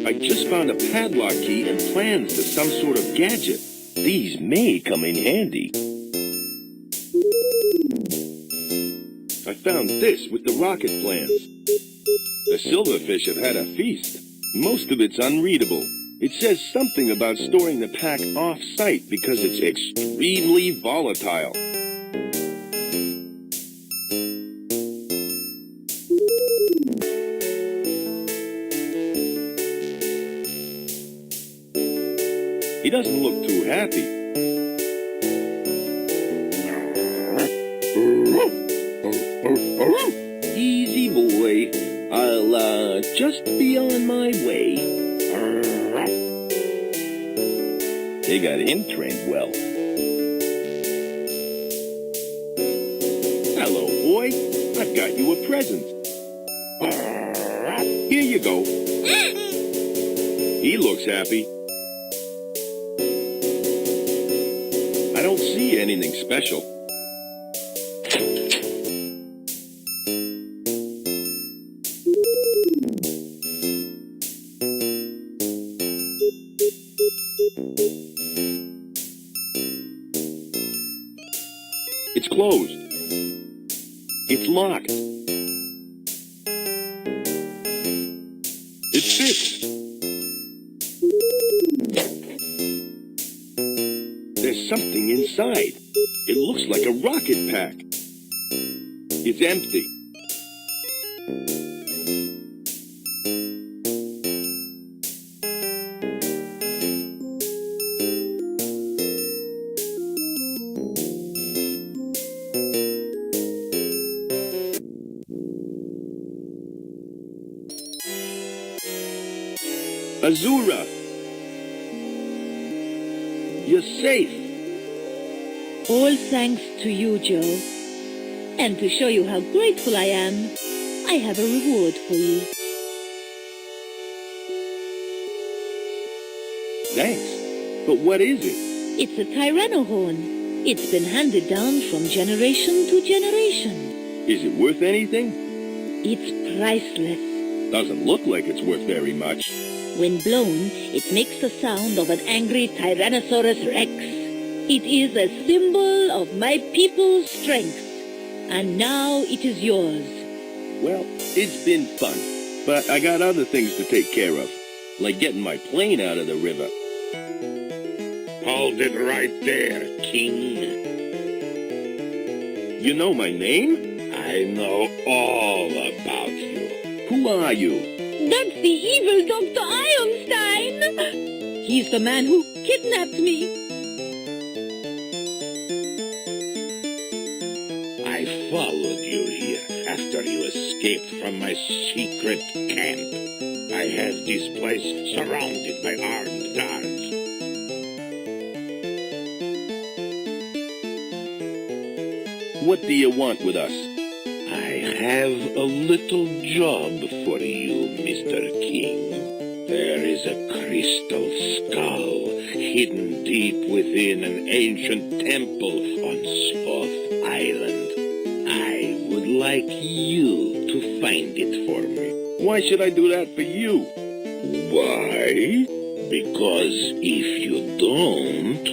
I just found a padlock key and plans to some sort of gadget. These may come in handy. I found this with the rocket plans. The silverfish have had a feast. Most of it's unreadable. It says something about storing the pack off-site because it's extremely volatile. He doesn't look too happy. Easy, boy. I'll, just be on my way. They got him trained well. Hello, boy. I've got you a present. Here you go. He looks happy. I don't see anything special. It's closed. It's locked. It fits. There's something inside. It looks like a rocket pack. It's empty. Azura! You're safe! All thanks to you, Joe. And to show you how grateful I am, I have a reward for you. Thanks. But what is it? It's a Tyrannohorn. It's been handed down from generation to generation. Is it worth anything? It's priceless. Doesn't look like it's worth very much. When blown, it makes the sound of an angry Tyrannosaurus Rex. It is a symbol of my people's strength. And now it is yours. Well, it's been fun. But I got other things to take care of. Like getting my plane out of the river. Hold it right there, King. You know my name? I know all about you. Who are you? That's the evil Dr. Ironstein! He's the man who kidnapped me. I followed you here after you escaped from my secret camp. I have this place surrounded by armed guards. What do you want with us? I have a little job for you, Mr. King. There is a crystal skull hidden deep within an ancient temple on Spoth Island. I would like you to find it for me. Why should I do that for you? Why? Because if you don't,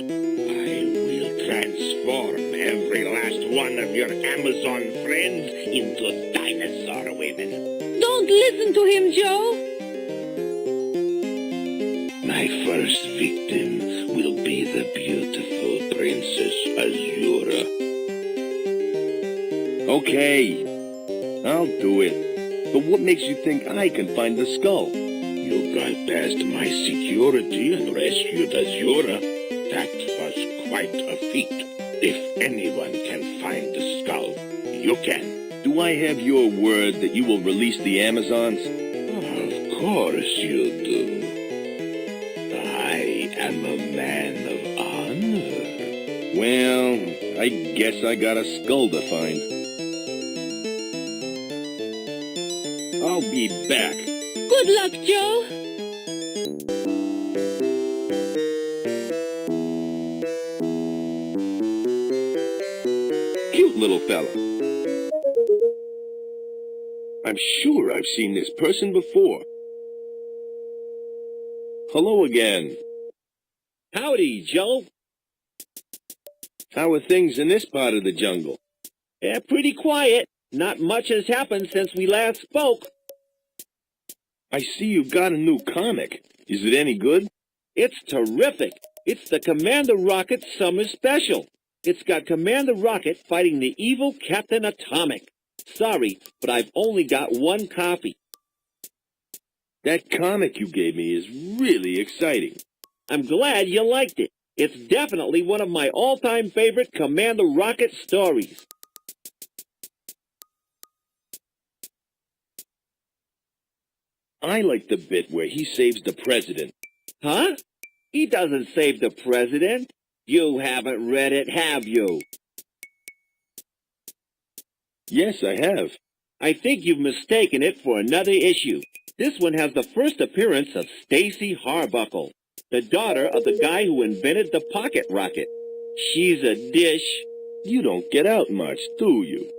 I will transform every last one of your Amazon friends into dinosaur women. Don't listen to him, Joe. My first victim will be the beautiful Princess Azura. Okay, I'll do it. But what makes you think I can find the skull? You got past my security and rescued Azura. That was quite a feat. If anyone can find the skull, you can. Do I have your word that you will release the Amazons? Of course you do. I am a man of honor. Well, I guess I got a skull to find. I'll be back. Good luck, Joe. Cute little fella? I'm sure I've seen this person before. Hello again. Howdy, Joe. How are things in this part of the jungle? Yeah, pretty quiet. Not much has happened since we last spoke. I see you got a new comic. Is it any good? It's terrific. It's the Commander Rocket Summer Special. It's got Commander Rocket fighting the evil Captain Atomic. Sorry, but I've only got one copy. That comic you gave me is really exciting. I'm glad you liked it. It's definitely one of my all-time favorite Commander Rocket stories. I like the bit where he saves the president. Huh? He doesn't save the president. You haven't read it, have you? Yes, I have. I think you've mistaken it for another issue. This one has the first appearance of Stacy Harbuckle, the daughter of the guy who invented the pocket rocket. She's a dish. You don't get out much, do you?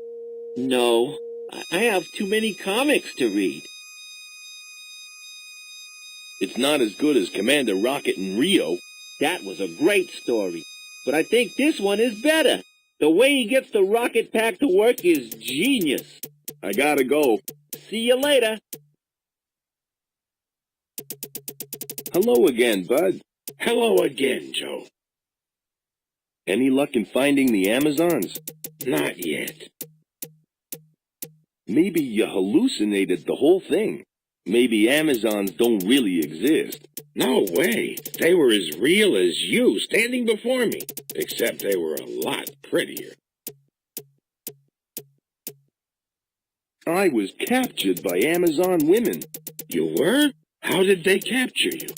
No, I have too many comics to read. It's not as good as Commander Rocket in Rio. That was a great story, but I think this one is better. The way he gets the rocket pack to work is genius. I gotta go. See you later. Hello again, Bud. Hello again, Joe. Any luck in finding the Amazons? Not yet. Maybe you hallucinated the whole thing. Maybe Amazons don't really exist. No way. They were as real as you standing before me, except they were a lot prettier. I was captured by Amazon women. You were? How did they capture you?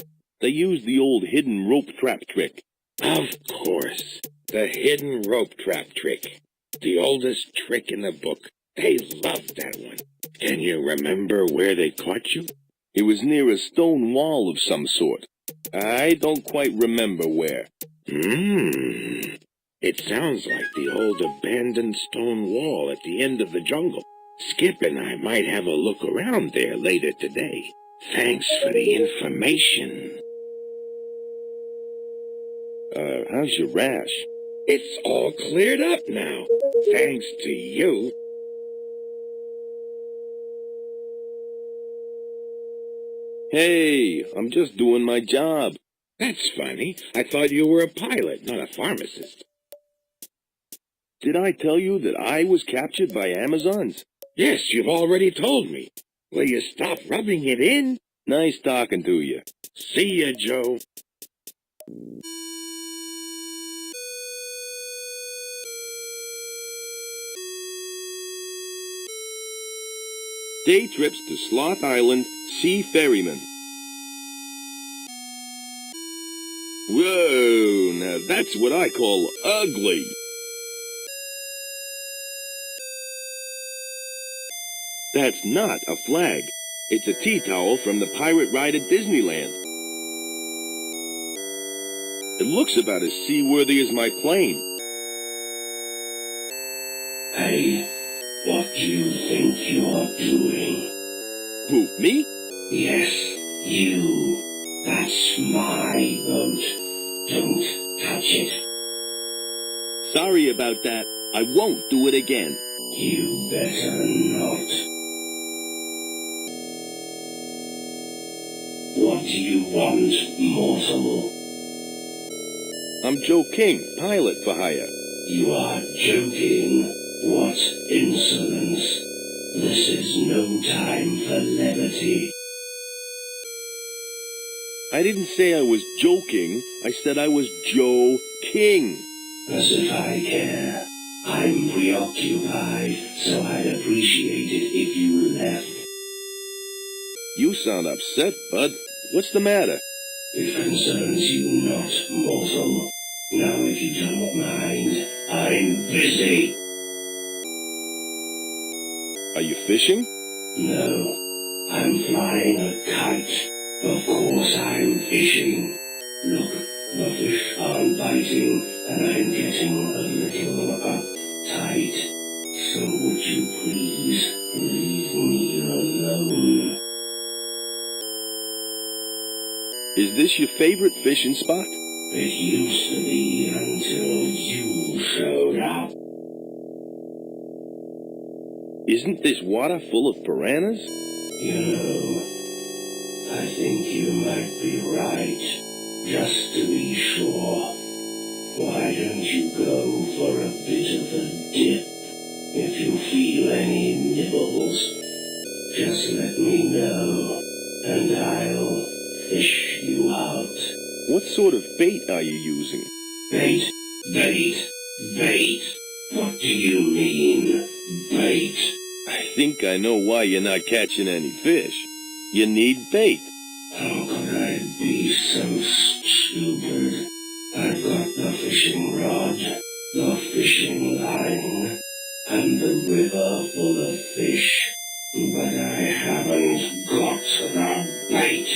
They used the old hidden rope trap trick. Of course. The hidden rope trap trick. The oldest trick in the book. They loved that one. Can you remember where they caught you? It was near a stone wall of some sort. I don't quite remember where. It sounds like the old abandoned stone wall at the end of the jungle. Skip and I might have a look around there later today. Thanks for the information. How's your rash? It's all cleared up now, thanks to you. Hey, I'm just doing my job. That's funny. I thought you were a pilot, not a pharmacist. Did I tell you that I was captured by Amazons? Yes, you've already told me. Will you stop rubbing it in? Nice talking to you. See ya, Joe. Day trips to Sloth Island, Sea Ferryman. Whoa, now that's what I call ugly. That's not a flag. It's a tea towel from the pirate ride at Disneyland. It looks about as seaworthy as my plane. Hey, what do you think you're doing? Who, me? Yes, you. That's my boat. Don't touch it. Sorry about that. I won't do it again. You better not. What do you want, mortal? I'm Joe King, pilot for hire. You are joking. What insolence. This is no time for levity. I didn't say I was joking. I said I was Joe King. As if I care. I'm preoccupied, so I'd appreciate it if you left. You sound upset, Bud. What's the matter? It concerns you not, mortal. Now, if you don't mind, I'm busy. Are you fishing? No, I'm flying a kite. Of course I'm fishing. Look, the fish aren't biting, and I'm getting a little tight. So would you please leave me alone? Is this your favorite fishing spot? It used to be until you showed up. Isn't this water full of piranhas? You know, I think you might be right. Just to be sure, why don't you go for a bit of a dip? If you feel any nibbles, just let me know, and I'll fish you out. What sort of bait are you using? Bait, bait, bait. What do you mean, bait? I think I know why you're not catching any fish. You need bait. How could I be so stupid? I've got the fishing rod, the fishing line, and the river full of fish, but I haven't got the bait.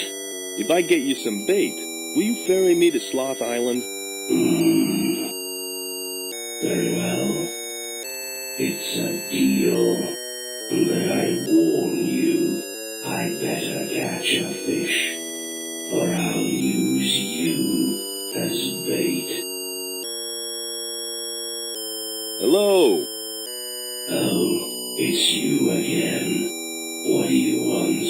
If I get you some bait, will you ferry me to Sloth Island? Very well. It's a deal, but I warn you, I better catch a fish, or I'll use you as bait. Hello. Oh, it's you again. What do you want?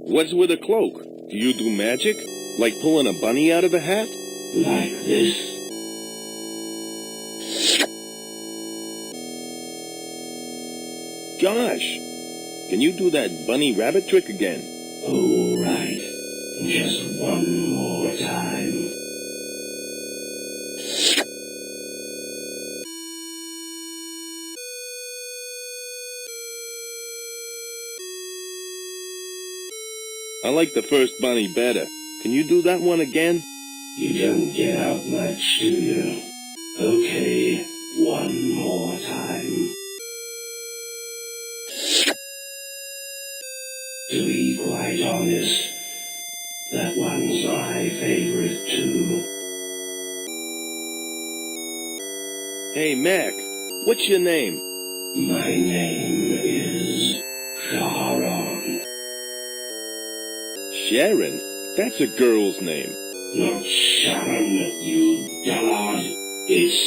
What's with a cloak? Do you do magic? Like pulling a bunny out of a hat? Like this? Gosh! Can you do that bunny rabbit trick again? All right. Just one more time. I like the first bunny better. Can you do that one again? You don't get out much, do you? Okay, one more time. To be quite honest, that one's my favorite too. Hey, Mac, what's your name? My name is Sharon. Sharon? That's a girl's name. Not Sharon, you dullard. It's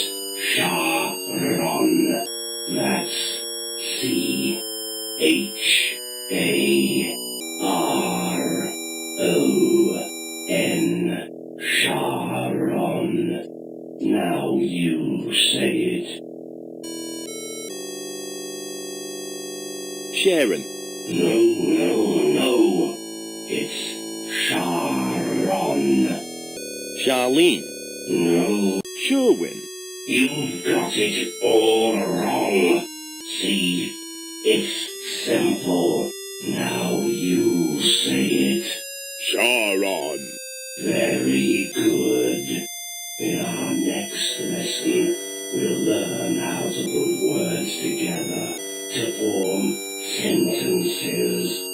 Sharon. That's C-H-A-R-O-N. Sharon. Now you say it. Sharon. No. It's Sharon. Charlene. No, Sherwin. you've got it all wrong. See, it's simple. Now you say it. Sharon. Very good. In our next lesson, we'll learn how to put words together to form sentences.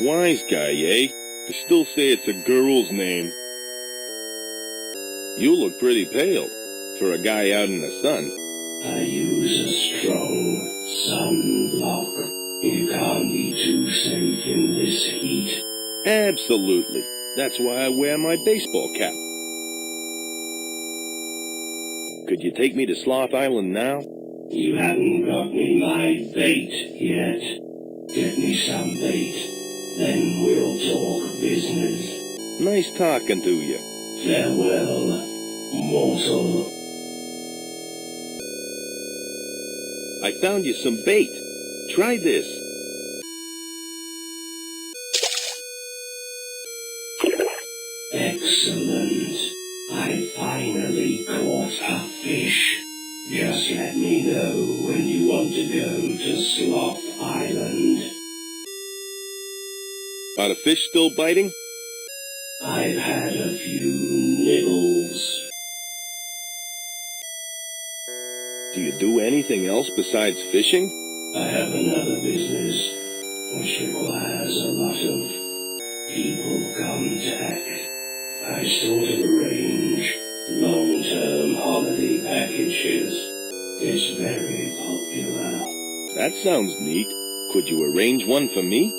Wise guy, eh? I still say it's a girl's name. You look pretty pale for a guy out in the sun. I use a strong sunblock. You can't be too safe in this heat. Absolutely. That's why I wear my baseball cap. Could you take me to Sloth Island now? You haven't got me my bait yet. Get me some bait, then we'll talk business. Nice talking to you. Farewell, mortal. I found you some bait. Try this. Excellent. I finally caught a fish. Just let me know when you want to go to Sloth Island. Are the fish still biting? I've had a few nibbles. Do you do anything else besides fishing? I have another business, which requires a lot of people contact. I sort of arrange long-term holiday packages. It's very popular. That sounds neat. Could you arrange one for me?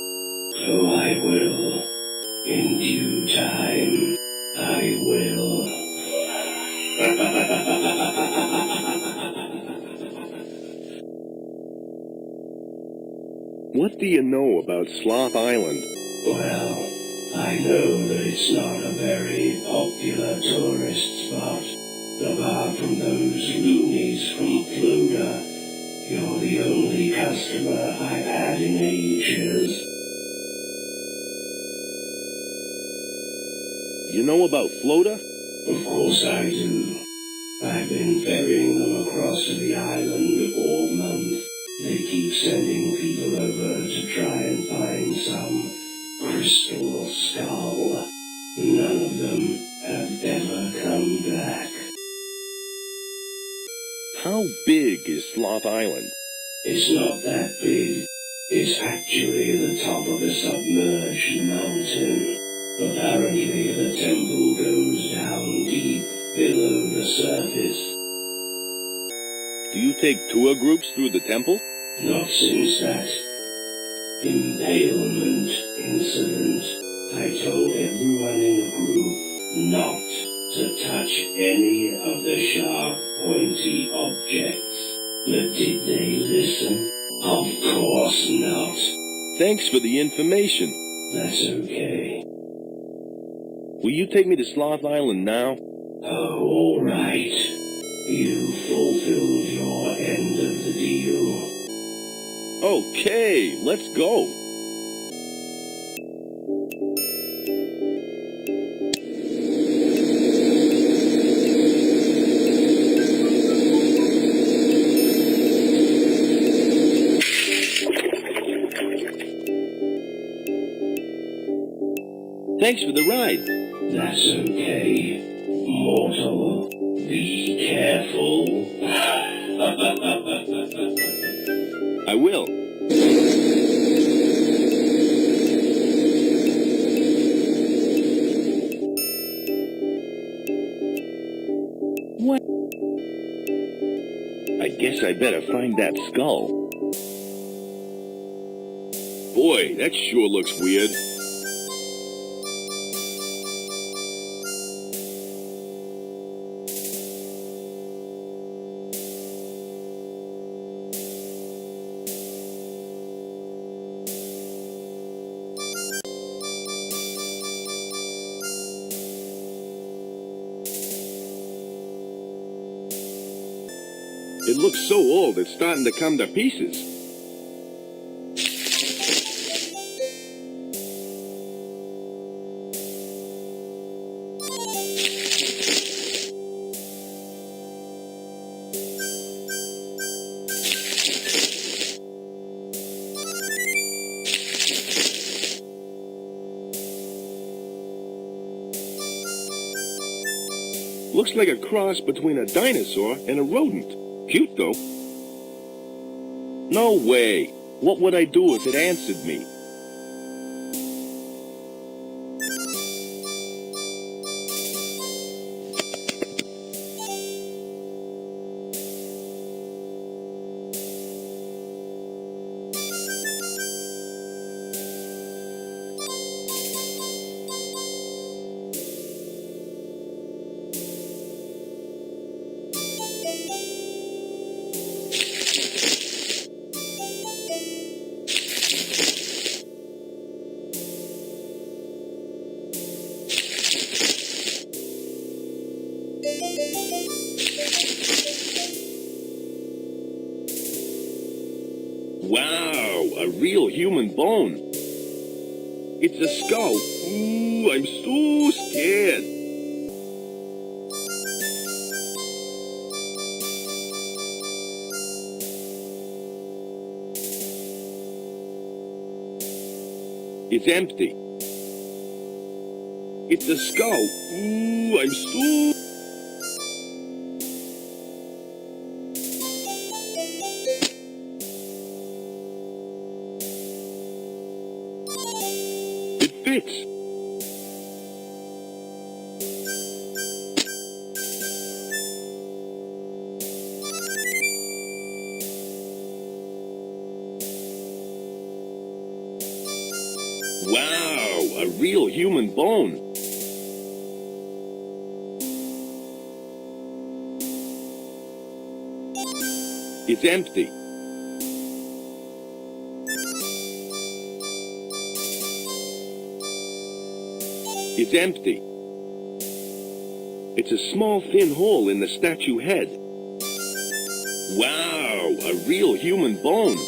So I will. In due time, I will. What do you know about Sloth Island? Well, I know that it's not a very popular tourist spot. Apart from those loonies from Floda, you're the only customer I've had in ages. You know about Floda? Of course I do. I've been ferrying them across to the island all month. They keep sending people over to try and find some crystal skull. None of them have ever come back. How big is Sloth Island? It's not that big. It's actually the top of a submerged mountain. Apparently the temple goes down deep below the surface. Do you take tour groups through the temple? Not since that impalement incident. I told everyone in the group not to touch any of the sharp, pointy objects. But did they listen? Of course not. Thanks for the information. That's okay. Will you take me to Sloth Island now? Oh, all right. You fulfilled your end of the deal. Okay, let's go. Thanks for the ride. That's okay. Mortal, be careful. I will. What? I guess I better find that skull. Boy, that sure looks weird. It looks so old, it's starting to come to pieces. Looks like a cross between a dinosaur and a rodent. Cute, though. No way. What would I do if it answered me? Wow, a real human bone. It's a skull. Ooh, I'm so scared. It's empty. It's a skull. Ooh, I'm so... It fits. Wow, a real human bone. It's empty. It's empty. It's a small thin hole in the statue head. Wow, a real human bone.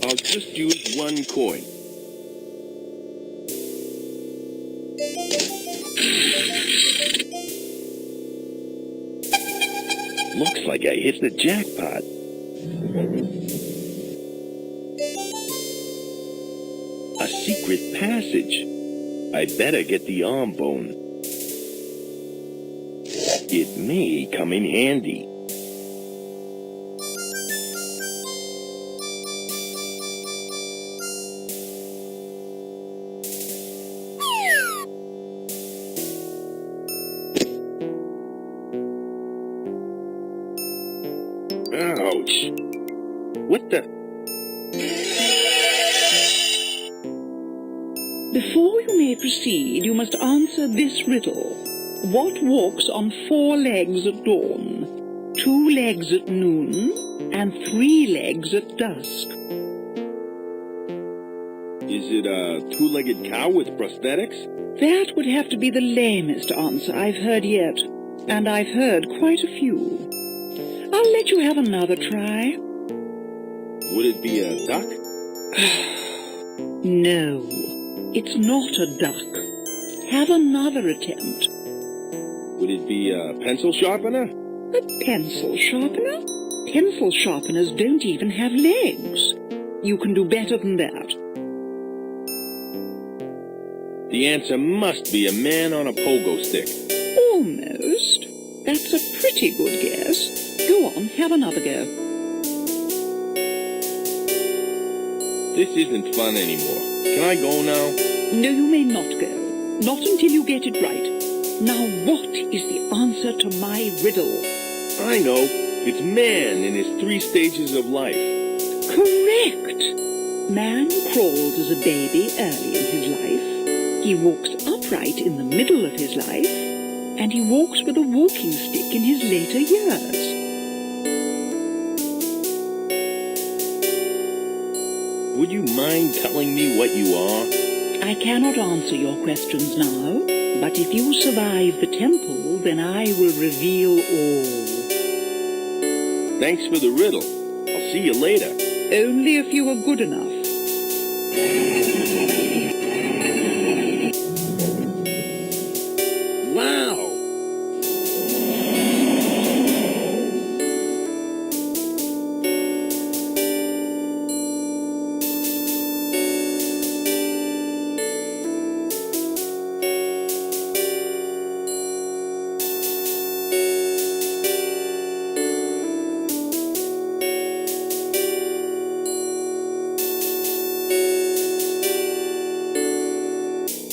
I'll just use one coin. Looks like I hit the jackpot. A secret passage. I better get the arm bone. It may come in handy. Ouch. What the? Before you may proceed, you must answer this riddle. What walks on 4 legs at dawn, 2 legs at noon, and 3 legs at dusk? Is it a two-legged cow with prosthetics? That would have to be the lamest answer I've heard yet, and I've heard quite a few. I'll let you have another try. Would it be a duck? No, it's not a duck. Have another attempt. Would it be a pencil sharpener? A pencil sharpener? Pencil sharpeners don't even have legs. You can do better than that. The answer must be a man on a pogo stick. Almost. That's a pretty good guess. Go on, have another go. This isn't fun anymore. Can I go now? No, you may not go. Not until you get it right. Now, what is the answer to my riddle? I know. It's man in his 3 stages of life. Correct. Man crawls as a baby early in his life. He walks upright in the middle of his life. And he walks with a walking stick in his later years. Would you mind telling me what you are? I cannot answer your questions now, but if you survive the temple, then I will reveal all. Thanks for the riddle. I'll see you later. Only if you are good enough. Wow!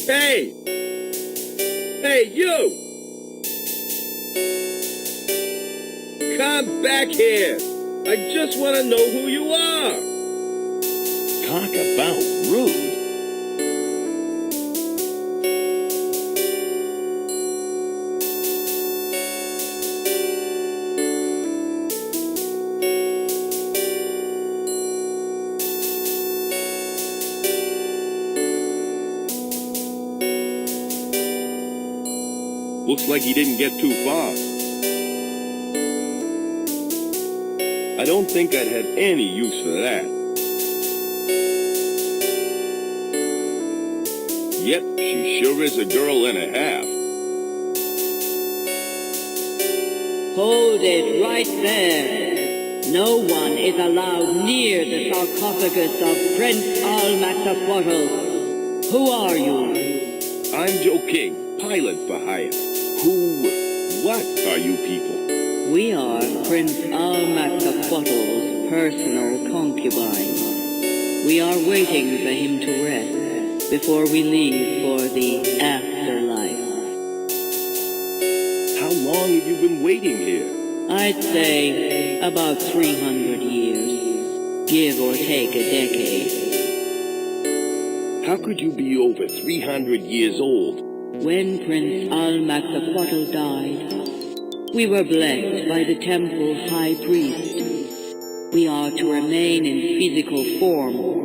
Hey! Hey, you! Come back here! I just want to know who you are! Talk about rude. Looks like he didn't get too far. I don't think I'd have any use for that. Yep, she sure is a girl and a half. Hold it right there. No one is allowed near the sarcophagus of Prince Almaxaquatl. Who are you? I'm Joe King, pilot for hire. What are you people? We are Prince Almaxaquatl's personal concubines. We are waiting for him to rest before we leave for the afterlife. How long have you been waiting here? I'd say about 300 years, give or take a decade. How could you be over 300 years old? When Prince Al-Maktaqatl died, we were blessed by the temple high priest. We are to remain in physical form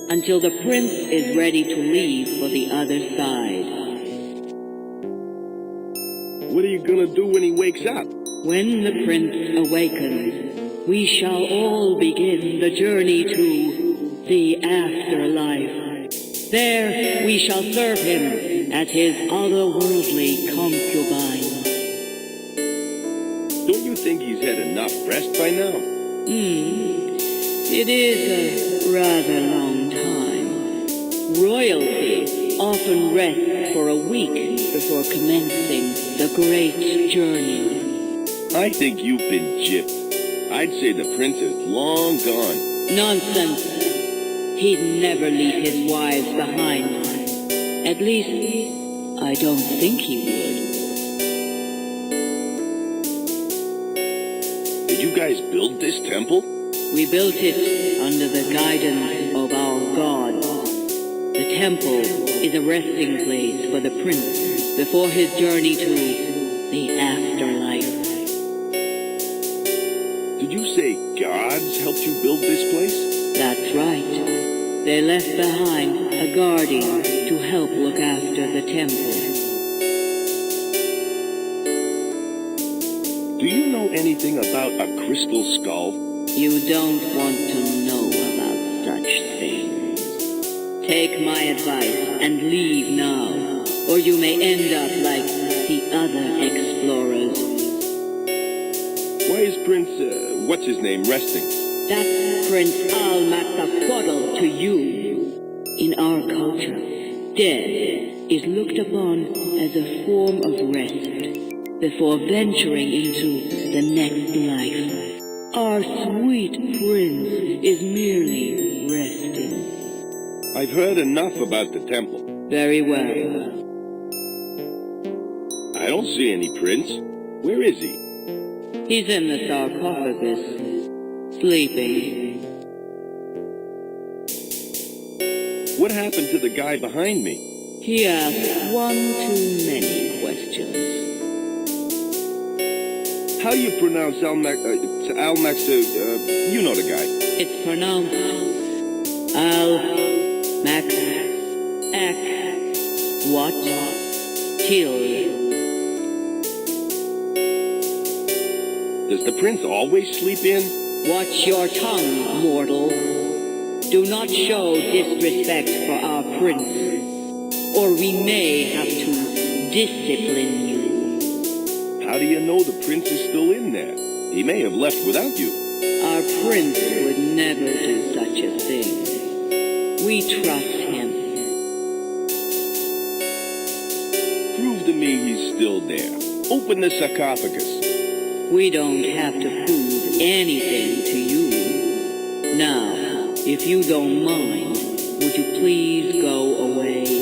until the prince is ready to leave for the other side. What are you gonna do when he wakes up? When the prince awakens, we shall all begin the journey to the afterlife. There we shall serve him as his otherworldly concubine. Don't you think he's had enough rest by now? It is a rather long time. Royalty often rests for a week before commencing the great journey. I think you've been gypped. I'd say the prince is long gone. Nonsense. He'd never leave his wives behind. At least, I don't think he would. Did you guys build this temple? We built it under the guidance of our gods. The temple is a resting place for the prince before his journey to the afterlife. Did you say gods helped you build this place? That's right. They left behind a guardian to help look after the temple. Do you know anything about a crystal skull? You don't want to know about such things. Take my advice and leave now, or you may end up like the other explorers. Why is Prince, what's his name, resting? That's Prince Al-Maktaqatl to you. In our culture, death is looked upon as a form of rest before venturing into the next life. Our sweet prince is merely resting. I've heard enough about the temple. Very well. I don't see any prince. Where is he? He's in the sarcophagus, sleeping. What happened to the guy behind me? He asked one too many questions. How do you pronounce you know the guy? It's pronounced Al-Maktaqatl. Does the prince always sleep in? Watch your tongue, mortal. Do not show disrespect for our prince, or we may have to discipline you. How do you know the prince is still in there? He may have left without you. Our prince would never do such a thing. We trust him. Prove to me he's still there. Open the sarcophagus. We don't have to prove anything to you. Now, if you don't mind, would you please go away?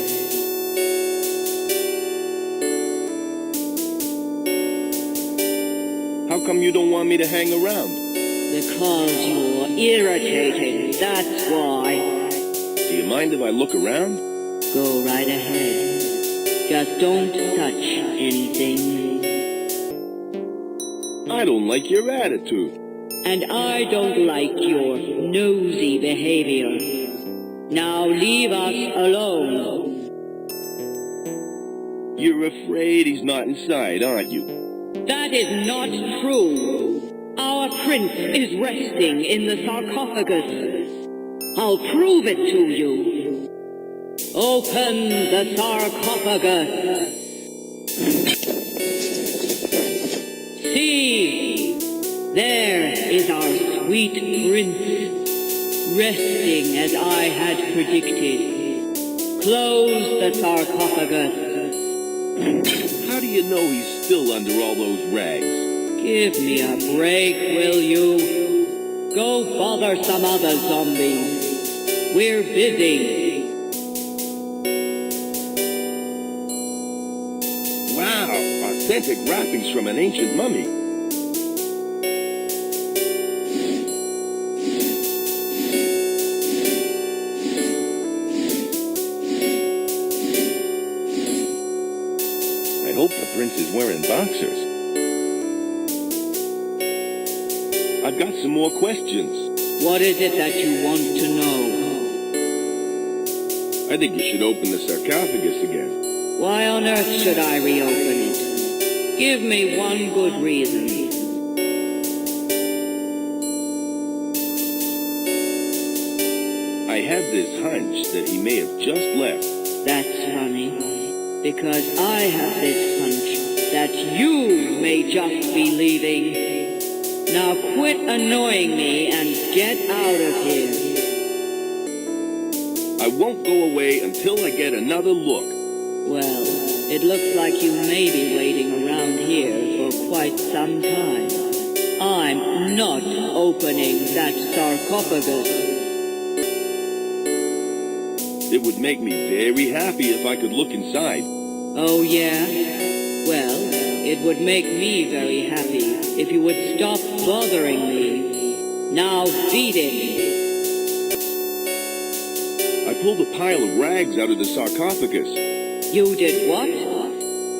How come you don't want me to hang around? Because you're irritating, that's why. Do you mind if I look around? Go right ahead. Just don't touch anything. I don't like your attitude. And I don't like your nosy behavior. Now leave us alone. You're afraid he's not inside, aren't you? That is not true. Our prince is resting in the sarcophagus. I'll prove it to you. Open the sarcophagus. See, there is our sweet prince, resting as I had predicted. Close the sarcophagus. How do you know he's still under all those rags? Give me a break, will you? Go bother some other zombies. We're busy. authentic wrappings from an ancient mummy. I hope the prince is wearing boxers. I've got some more questions. What is it that you want to know? I think you should open the sarcophagus again. Why on earth should I reopen it? Give me one good reason. I have this hunch that he may have just left. That's funny, because I have this hunch that you may just be leaving. Now quit annoying me and get out of here. I won't go away until I get another look. Well, it looks like you may be waiting around here for quite some time. I'm not opening that sarcophagus. It would make me very happy if I could look inside. Oh, yeah? Well, it would make me very happy if you would stop bothering me. Now beat it. I pulled a pile of rags out of the sarcophagus. You did what?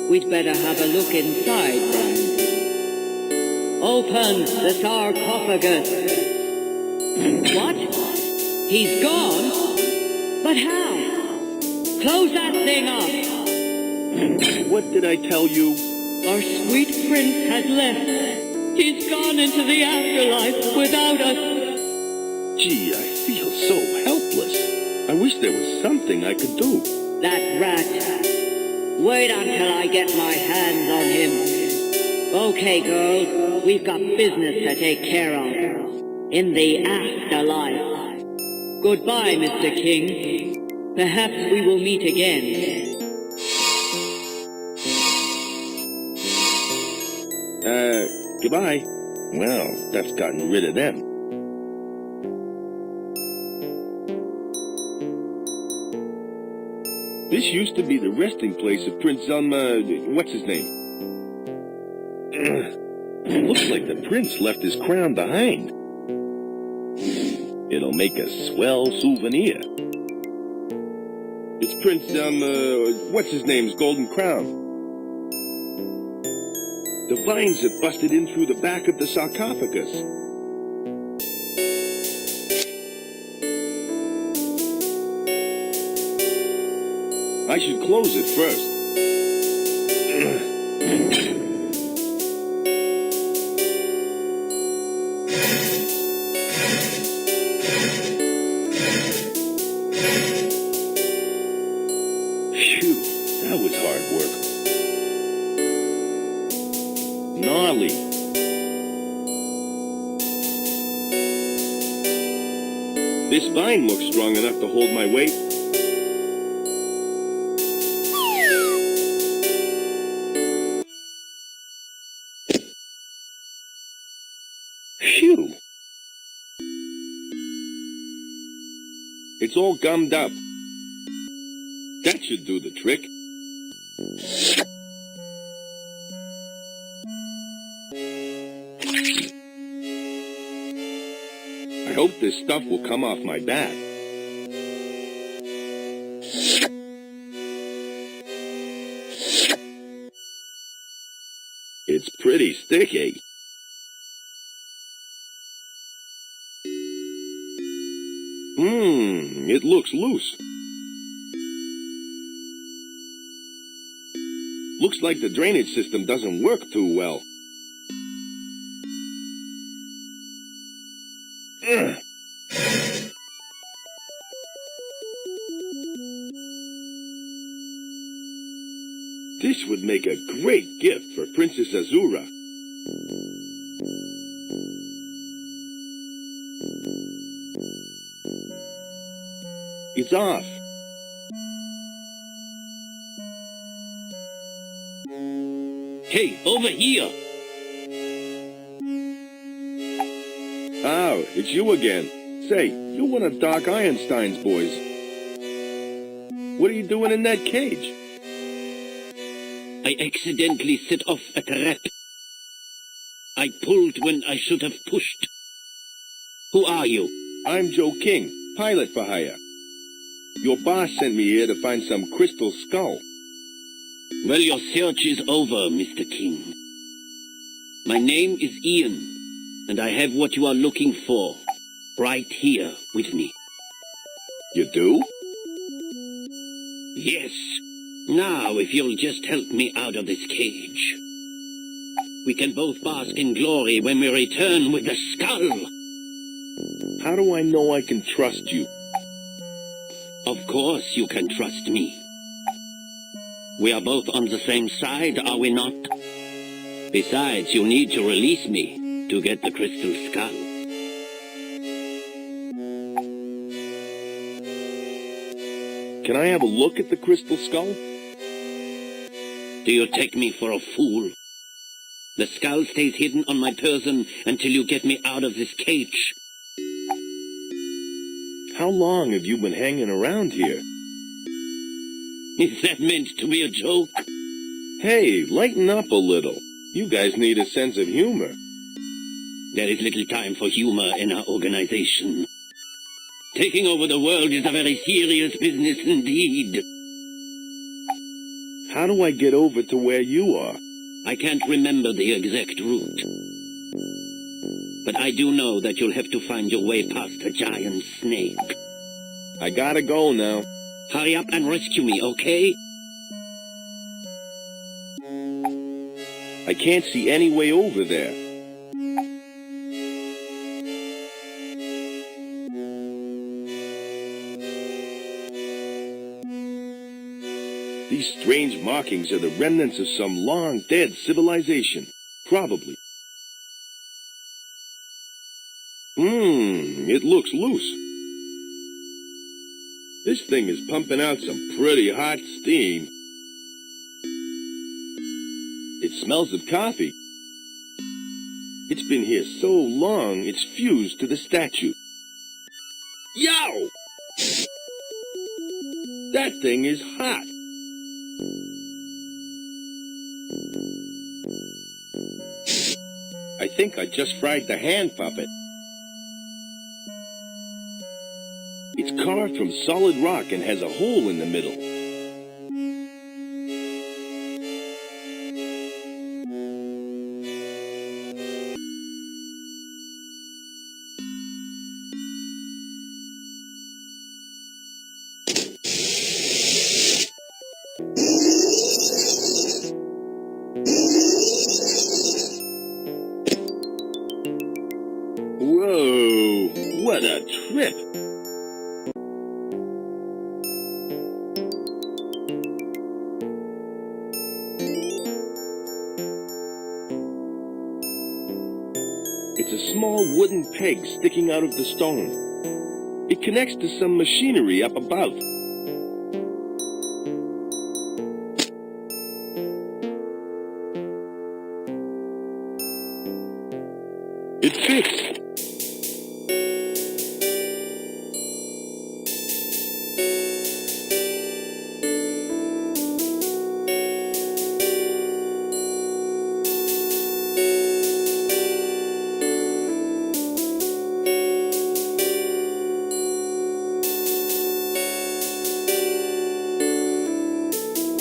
We'd better have a look inside, then. Open the sarcophagus. What? He's gone? But how? Close that thing up. What did I tell you? Our sweet prince has left. He's gone into the afterlife without us. Gee, I feel so helpless. I wish there was something I could do. That rat. Wait until I get my hands on him. Okay, girl, we've got business to take care of. In the afterlife. Goodbye, Mr. King. Perhaps we will meet again. Goodbye. Well, that's gotten rid of them. This used to be the resting place of Prince what's his name? Looks like the prince left his crown behind. It'll make a swell souvenir. It's Prince, what's his name's golden crown. The vines have busted in through the back of the sarcophagus. I should close it first. Phew, that was hard work. Gnarly. This vine looks strong enough to hold my weight. Phew. It's all gummed up. That should do the trick. I hope this stuff will come off my back. It's pretty sticky. It looks loose. Looks like the drainage system doesn't work too well. This would make a great gift for Princess Azura. It's off. Hey, over here. Oh, it's you again. Say, you're one of Doc Einstein's boys. What are you doing in that cage? I accidentally set off a trap. I pulled when I should have pushed. Who are you? I'm Joe King, pilot for hire. Your boss sent me here to find some crystal skull. Well, your search is over, Mr. King. My name is Ian, and I have what you are looking for, right here with me. You do? Yes. Now, if you'll just help me out of this cage, we can both bask in glory when we return with the skull. How do I know I can trust you? Of course you can trust me. We are both on the same side, are we not? Besides, you need to release me to get the crystal skull. Can I have a look at the crystal skull? Do you take me for a fool? The skull stays hidden on my person until you get me out of this cage. How long have you been hanging around here? Is that meant to be a joke? Hey, lighten up a little. You guys need a sense of humor. There is little time for humor in our organization. Taking over the world is a very serious business indeed. How do I get over to where you are? I can't remember the exact route. But I do know that you'll have to find your way past a giant snake. I gotta go now. Hurry up and rescue me, okay? I can't see any way over there. These strange markings are the remnants of some long-dead civilization. Probably. It looks loose. This thing is pumping out some pretty hot steam. It smells of coffee. It's been here so long, it's fused to the statue. Yow! That thing is hot. I think I just fried the hand puppet. It's carved from solid rock and has a hole in the middle. Whoa, what a trip! It's a small wooden peg sticking out of the stone. It connects to some machinery up above. It fits.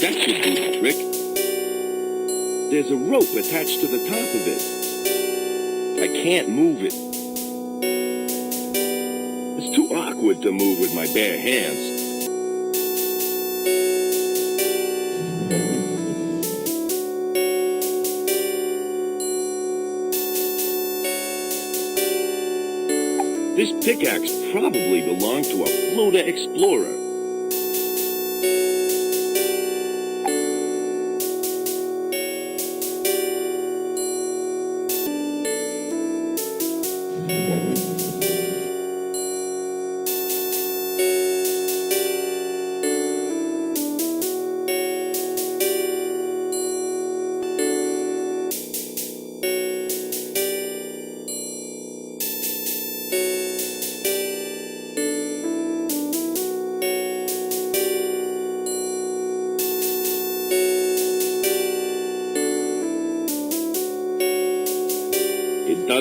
That should do the trick. There's a rope attached to the top of it. I can't move it. It's too awkward to move with my bare hands. This pickaxe probably belonged to a Floda explorer.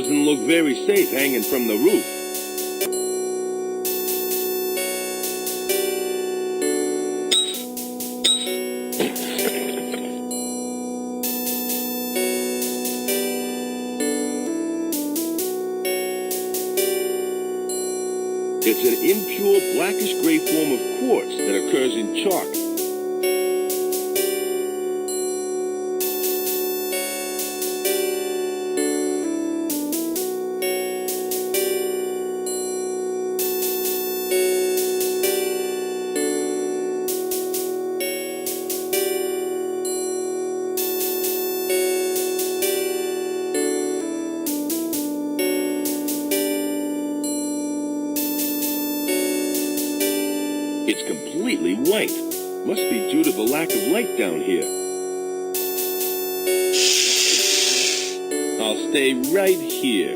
Doesn't look very safe hanging from the roof. It's an impure blackish-gray form of quartz that occurs in chalk. It's completely white. Must be due to the lack of light down here. I'll stay right here.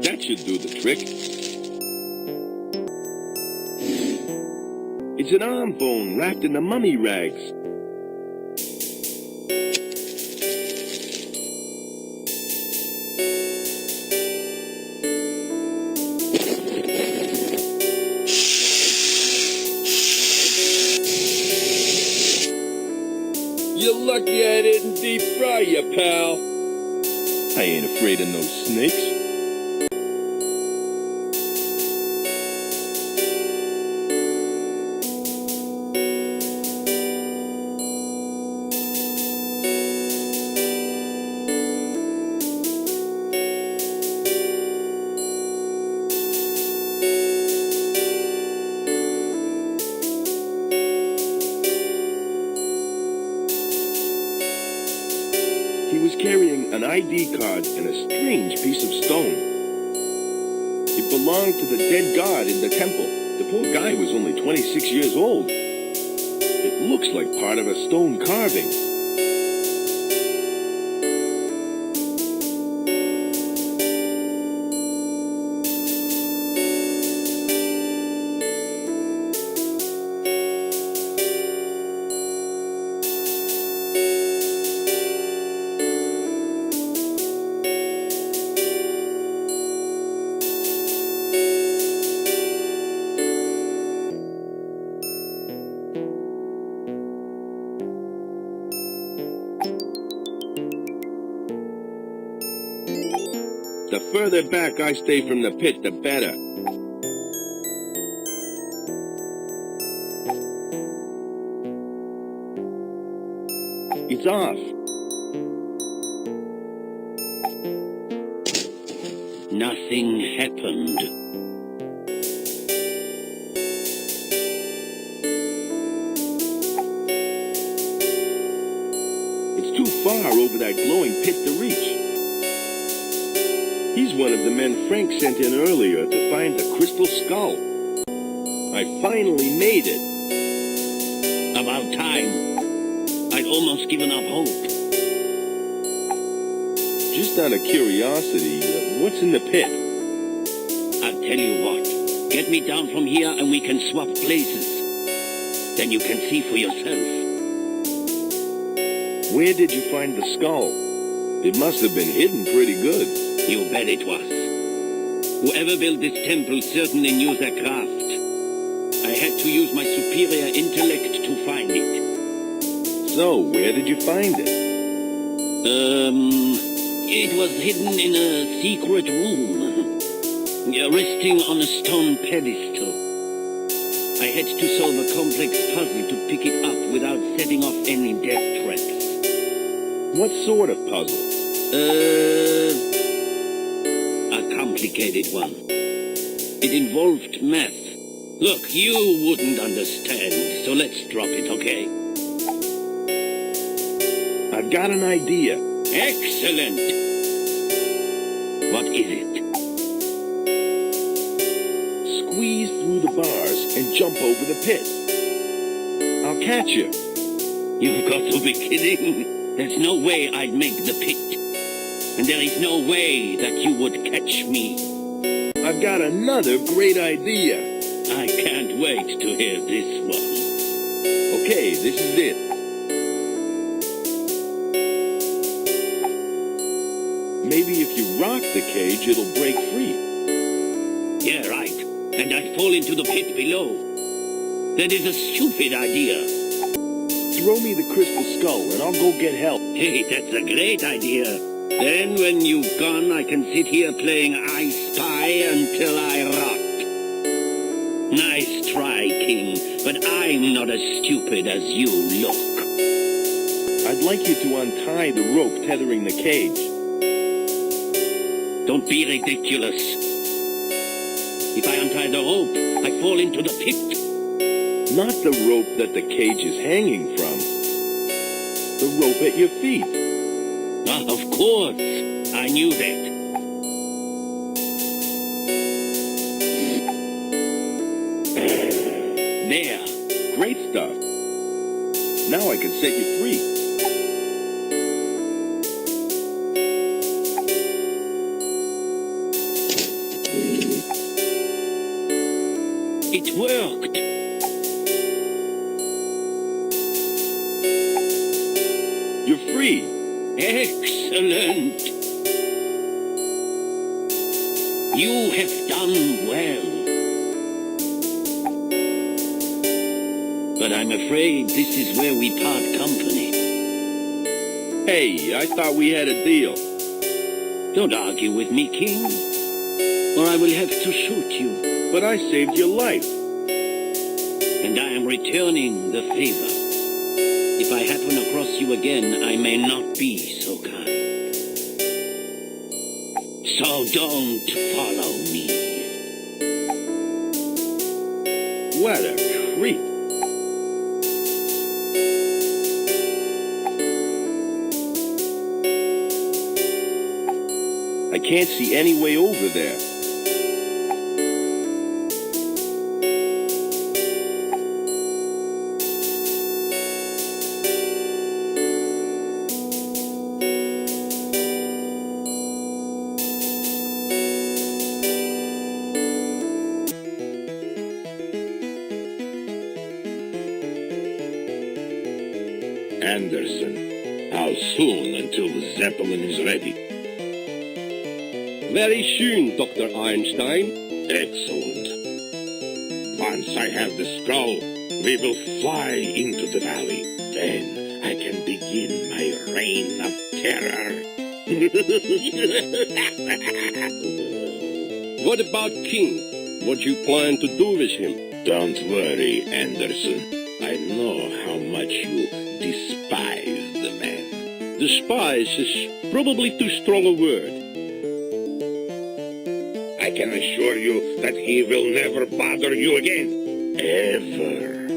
That should do the trick. It's an arm bone wrapped in the mummy rags. You're lucky I didn't deep fry you, pal. I ain't afraid of no snakes. He was carrying an ID card and a strange piece of stone. It belonged to the dead god in the temple. The poor guy was only 26 years old. It looks like part of a stone carving. The further back I stay from the pit, the better. It's off. Nothing happened. It's too far over that glowing pit to reach. He's one of the men Frank sent in earlier to find the crystal skull. I finally made it. About time. I'd almost given up hope. Just out of curiosity, what's in the pit? I'll tell you what. Get me down from here and we can swap places. Then you can see for yourself. Where did you find the skull? It must have been hidden pretty good. You bet it was. Whoever built this temple certainly knew their craft. I had to use my superior intellect to find it. So, where did you find it? It was hidden in a secret room, resting on a stone pedestal. I had to solve a complex puzzle to pick it up without setting off any death traps. What sort of puzzle? A complicated one. It involved math. Look, you wouldn't understand, so let's drop it, okay? I've got an idea. Excellent! What is it? Squeeze through the bars and jump over the pit. I'll catch you. You've got to be kidding. There's no way I'd make the pit. And there is no way that you would catch me. I've got another great idea. I can't wait to hear this one. Okay, this is it. maybe if you rock the cage, it'll break free. Yeah, right. And I'd fall into the pit below. That is a stupid idea. Throw me the crystal skull and I'll go get help. Hey, that's a great idea. Then when you've gone, I can sit here playing I Spy until I rot. Nice try, King, but I'm not as stupid as you look. I'd like you to untie the rope tethering the cage. Don't be ridiculous. If I untie the rope, I fall into the pit. Not the rope that the cage is hanging from. The rope at your feet. Ah, of course. I knew that. There. Great stuff. Now I can set you free. It worked. You're free. Excellent. You have done well. But I'm afraid this is where we part company. Hey, I thought we had a deal. Don't argue with me, King, or I will have to shoot you. But I saved your life. And I am returning the favor. If I happen across you again, I may not be so kind. So don't follow me. What a creep. I can't see any way over there. Anderson, how soon until the Zeppelin is ready? Very soon, Dr. Einstein. Excellent. Once I have the scroll, we will fly into the valley. Then I can begin my reign of terror. What about King? What you plan to do with him? Don't worry, Anderson. I know how much you despise the man. Despise is probably too strong a word. I can assure you that he will never bother you again. Ever.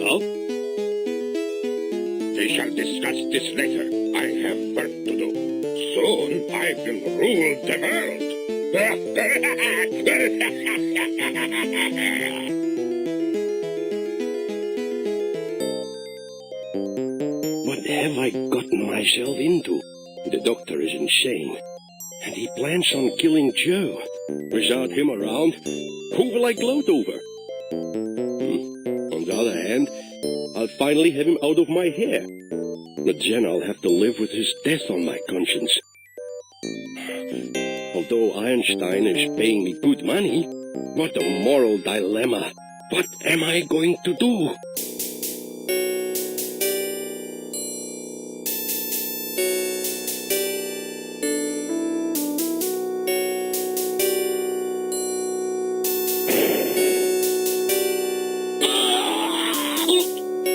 Oh? We shall discuss this later. I have work to do. Soon I will rule the world. What have I gotten myself into? The doctor is insane. And he plans on killing Joe. Without him around, who will I gloat over? On the other hand, I'll finally have him out of my hair. But then I'll have to live with his death on my conscience. Although Einstein is paying me good money, what a moral dilemma. What am I going to do?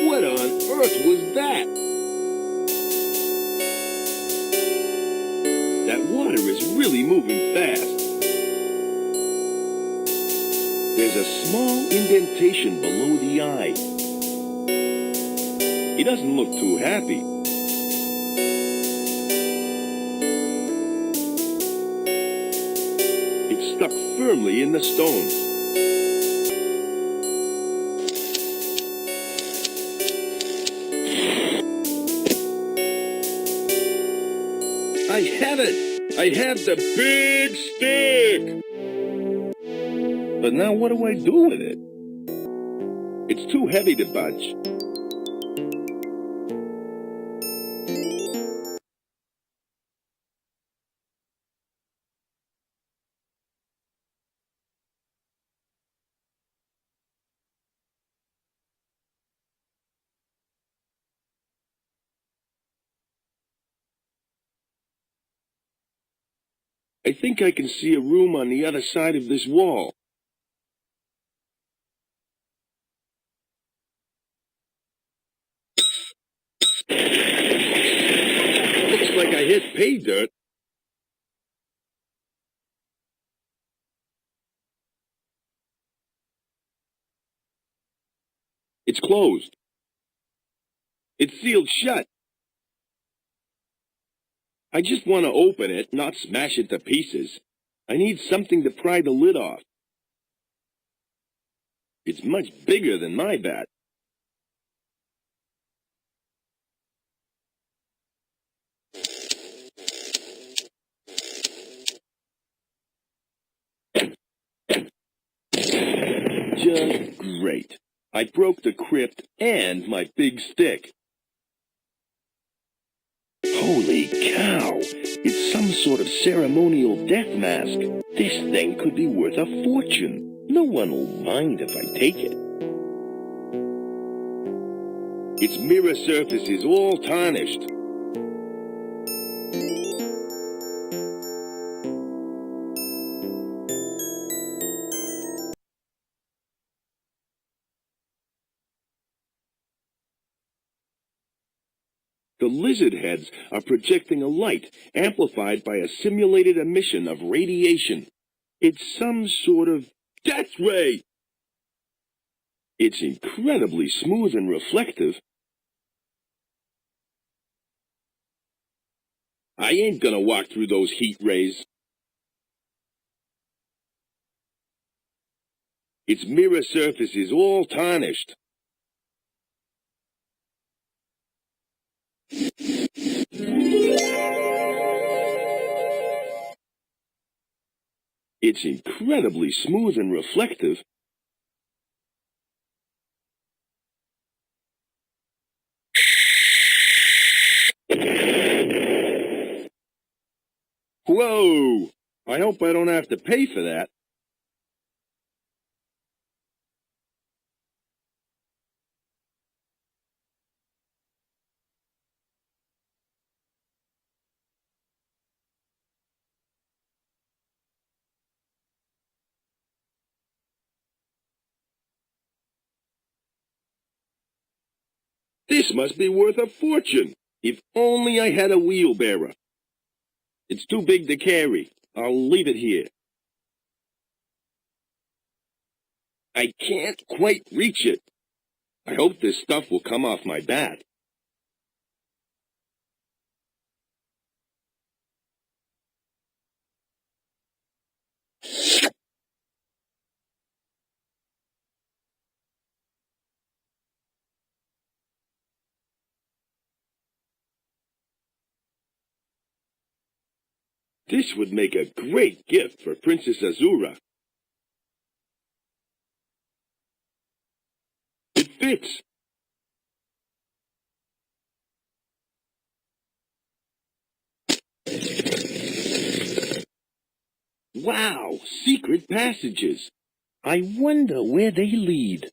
What on earth was that? That water is really moving fast. There's a small indentation below the eye. He doesn't look too happy. It's stuck firmly in the stone. I have it! I have the big stick! But now what do I do with it? It's too heavy to budge. I think I can see a room on the other side of this wall. Looks like I hit pay dirt. It's closed. It's sealed shut. I just want to open it, not smash it to pieces. I need something to pry the lid off. It's much bigger than my bat. Just great. I broke the crypt and my big stick. Holy cow! It's some sort of ceremonial death mask. This thing could be worth a fortune. No one will mind if I take it. Its mirror surface is all tarnished. The lizard heads are projecting a light amplified by a simulated emission of radiation. It's some sort of death ray. It's incredibly smooth and reflective. I ain't gonna walk through those heat rays. Its mirror surface is all tarnished. It's incredibly smooth and reflective. Whoa! I hope I don't have to pay for that. This must be worth a fortune. If only I had a wheelbarrow. It's too big to carry. I'll leave it here. I can't quite reach it. I hope this stuff will come off my bat. This would make a great gift for Princess Azura. It fits. Wow, secret passages. I wonder where they lead.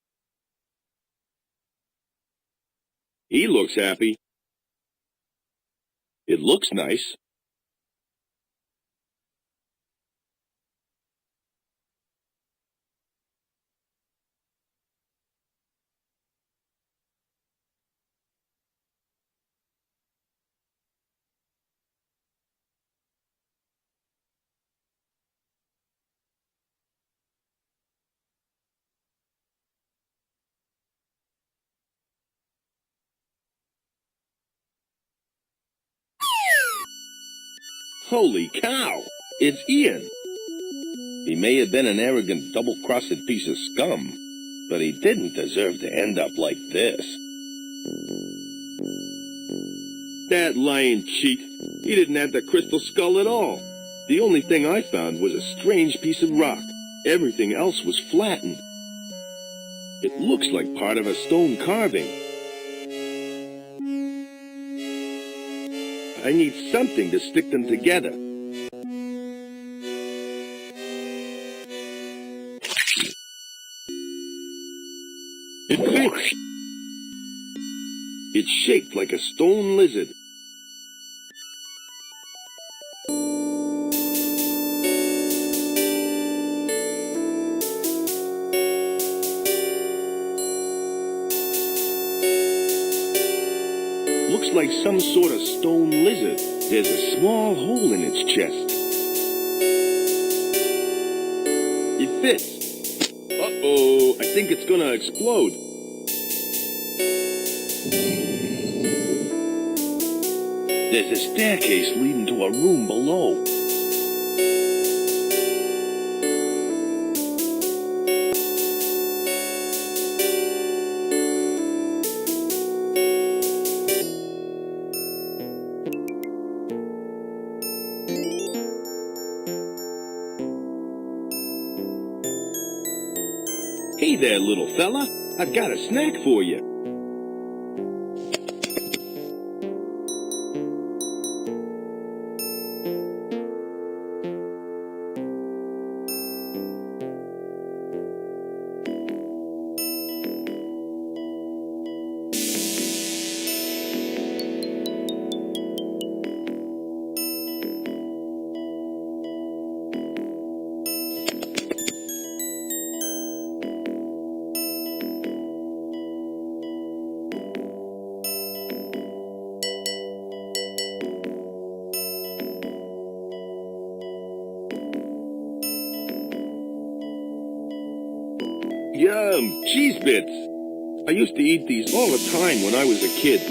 He looks happy. It looks nice. Holy cow! It's Ian. He may have been an arrogant, double-crossed piece of scum, but he didn't deserve to end up like this. That lying cheat. He didn't have the crystal skull at all. The only thing I found was a strange piece of rock. Everything else was flattened. It looks like part of a stone carving. I need something to stick them together. It fits. It's shaped like a stone lizard. like some sort of stone lizard. There's a small hole in its chest. It fits. Uh-oh, I think it's gonna explode. There's a staircase leading to a room below. Hey there, little fella. I've got a snack for you. Yum, cheese bits. I used to eat these all the time when I was a kid.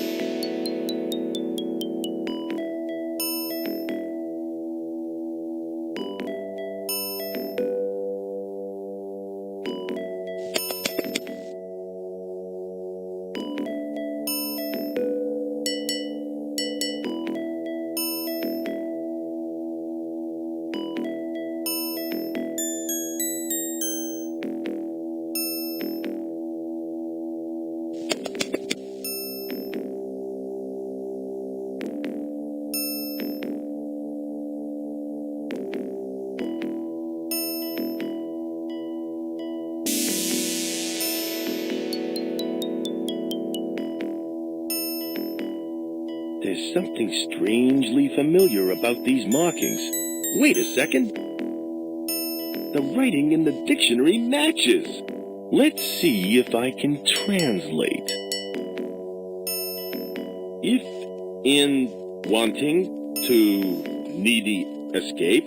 There's something strangely familiar about these markings. Wait a second. The writing in the dictionary matches. Let's see if I can translate. If in wanting to needy escape,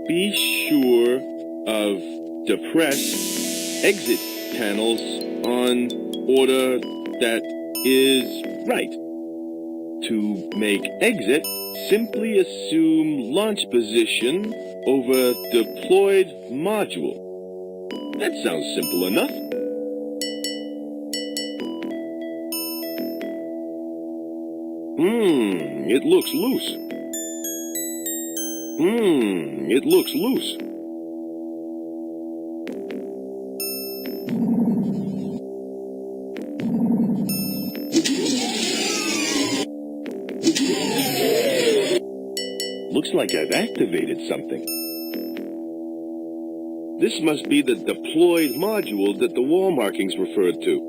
be sure of depress exit panels on order that is right. To make exit, simply assume launch position over deployed module. That sounds simple enough. It looks loose. It looks loose. Looks like I've activated something. This must be the deployed module that the wall markings referred to.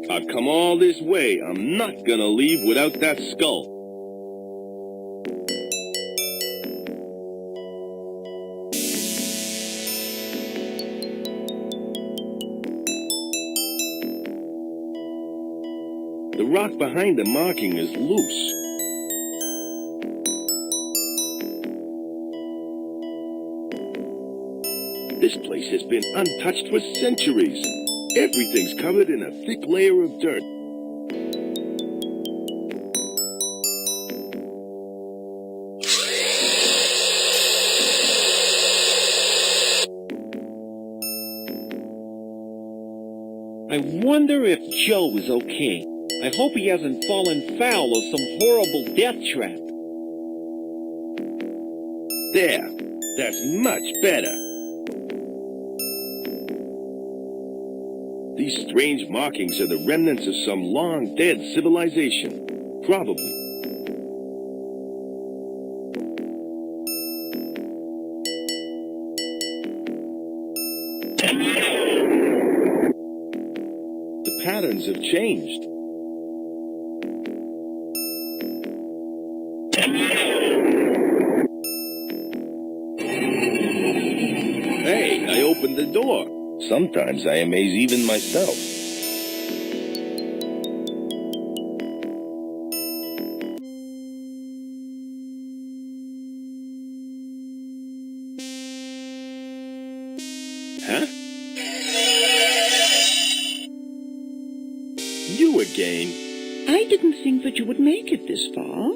I've come all this way. I'm not gonna leave without that skull. The rock behind the marking is loose. This place has been untouched for centuries. Everything's covered in a thick layer of dirt. I wonder if Joe is okay. I hope he hasn't fallen foul of some horrible death trap. There. That's much better. These strange markings are the remnants of some long-dead civilization. Probably. The patterns have changed. Hey, I opened the door. Sometimes I amaze even myself. game. I didn't think that you would make it this far.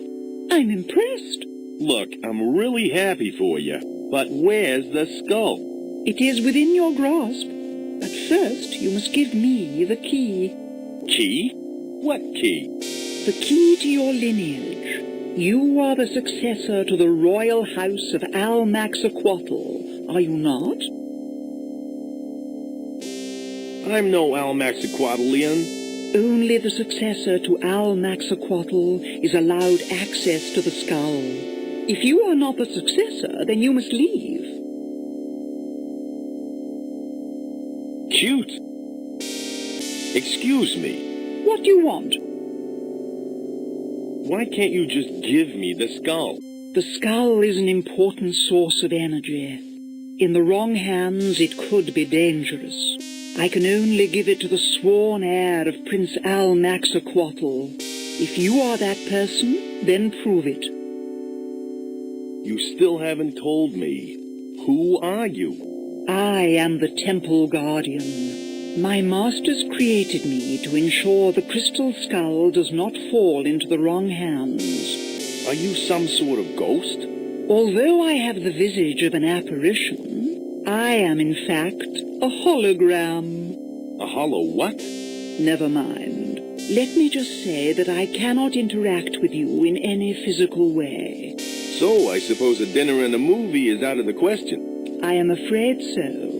I'm impressed. Look, I'm really happy for you. But where's the skull? It is within your grasp. But first, you must give me the key. Key? What key? The key to your lineage. You are the successor to the royal house of Almaxaquatl, are you not? I'm no Almaxaquatlian. Only the successor to Almaxaquatl is allowed access to the skull. If you are not the successor, then you must leave. Cute. Excuse me. What do you want? Why can't you just give me the skull? The skull is an important source of energy. In the wrong hands, it could be dangerous. I can only give it to the sworn heir of Prince Almaxaquatl. If you are that person, then prove it. You still haven't told me. Who are you? I am the Temple Guardian. My masters created me to ensure the crystal skull does not fall into the wrong hands. Are you some sort of ghost? Although I have the visage of an apparition, I am in fact a hologram. A hollow what? Never mind. Let me just say that I cannot interact with you in any physical way. So I suppose a dinner and a movie is out of the question. I am afraid so.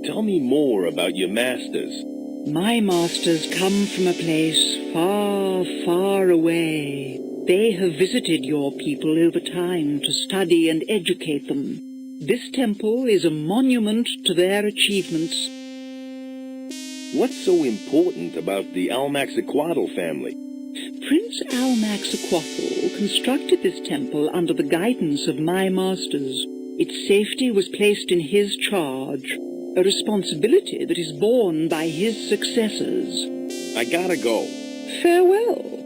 Tell me more about your masters. My masters come from a place far, far away. They have visited your people over time to study and educate them. This temple is a monument to their achievements. What's so important about the Almaxaquatl family? Prince Almaxaquatl constructed this temple under the guidance of my masters. Its safety was placed in his charge, a responsibility that is borne by his successors. I gotta go. Farewell.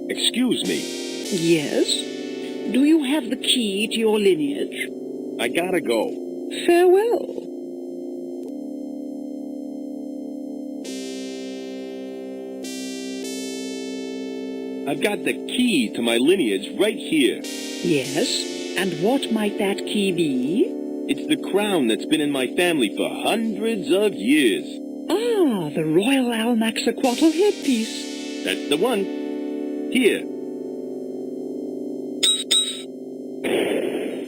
Excuse me. Yes? Do you have the key to your lineage? I gotta go. Farewell. I've got the key to my lineage right here. Yes? And what might that key be? It's the crown that's been in my family for hundreds of years. Ah, the Royal Almaxaquatl headpiece. That's the one. Here.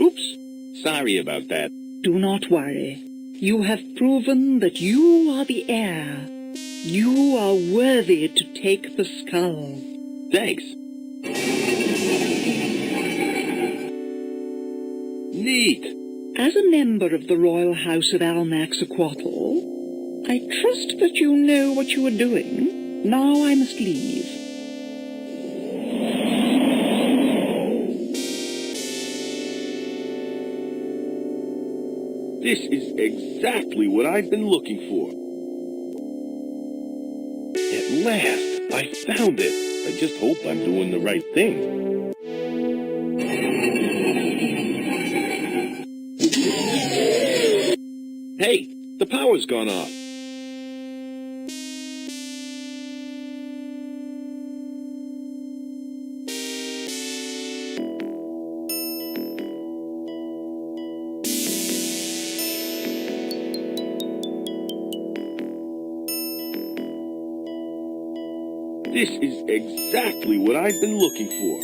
Oops. Sorry about that. Do not worry. You have proven that you are the heir. You are worthy to take the skull. Thanks. Neat. As a member of the Royal House of Almaxaquatl, I trust that you know what you are doing. Now I must leave. This is exactly what I've been looking for. At last, I found it. I just hope I'm doing the right thing. Hey, the power's gone off. This is exactly what I've been looking for.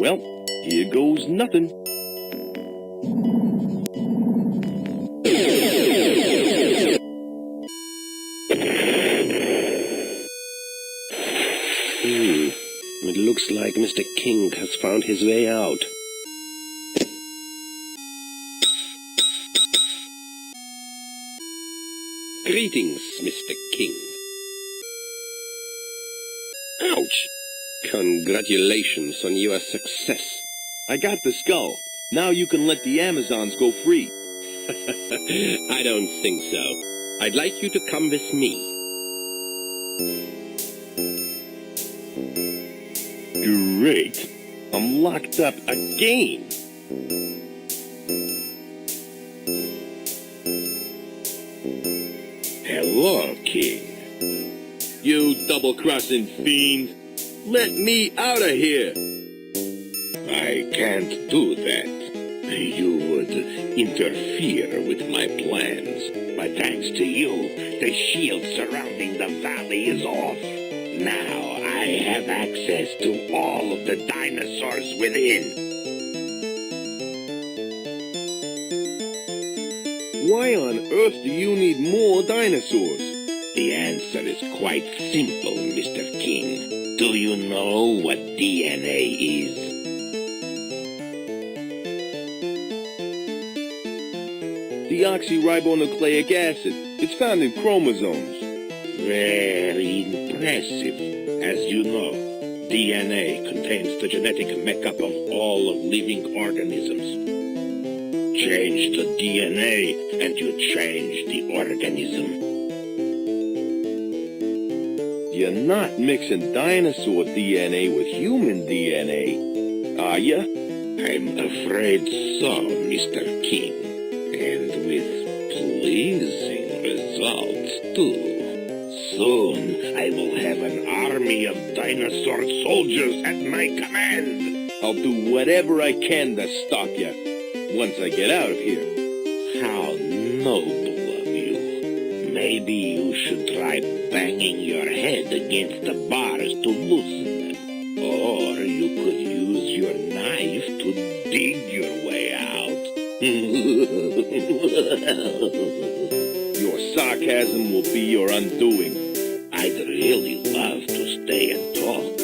Well, here goes nothing. It looks like Mr. King has found his way out. Greetings, Mr. King. Ouch! Congratulations on your success. I got the skull. Now you can let the Amazons go free. I don't think so. I'd like you to come with me. Great. I'm locked up again. Hello, King. You double-crossing fiend! Let me out of here! I can't do that. You would interfere with my plans. But thanks to you, the shield surrounding the valley is off. Now I have access to all of the dinosaurs within. Why on earth do you need more dinosaurs? The answer is quite simple, Mr. King. Do you know what DNA is? Deoxyribonucleic acid. It's found in chromosomes. Very impressive. As you know, DNA contains the genetic makeup of all of living organisms. Change the DNA and you change the organism. You're not mixing dinosaur DNA with human DNA, are ya? I'm afraid so, Mr. King. And with pleasing results, too. Soon, I will have an army of dinosaur soldiers at my command. I'll do whatever I can to stop you, once I get out of here. How noble of you. Maybe you should try banging your head against the bars to loosen them. Or you could use your knife to dig your way out. Your sarcasm will be your undoing. I'd really love to stay and talk,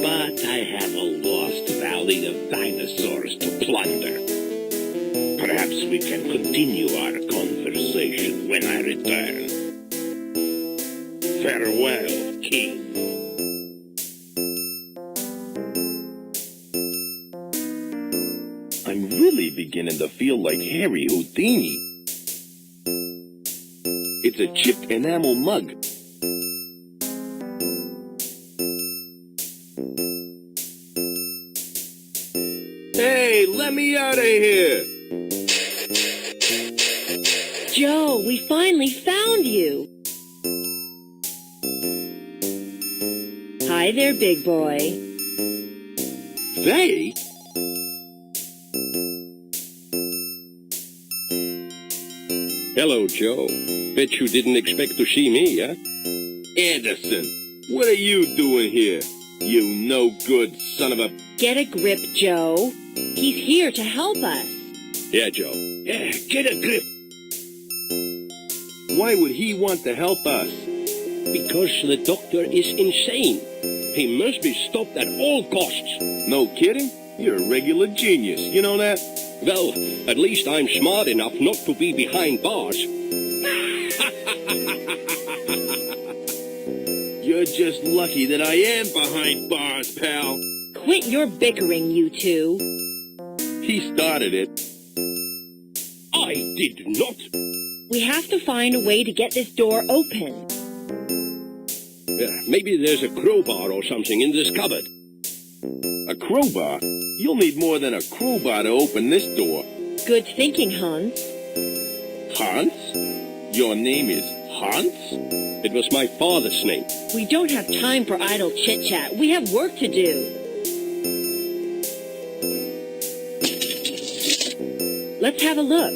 but I have a lost valley of dinosaurs to plunder. Perhaps we can continue our conversation when I return. Farewell, King. I'm really beginning to feel like Harry Houdini. It's a chipped enamel mug. Hey, let me out of here! Joe, we finally found you. Hi there, big boy. They? Hello, Joe. Bet you didn't expect to see me, huh? Anderson, what are you doing here? You no-good son of a... Get a grip, Joe. He's here to help us. Yeah, Joe. Yeah, get a grip. Why would he want to help us? Because the doctor is insane. He must be stopped at all costs. No kidding? You're a regular genius, you know that? Well, at least I'm smart enough not to be behind bars. You're just lucky that I am behind bars, pal. Quit your bickering, you two. He started it. I did not. We have to find a way to get this door open. Maybe there's a crowbar or something in this cupboard. A crowbar? You'll need more than a crowbar to open this door. Good thinking, Hans. Hans? Your name is Hans? It was my father's name. We don't have time for idle chit-chat. We have work to do. Let's have a look.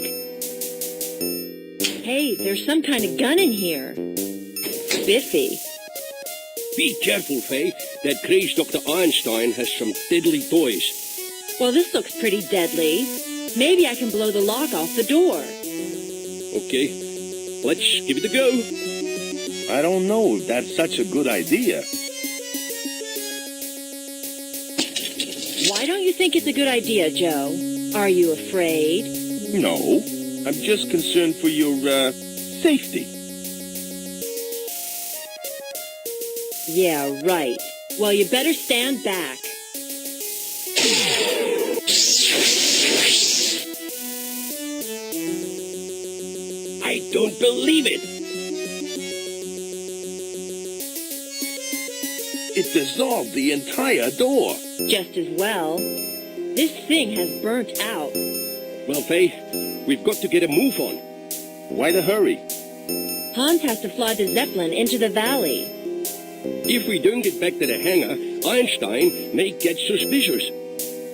Hey, there's some kind of gun in here. Biffy. Be careful, Faye. That crazed Dr. Einstein has some deadly toys. Well, this looks pretty deadly. Maybe I can blow the lock off the door. Okay, let's give it a go. I don't know if that's such a good idea. Why don't you think it's a good idea, Joe? Are you afraid? No, I'm just concerned for your, safety. Yeah, right. Well, you better stand back. I don't believe it. It dissolved the entire door. Just as well. This thing has burnt out. Well, Faye, we've got to get a move on. Why the hurry? Hans has to fly the Zeppelin into the valley. If we don't get back to the hangar, Einstein may get suspicious.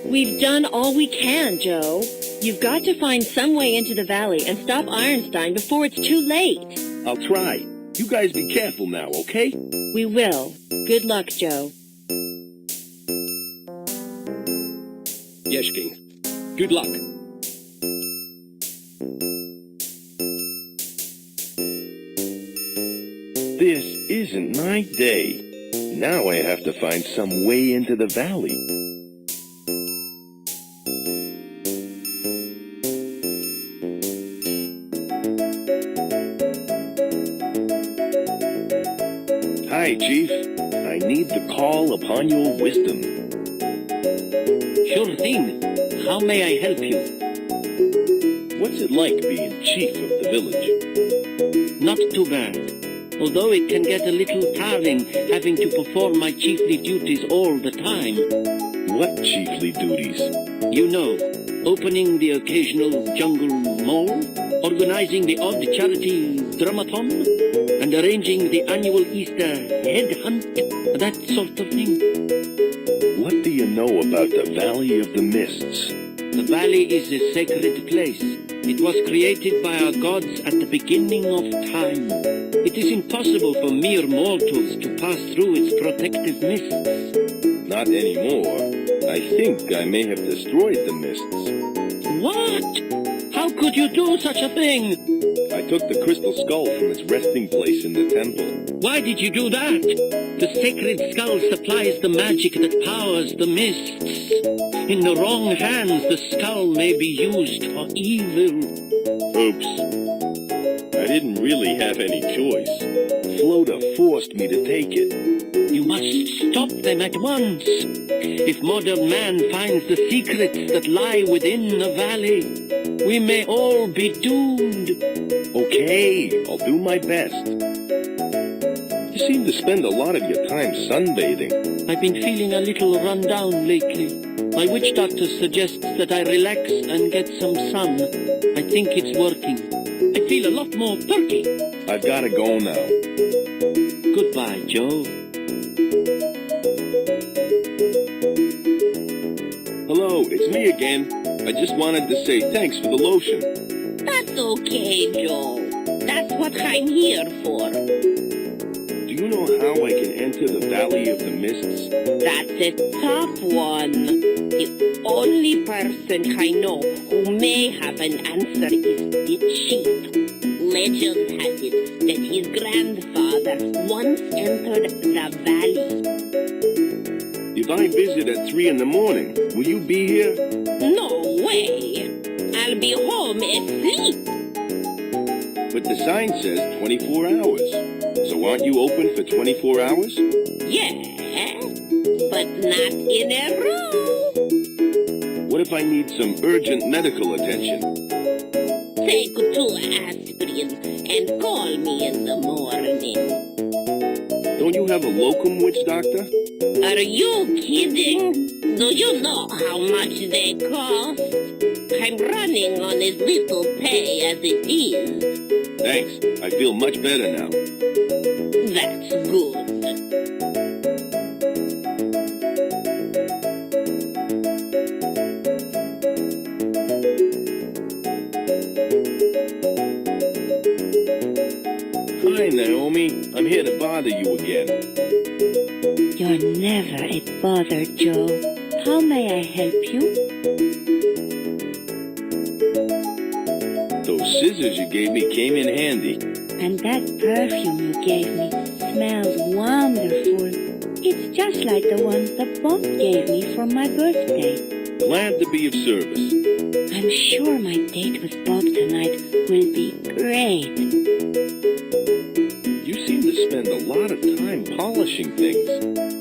We've done all we can, Joe. You've got to find some way into the valley and stop Einstein before it's too late. I'll try. You guys be careful now, okay? We will. Good luck, Joe. Yes, King. Good luck. This isn't my day. Now I have to find some way into the valley. Hi, Chief. I need to call upon your wisdom. Sure thing. How may I help you? What's it like being chief of the village? Not too bad. Although it can get a little tiring having to perform my chiefly duties all the time. What chiefly duties? You know, opening the occasional jungle mall, organizing the odd charity dramathon, and arranging the annual Easter head hunt, that sort of thing. What do you know about the Valley of the Mists? The valley is a sacred place. It was created by our gods at the beginning of time. It is impossible for mere mortals to pass through its protective mists. Not anymore. I think I may have destroyed the mists. What? How could you do such a thing? I took the crystal skull from its resting place in the temple. Why did you do that? The sacred skull supplies the magic that powers the mists. In the wrong hands, the skull may be used for evil. Oops. I didn't really have any choice. Floda forced me to take it. You must stop them at once. If modern man finds the secrets that lie within the valley, we may all be doomed. Okay, I'll do my best. You seem to spend a lot of your time sunbathing. I've been feeling a little run down lately. My witch doctor suggests that I relax and get some sun. I think it's working. I feel a lot more perky. I've got to go now. Goodbye, Joe. Hello, it's me again. I just wanted to say thanks for the lotion. That's okay, Joe. That's what I'm here for. Do you know how I can enter the Valley of the Mists? That's a tough one. The only person I know who may have an answer is the chief. Legend has it that his grandfather once entered the valley. If I visit at 3 in the morning, will you be here? No way. I'll be home asleep. But the sign says 24 hours. So aren't you open for 24 hours? Yeah, but not in a row. What if I need some urgent medical attention? Take 2 aspirin and call me in the morning. Don't you have a locum witch doctor? Are you kidding? Do you know how much they cost? I'm running on as little pay as it is. Thanks. I feel much better now. That's good. Hi, Naomi. I'm here to bother you again. You're never a bother, Joe. How may I help you? Those scissors you gave me came in handy. And that perfume you gave me smells wonderful. It's just like the ones that Bob gave me for my birthday. Glad to be of service. I'm sure my date with Bob tonight will be great. You seem to spend a lot of time polishing things.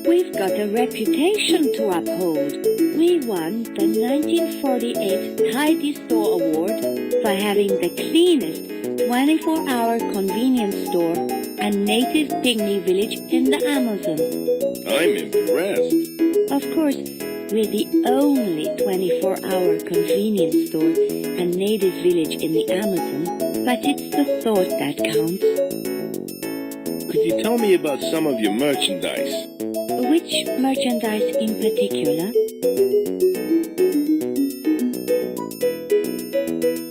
We've got a reputation to uphold. We won the 1948 Tidy Store Award for having the cleanest 24-hour convenience store and native pygmy village in the Amazon. I'm impressed. Of course, We're the only 24-hour convenience store and native village in the Amazon, but it's the thought that counts. Could you tell me about some of your merchandise? Which merchandise in particular?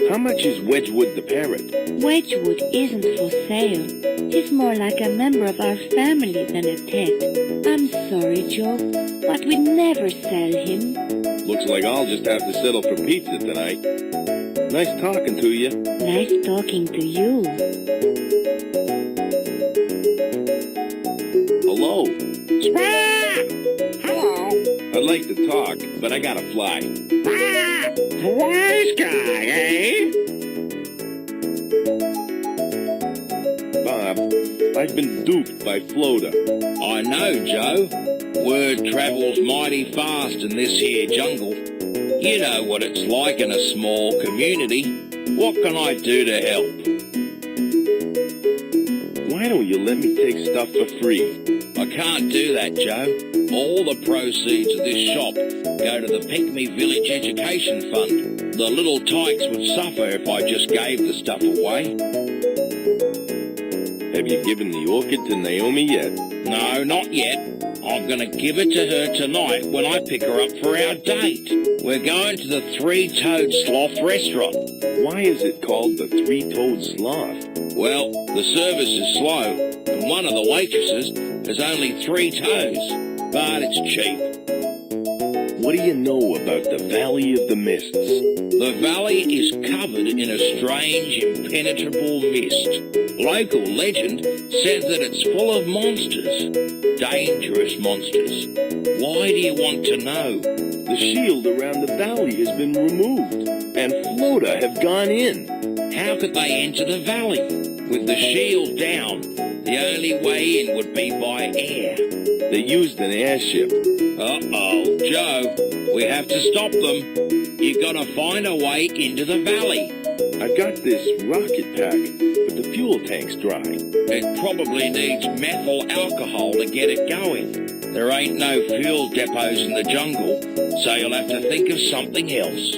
How much is Wedgwood the parrot? Wedgwood isn't for sale. He's more like a member of our family than a pet. I'm sorry, Joe, but we'd never sell him. Looks like I'll just have to settle for pizza tonight. Nice talking to you. Nice talking to you. Hello. Hello. I'd like to talk, but I gotta fly. Wise guy, eh? Bob, I've been duped by Floda. I know, Joe. Word travels mighty fast in this here jungle. You know what it's like in a small community. What can I do to help? Why don't you let me take stuff for free? I can't do that, Joe. All the proceeds of this shop go to the Pick-Me Village Education Fund. The little tykes would suffer if I just gave the stuff away. Have you given the orchid to Naomi yet? No, not yet. I'm going to give it to her tonight when I pick her up for our date. We're going to the Three-Toed Sloth restaurant. Why is it called the Three-Toed Sloth? Well, the service is slow, and one of the waitresses has only 3 toes, but it's cheap. What do you know about the Valley of the Mists? The valley is covered in a strange, impenetrable mist. Local legend says that it's full of monsters. Dangerous monsters. Why do you want to know? The shield around the valley has been removed, and Floda have gone in. How could they enter the valley? With the shield down, the only way in would be by air. They used an airship. Uh-oh, Joe, we have to stop them. You gotta find a way into the valley. I got this rocket pack, but the fuel tank's dry. It probably needs methyl alcohol to get it going. There ain't no fuel depots in the jungle, so you'll have to think of something else.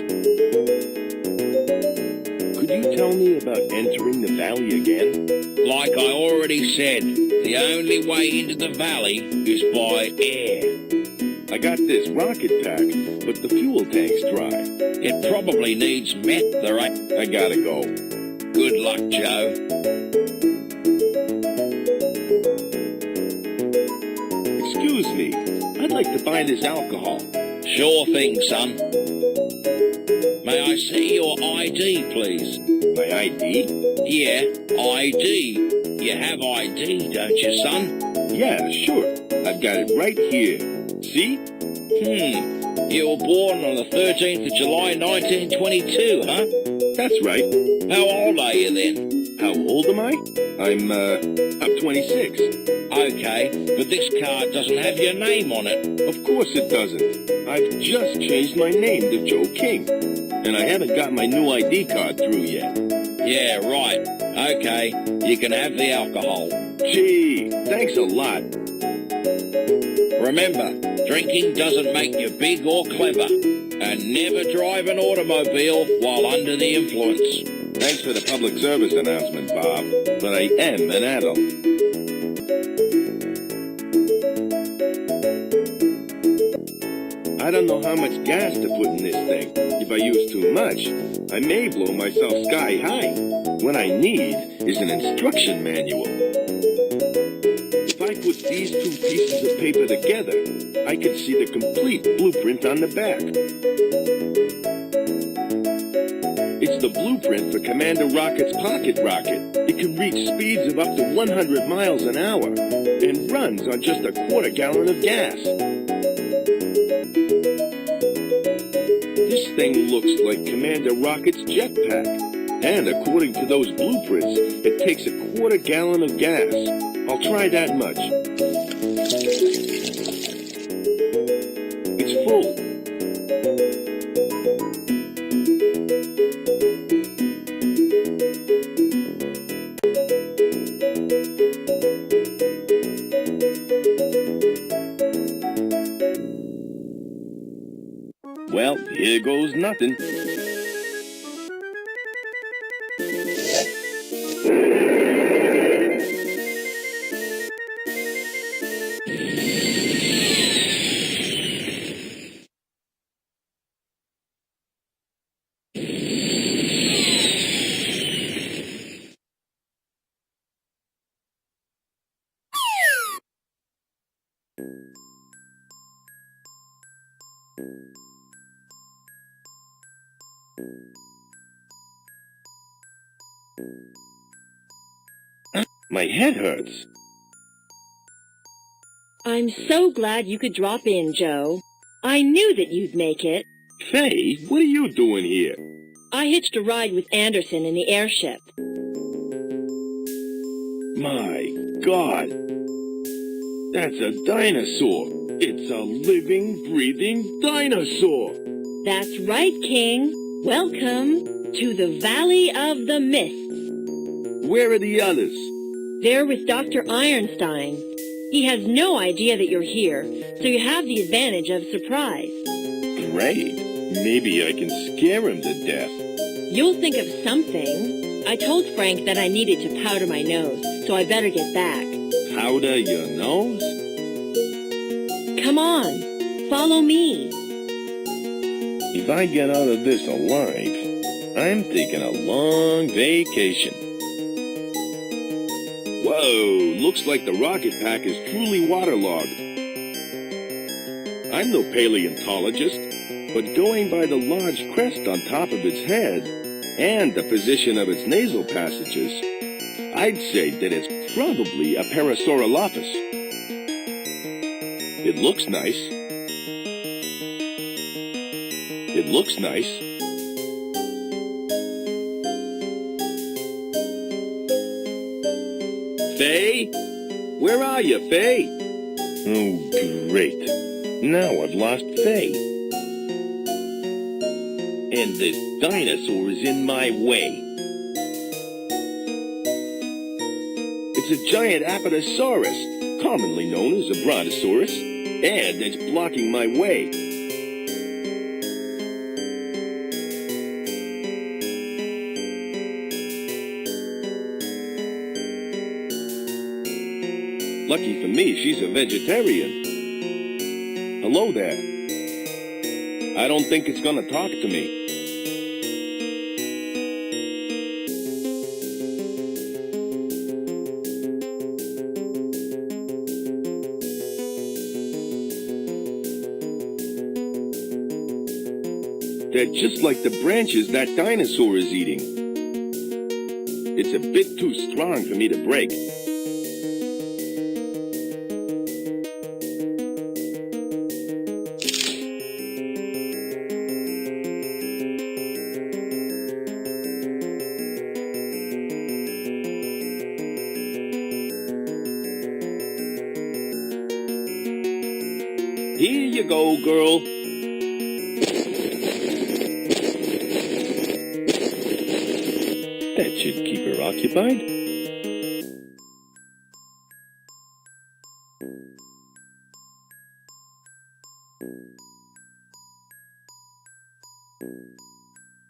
Could you tell me about entering the valley again? Like I already said, the only way into the valley is by air. I got this rocket pack, but the fuel tank's dry. It probably needs meth. There ain't... I gotta go. Good luck, Joe. Excuse me, I'd like to buy this alcohol. Sure thing, son. May I see your ID, please? My ID? Yeah, ID. You have ID, don't you, son? Yeah, sure. I've got it right here. See? You were born on the 13th of July, 1922, huh? That's right. How old are you then? How old am I? I'm 26. Okay, but this card doesn't have your name on it. Of course it doesn't. I've just changed my name to Joe King. And I haven't got my new ID card through yet. Yeah, right. Okay, you can have the alcohol. Gee, thanks a lot. Remember, drinking doesn't make you big or clever. And never drive an automobile while under the influence. Thanks for the public service announcement, Bob. But I am an adult. I don't know how much gas to put in this thing. If I use too much, I may blow myself sky high. What I need is an instruction manual. If I put these 2 pieces of paper together, I can see the complete blueprint on the back. It's the blueprint for Commander Rocket's pocket rocket. It can reach speeds of up to 100 miles an hour and runs on just a quarter gallon of gas. This thing looks like Commander Rocket's jetpack. And according to those blueprints, it takes a quarter gallon of gas. I'll try that much. It's full. Well, here goes nothing. My head hurts. I'm so glad you could drop in, Joe. I knew that you'd make it. Faye, what are you doing here? I hitched a ride with Anderson in the airship. My God. That's a dinosaur. It's a living, breathing dinosaur. That's right, King. Welcome to the Valley of the Mists. Where are the others? They're with Dr. Ironstein. He has no idea that you're here, so you have the advantage of surprise. Great. Maybe I can scare him to death. You'll think of something. I told Frank that I needed to powder my nose, so I better get back. Powder your nose? Come on, follow me. If I get out of this alive, I'm taking a long vacation. Whoa, looks like the rocket pack is truly waterlogged. I'm no paleontologist, but going by the large crest on top of its head and the position of its nasal passages, I'd say that it's probably a Parasaurolophus. It looks nice. It looks nice. Faye? Where are you, Faye? Oh, great. Now I've lost Faye. And this dinosaur is in my way. It's a giant Apatosaurus, commonly known as a Brontosaurus, and it's blocking my way. Lucky for me, she's a vegetarian. Hello there. I don't think it's gonna talk to me. They're just like the branches that dinosaur is eating. It's a bit too strong for me to break. Here you go, girl. That should keep her occupied.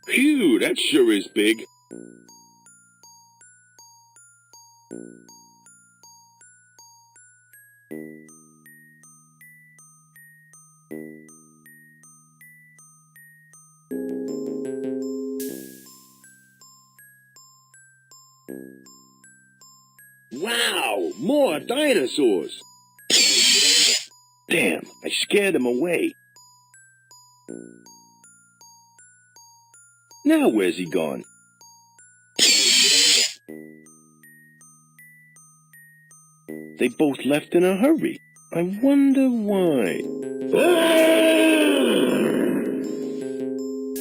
Phew, that sure is big. Wow, more dinosaurs! Damn, I scared them away. Now where's he gone? They both left in a hurry. I wonder why.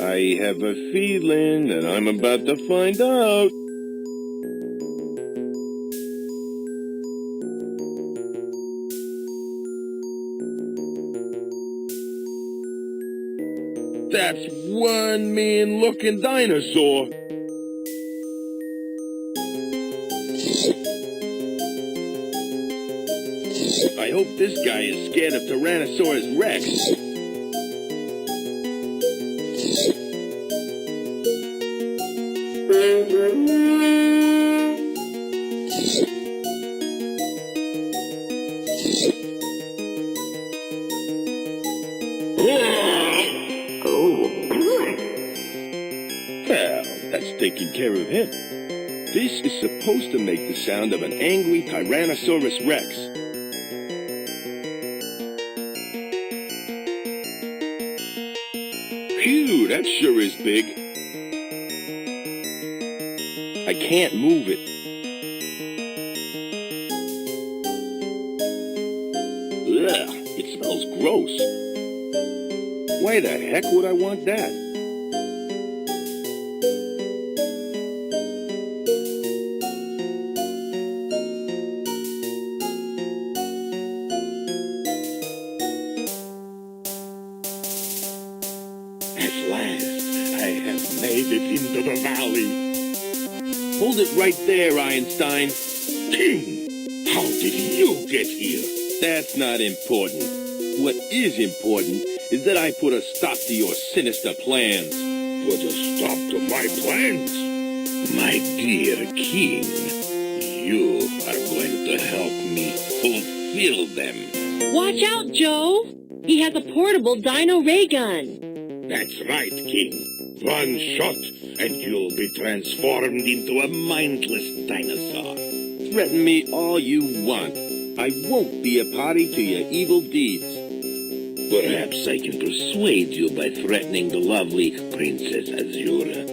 I have a feeling that I'm about to find out. That's one mean-looking dinosaur. I hope this guy is scared of Tyrannosaurus Rex. Well, that's taking care of him. This is supposed to make the sound of an angry Tyrannosaurus Rex. Phew, that sure is big. I can't move it. Ugh, it smells gross. Why the heck would I want that? At last, I have made it into the valley. Hold it right there, Einstein. King, how did you get here? That's not important. What is important is that I put a stop to your sinister plans. Put a stop to my plans? My dear king, you are going to help me fulfill them. Watch out, Joe. He has a portable dino ray gun. That's right, king. One shot, and you'll be transformed into a mindless dinosaur. Threaten me all you want. I won't be a party to your evil deeds. Perhaps I can persuade you by threatening the lovely Princess Azura.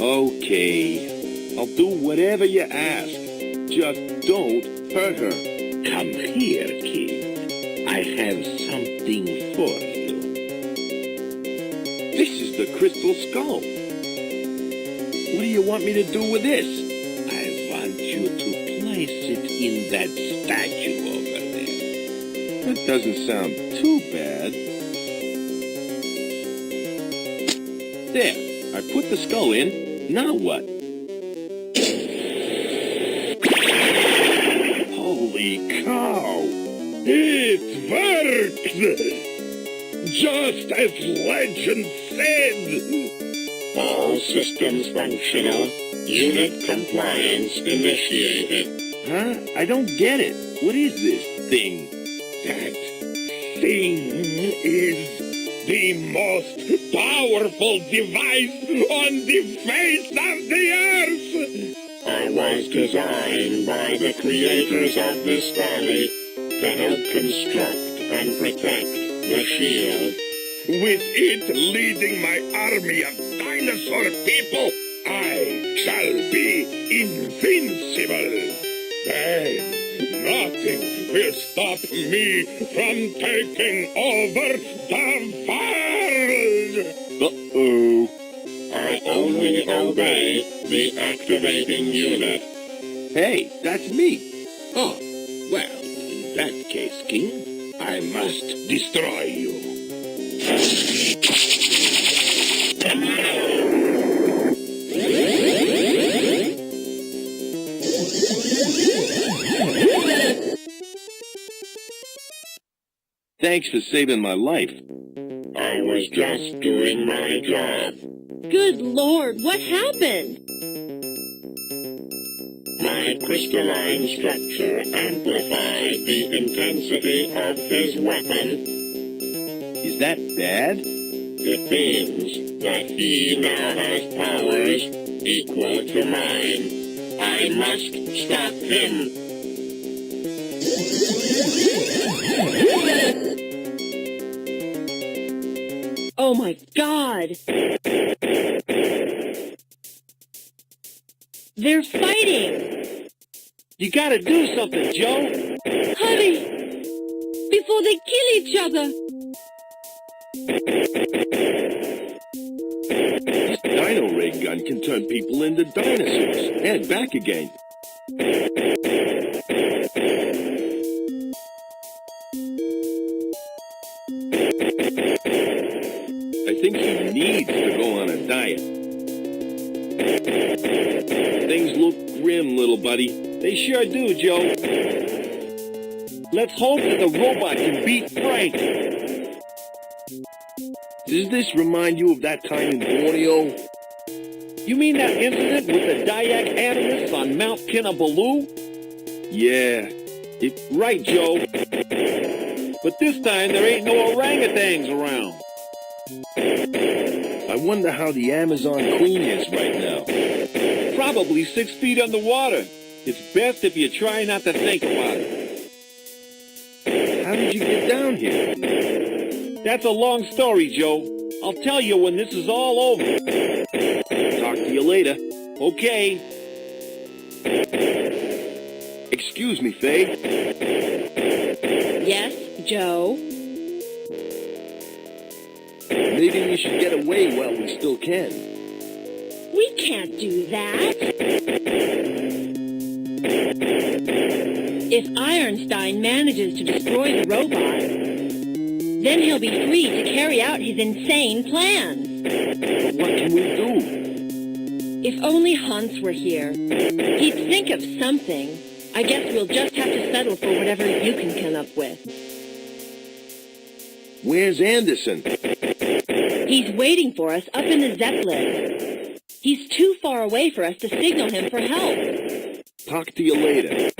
Okay, I'll do whatever you ask. Just don't hurt her. Come here, king. I have something for you. This is the crystal skull. What do you want me to do with this? I want you to place it in that statue over there. That doesn't sound too bad. There, I put the skull in. Now what? Holy cow! It worked! Just as legend said! All systems functional. Unit compliance initiated. Huh? I don't get it. What is this thing? That thing is the most powerful device on the face of the earth! I was designed by the creators of this valley to help construct and protect the shield. With it leading my army of dinosaur people, I shall be invincible. Then nothing will stop me from taking over the world! Uh-oh. I only obey the activating unit. Hey, that's me. Oh, well, in that case, King, I must destroy you. Thanks for saving my life. I was just doing my job. Good Lord, what happened? My crystalline structure amplified the intensity of his weapon. Is that bad? It means that he now has powers equal to mine. I must stop him. Oh my God! They're fighting! You gotta do something, Joe. Hurry! Before they kill each other! This dino ray gun can turn people into dinosaurs and back again. I think he needs to go on a diet. Things look grim, little buddy. They sure do, Joe. Let's hope that the robot can beat Frank. Does this remind you of that time in Borneo? You mean that incident with the Dayak animus on Mount Kinabalu? Yeah. Right, Joe. But this time there ain't no orangutans around. I wonder how the Amazon Queen is right now. Probably 6 feet underwater. It's best if you try not to think about it. How did you get down here? That's a long story, Joe. I'll tell you when this is all over. Talk to you later. Okay. Excuse me, Faye. Yes, Joe? Maybe we should get away while we still can. We can't do that. If Ironstein manages to destroy the robot, then he'll be free to carry out his insane plans. But what can we do? If only Hans were here, he'd think of something. I guess we'll just have to settle for whatever you can come up with. Where's Anderson? He's waiting for us up in the Zeppelin. He's too far away for us to signal him for help. Talk to you later.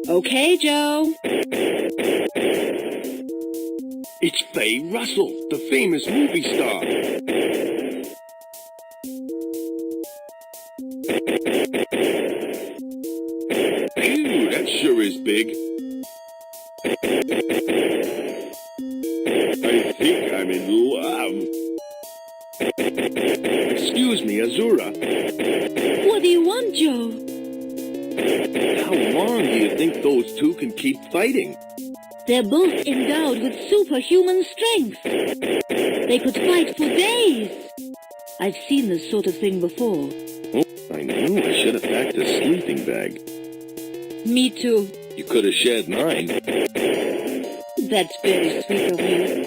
Okay, Joe. It's Faye Russell, the famous movie star. Phew, that sure is big. I think I'm in love. Excuse me, Azura. What do you want, Joe? How long do you think those two can keep fighting? They're both endowed with superhuman strength. They could fight for days. I've seen this sort of thing before. Oh, I knew I should have packed a sleeping bag. Me too. You could have shared mine. That's very sweet of you.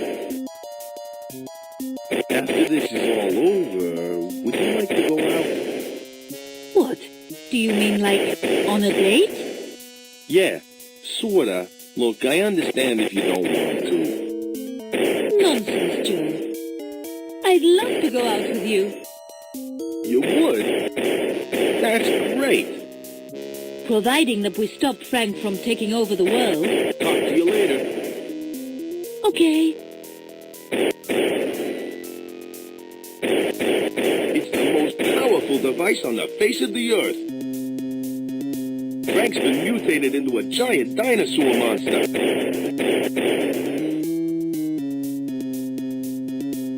After this is all over, would you like to go out? What? Do you mean like on a date? Yeah, sorta. Look, I understand if you don't want to. Nonsense, Joe. I'd love to go out with you. You would? That's great. Providing that we stop Frank from taking over the world. Talk to you later. Okay. It's the most powerful device on the face of the earth. Frank's been mutated into a giant dinosaur monster.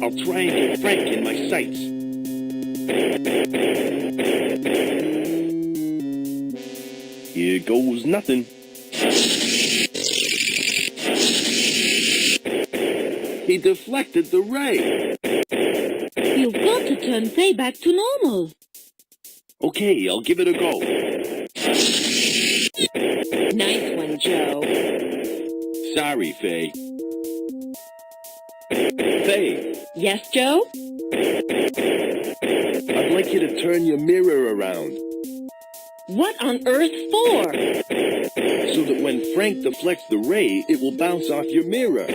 I'll try and get Frank in my sights. Here goes nothing. He deflected the ray. You've got to turn Faye back to normal. Okay, I'll give it a go. Nice one, Joe. Sorry, Faye. Faye, Yes, Joe? I'd like you to turn your mirror around What on earth for? so that when Frank deflects the ray, it will bounce off your mirror.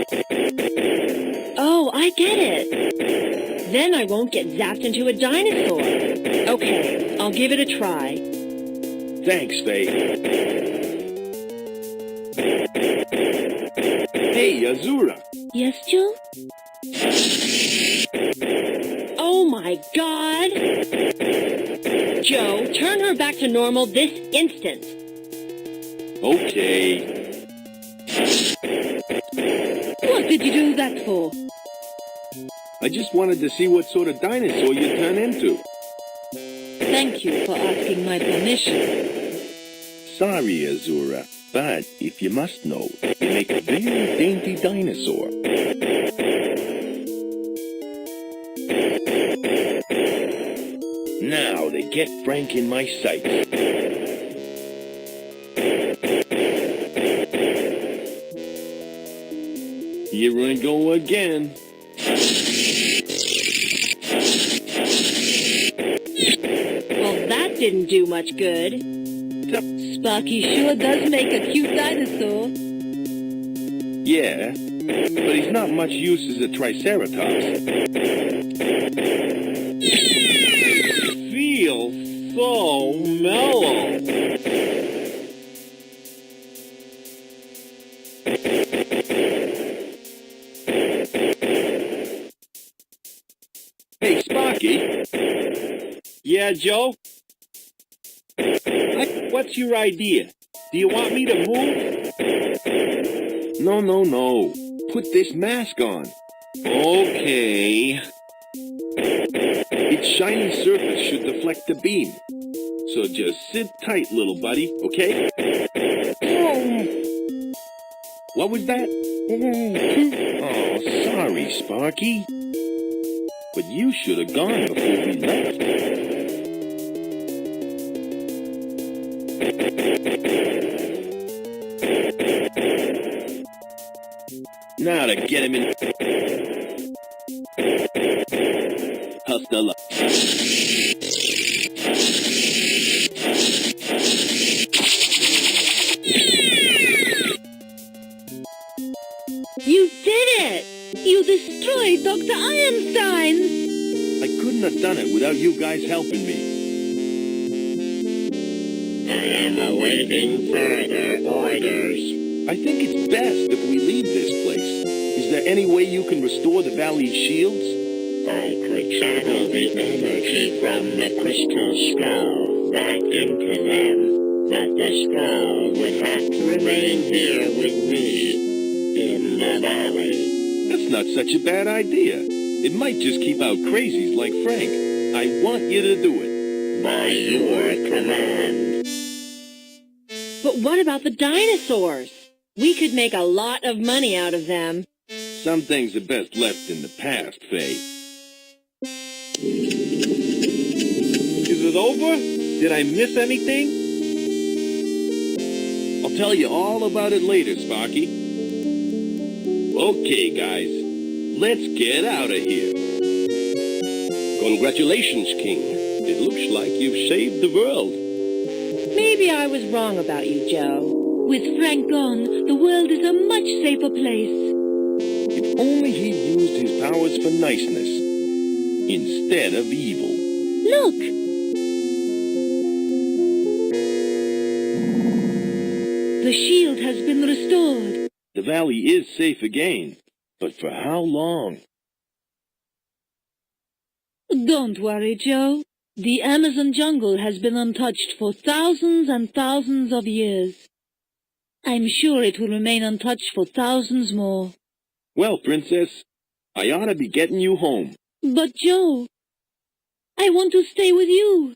Oh, I get it. Then I won't get zapped into a dinosaur. Okay, I'll give it a try. Thanks, Faye. Hey, Azura. Yes, Joe? Oh my God! Joe, turn her back to normal this instant. Okay. What did you do that for? I just wanted to see what sort of dinosaur you turn into. Thank you for asking my permission. Sorry, Azura, but if you must know, you make a very dainty dinosaur. Now to get Frank in my sights. Here I go again. Well, that didn't do much good. Sparky sure does make a cute dinosaur. Yeah, but he's not much use as a triceratops. Feels so mellow. Hey, Sparky. Yeah, Joe? What's your idea? Do you want me to move? No. Put this mask on. Okay. Its shiny surface should deflect the beam. So just sit tight, little buddy, okay? What was that? Oh, sorry, Sparky. But you should have gone before we left. Now to get him in. Hasta luck. You did it! You destroyed Dr. Einstein! I couldn't have done it without you guys helping me. I am awaiting further orders. I think it's best if we leave this place. Is there any way you can restore the valley's shields? I could channel the energy from the crystal skull back into them, but the skull would have to remain here with me, in the valley. That's not such a bad idea. It might just keep out crazies like Frank. I want you to do it. By your command. But what about the dinosaurs? We could make a lot of money out of them. Some things are best left in the past, Faye. Is it over? Did I miss anything? I'll tell you all about it later, Sparky. Okay, guys. Let's get out of here. Congratulations, King. It looks like you've saved the world. Maybe I was wrong about you, Joe. With Frank gone, the world is a much safer place. If only he'd used his powers for niceness instead of evil. Look! The shield has been restored. The valley is safe again, but for how long? Don't worry, Joe. The Amazon jungle has been untouched for thousands and thousands of years. I'm sure it will remain untouched for thousands more. Well, Princess, I ought to be getting you home. But, Joe, I want to stay with you.